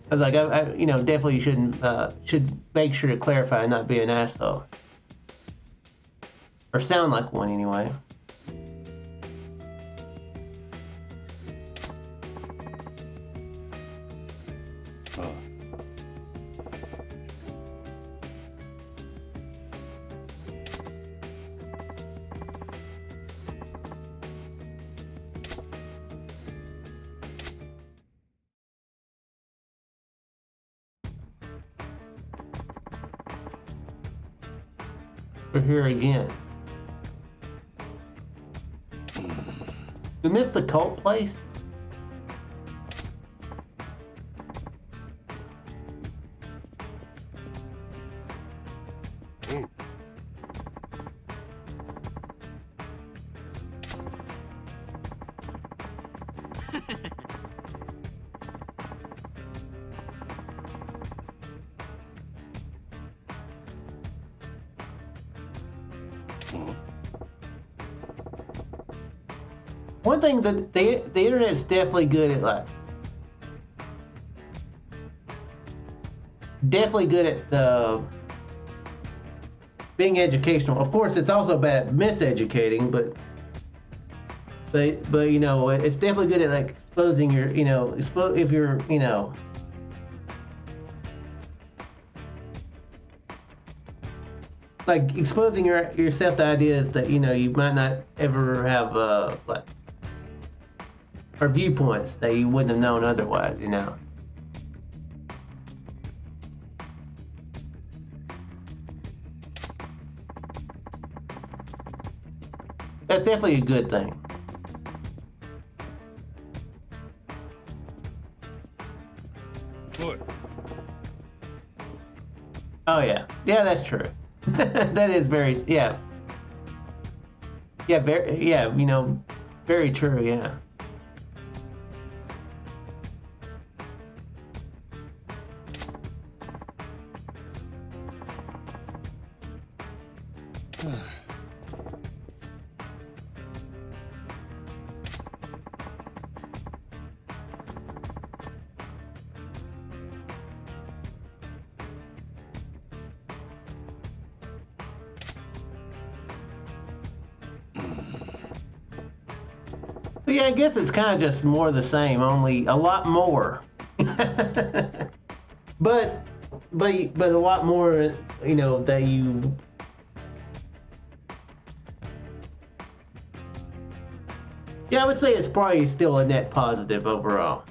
was like, I definitely should make sure to clarify and not be an asshole or sound like one anyway. We're here again. We missed the cult place? One thing that the internet's definitely good at, like, being educational. Of course, it's also bad at miseducating, but it's definitely good at like exposing your, if you're, like exposing yourself to ideas that you might not ever have like, or viewpoints that you wouldn't have known otherwise, That's definitely a good thing. Good. Oh yeah, that's true. That is very, yeah, very true, yeah. But yeah, I guess it's kind of just more of the same, only a lot more. but a lot more, that you. Yeah, I would say it's probably still a net positive overall.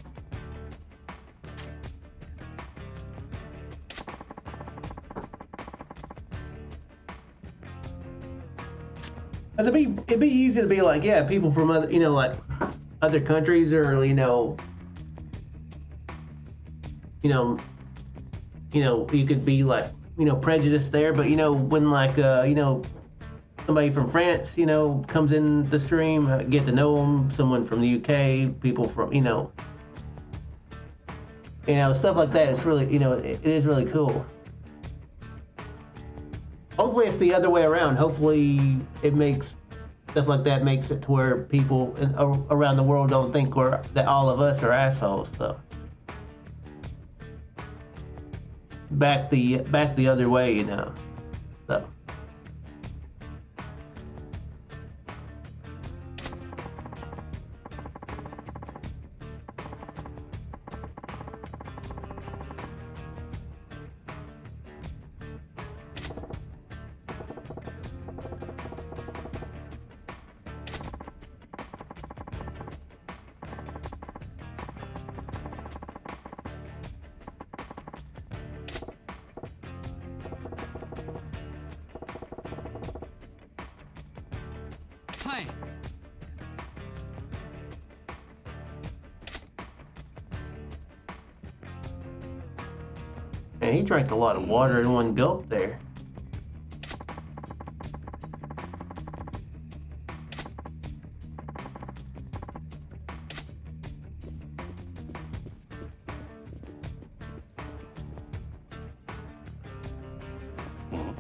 It'd be easy to be like, yeah, people from other, like other countries, or you could be like, prejudiced there, but when like, somebody from France, comes in the stream, get to know them. Someone from the UK, people from, stuff like that. It's really, it is really cool. Hopefully it's the other way around. Hopefully it makes stuff like that makes it to where people around the world don't think that all of us are assholes. So back the other way, So. Hi. Man, he drank a lot of water in one gulp there. Hmm?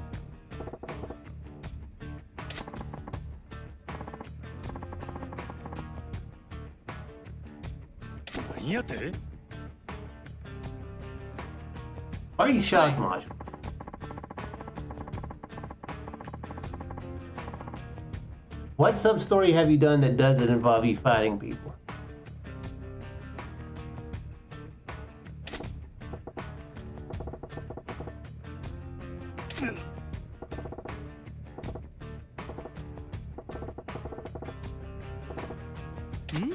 何やて Why are you shocked, Marshall? What sub-story have you done that doesn't involve you fighting people? Hmm?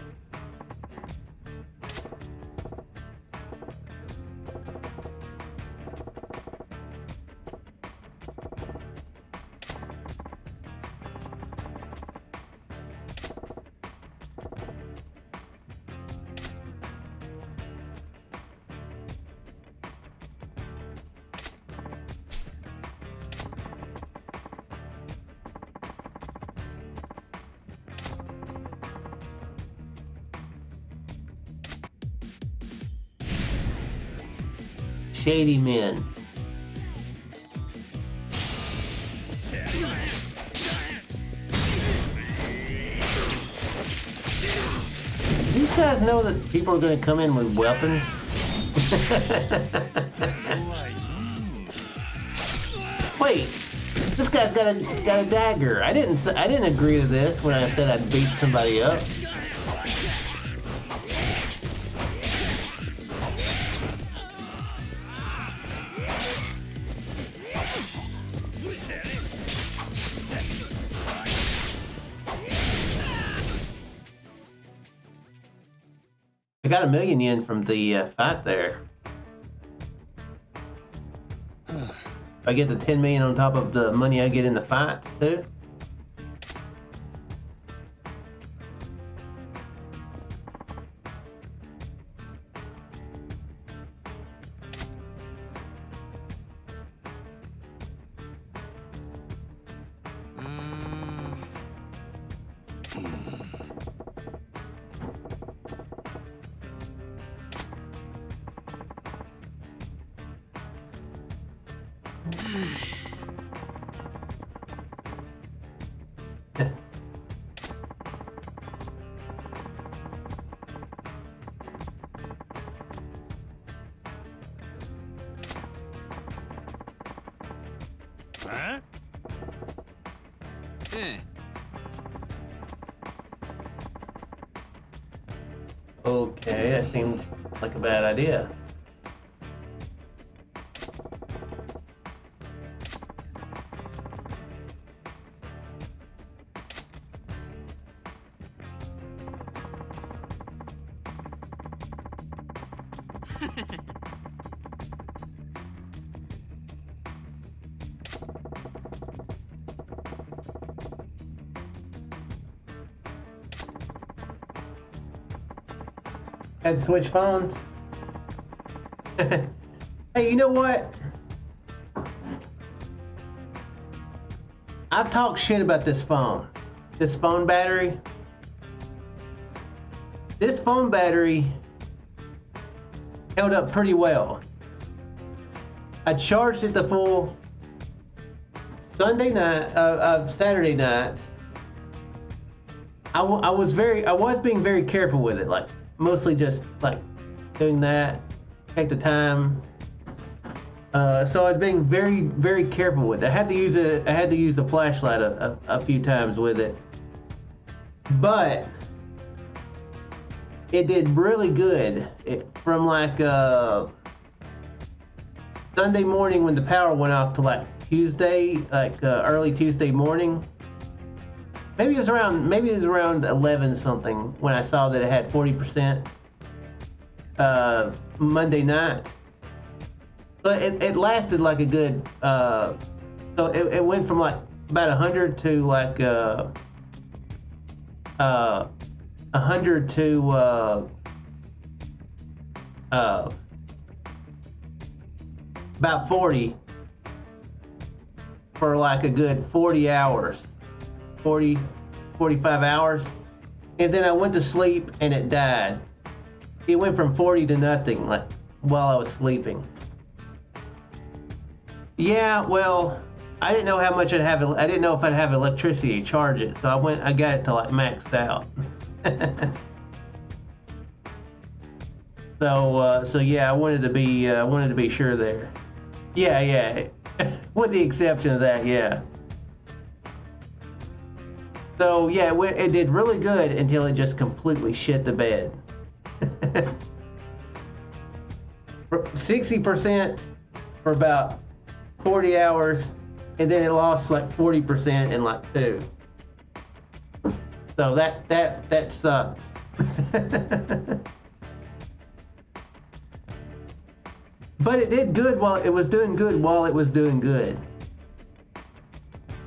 Shady men. These guys know that people are going to come in with weapons. Wait, this guy's got a dagger. I didn't agree to this when I said I'd beat somebody up. I got 1,000,000 yen from the fight there. I get the 10 million on top of the money I get in the fights too. Huh? Okay, that seems like a bad idea. Had to switch phones. Hey, you know what? I've talked shit about this phone. This phone battery. This phone battery held up pretty well. I charged it to full Saturday night. I was being very careful with it, like mostly just like doing that, take the time. So I was being very, very careful with it. I had to use a flashlight a few times with it, but it did really good. From like Sunday morning when the power went off to like Tuesday, like early Tuesday morning. Maybe it was around 11 something when I saw that it had 40% Monday night. But it lasted like a good, so it went from like about 100 to like 100 to about 40 for like a good 40 hours, 45 hours. And then I went to sleep and it died. It went from 40 to nothing like while I was sleeping. Yeah, well, I didn't know how much I'd have. I didn't know if I'd have electricity to charge it, so I got it to like maxed out. So yeah, I wanted to be sure there. Yeah, with the exception of that, yeah. So yeah, it did really good until it just completely shit the bed. 60% for about 40 hours, and then it lost like 40% in like 2. So that sucked. But it did good while it was doing good.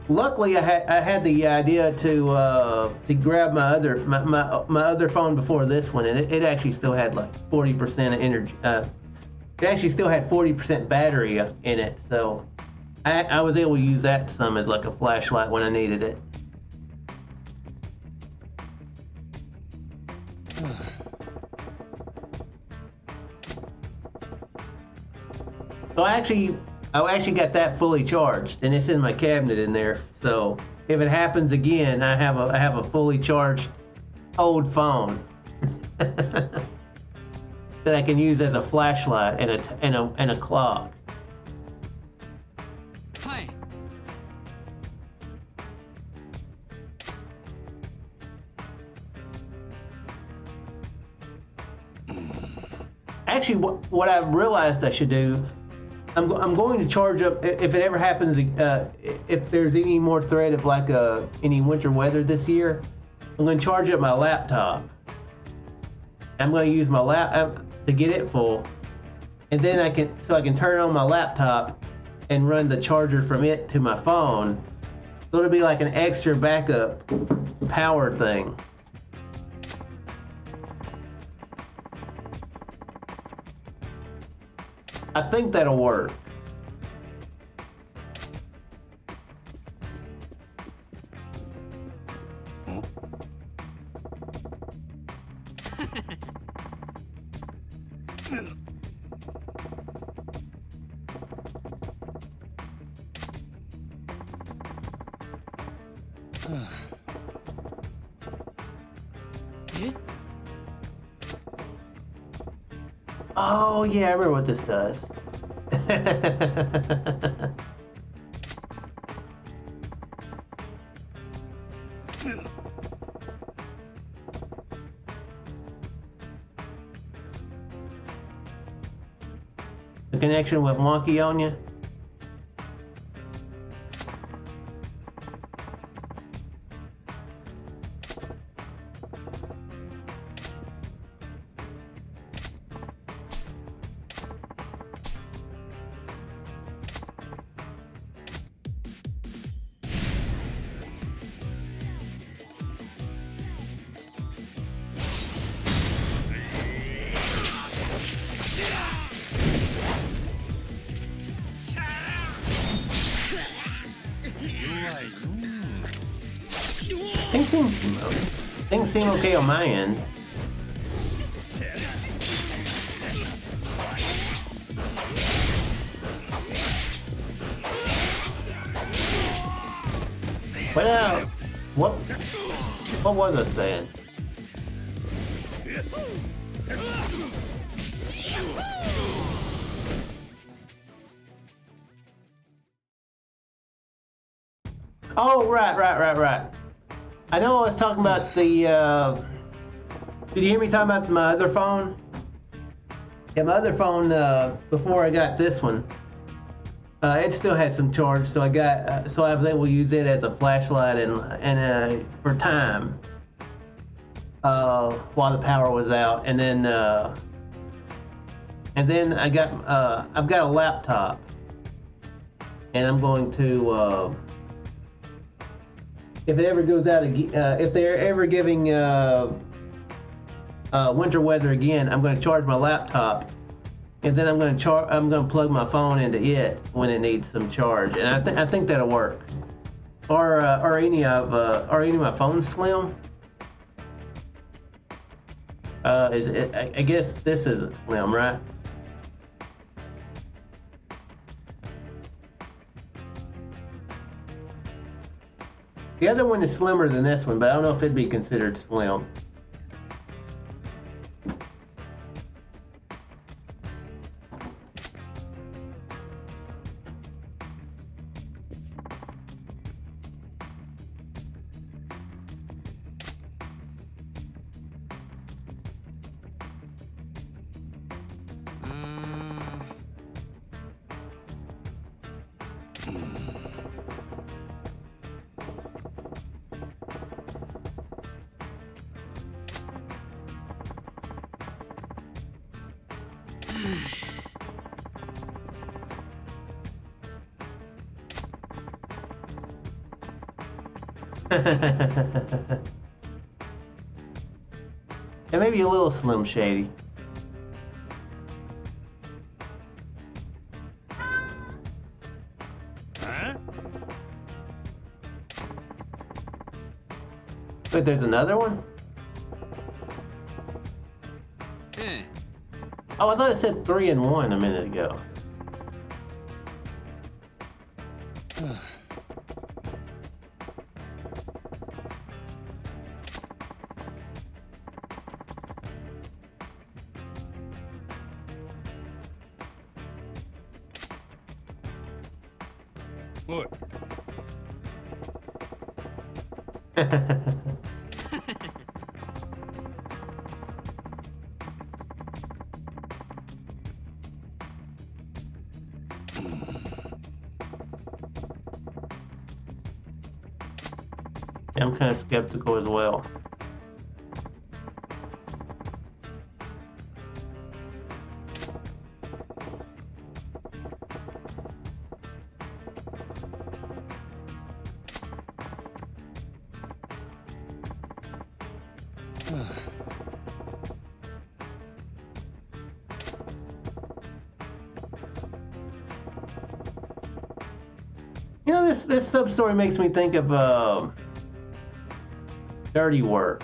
Luckily, I had the idea to grab my other phone before this one, and it actually still had like 40% of energy. It actually still had 40% battery in it, so I was able to use that some as like a flashlight when I needed it. So I actually got that fully charged, and it's in my cabinet in there. So if it happens again, I have a fully charged old phone that I can use as a flashlight and a clock. Hi. Actually, what I realized I should do, I'm going to charge up if it ever happens. If there's any more threat of like any winter weather this year, I'm going to charge up my laptop. I'm going to use my laptop to get it full, and then I can turn on my laptop and run the charger from it to my phone. So it'll be like an extra backup power thing. I think that'll work. Oh yeah, I remember what this does. The connection went wonky on you. things seem okay on my end. Well, what was I saying? Oh, right. I know I was talking about the, did you hear me talking about my other phone? Yeah, my other phone, before I got this one, it still had some charge, so I was able to use it as a flashlight and for time, while the power was out, and then I've got a laptop, and I'm going to, if it ever goes out again, if they're ever giving winter weather again, I'm going to charge my laptop, and then I'm going to plug my phone into it when it needs some charge, and I think that'll work. Or any of my phones slim. I guess this isn't slim, right? The other one is slimmer than this one, but I don't know if it'd be considered slim. It may be a little Slim Shady. Huh? Wait, there's another one? Oh, I thought it said 3 and 1 a minute ago. What? Yeah, I'm kind of skeptical as well. You know, this sub story makes me think of Dirty Work.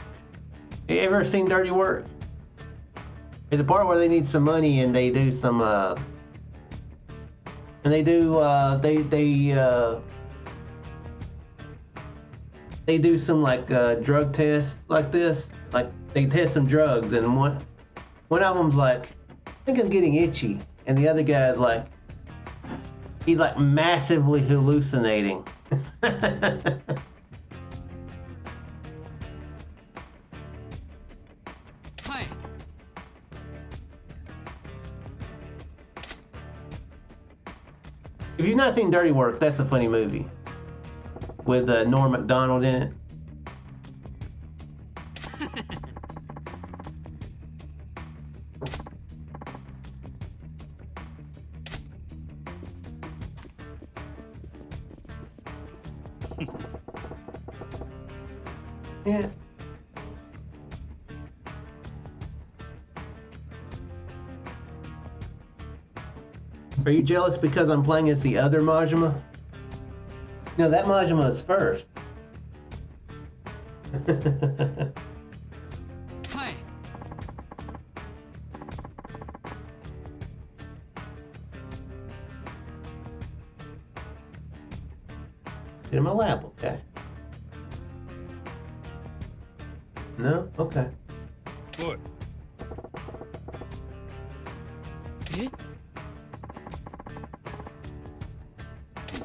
You ever seen Dirty Work? It's a part where they need some money and they do some they do some like drug tests like this. Like they test some drugs, and one of them's like, I think I'm getting itchy, and the other guy's like, he's like massively hallucinating. Hi. If you've not seen Dirty Work, that's a funny movie with Norm Macdonald in it. Yeah. Are you jealous because I'm playing as the other Majima? No, that Majima is first. はい。 Get him a lab, okay. No? Okay. おい え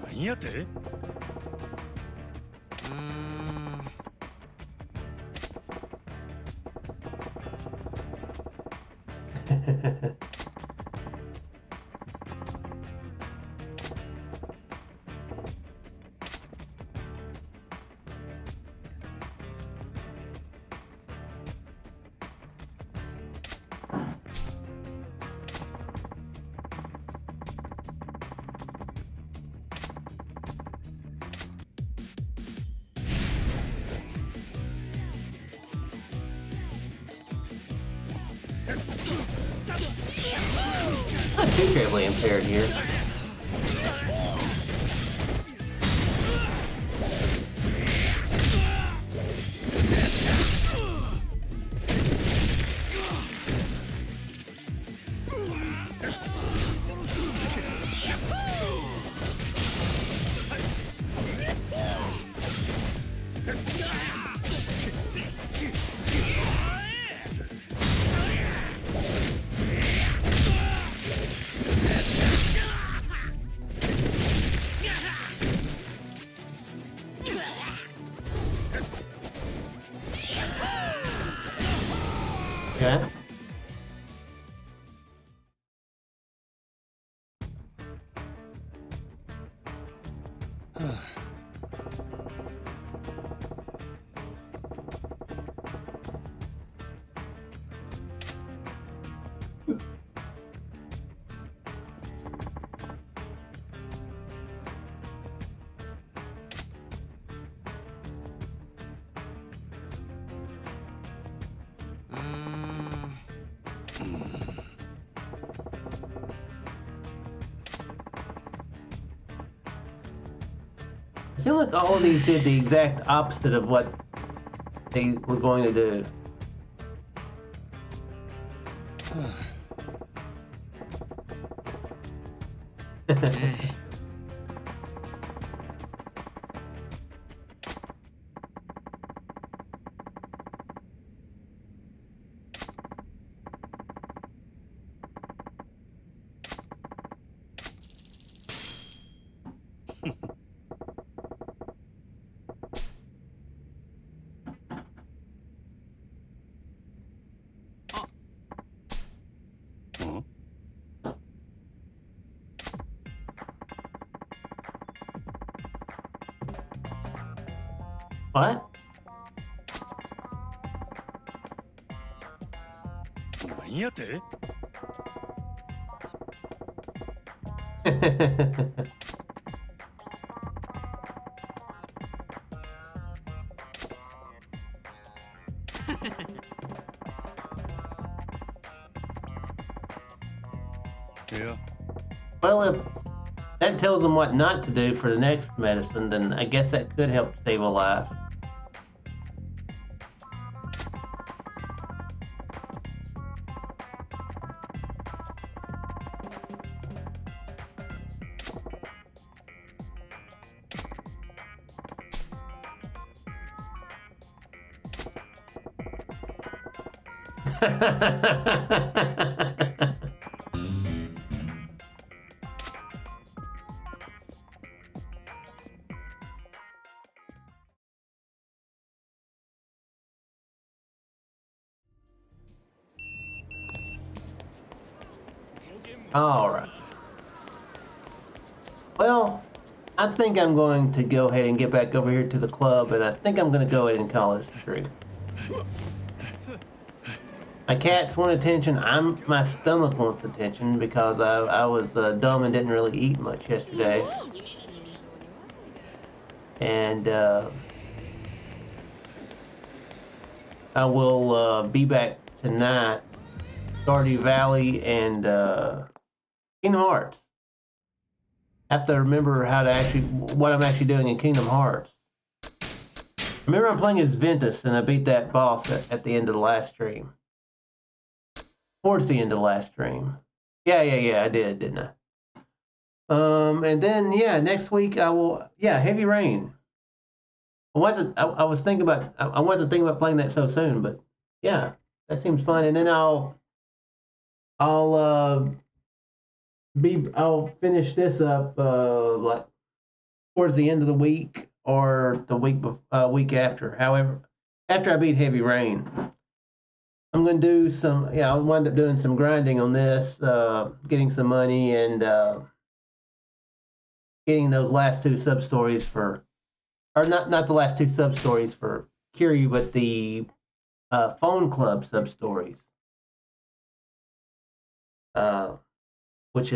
なんやて うーん。 Not too terribly impaired here. Okay. It seemed like all of these did the exact opposite of what they were going to do. What? なんやて いや Well, if that tells them what not to do for the next medicine, then I guess that could help save a life. All right. Well, I think I'm going to go ahead and get back over here to the club, and I think I'm going to go ahead and call this through. My cats want attention. My stomach wants attention because I was dumb and didn't really eat much yesterday. And I will be back tonight. Stardew Valley and Kingdom Hearts. I have to remember how to what I'm actually doing in Kingdom Hearts. Remember, I'm playing as Ventus, and I beat that boss at the end of the last stream. Towards the end of the last stream. Yeah, I did, didn't I? And then yeah, next week I will. Yeah, Heavy Rain. I wasn't thinking about playing that so soon, but yeah, that seems fun. And then I'll finish this up like towards the end of the week or the week after. However, after I beat Heavy Rain, I'm gonna do some. Yeah, I'll wind up doing some grinding on this, getting some money and getting those last two sub stories for. Or not the last two sub stories for Kiryu, but the phone club sub stories, which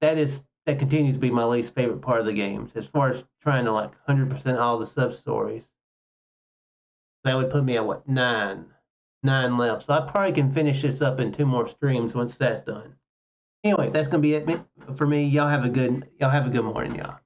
that continues to be my least favorite part of the games as far as trying to like 100% all the sub stories. That would put me at what, 9 left. So I probably can finish this up in 2 more streams once that's done. Anyway, that's gonna be it for me. Y'all have a good morning, y'all.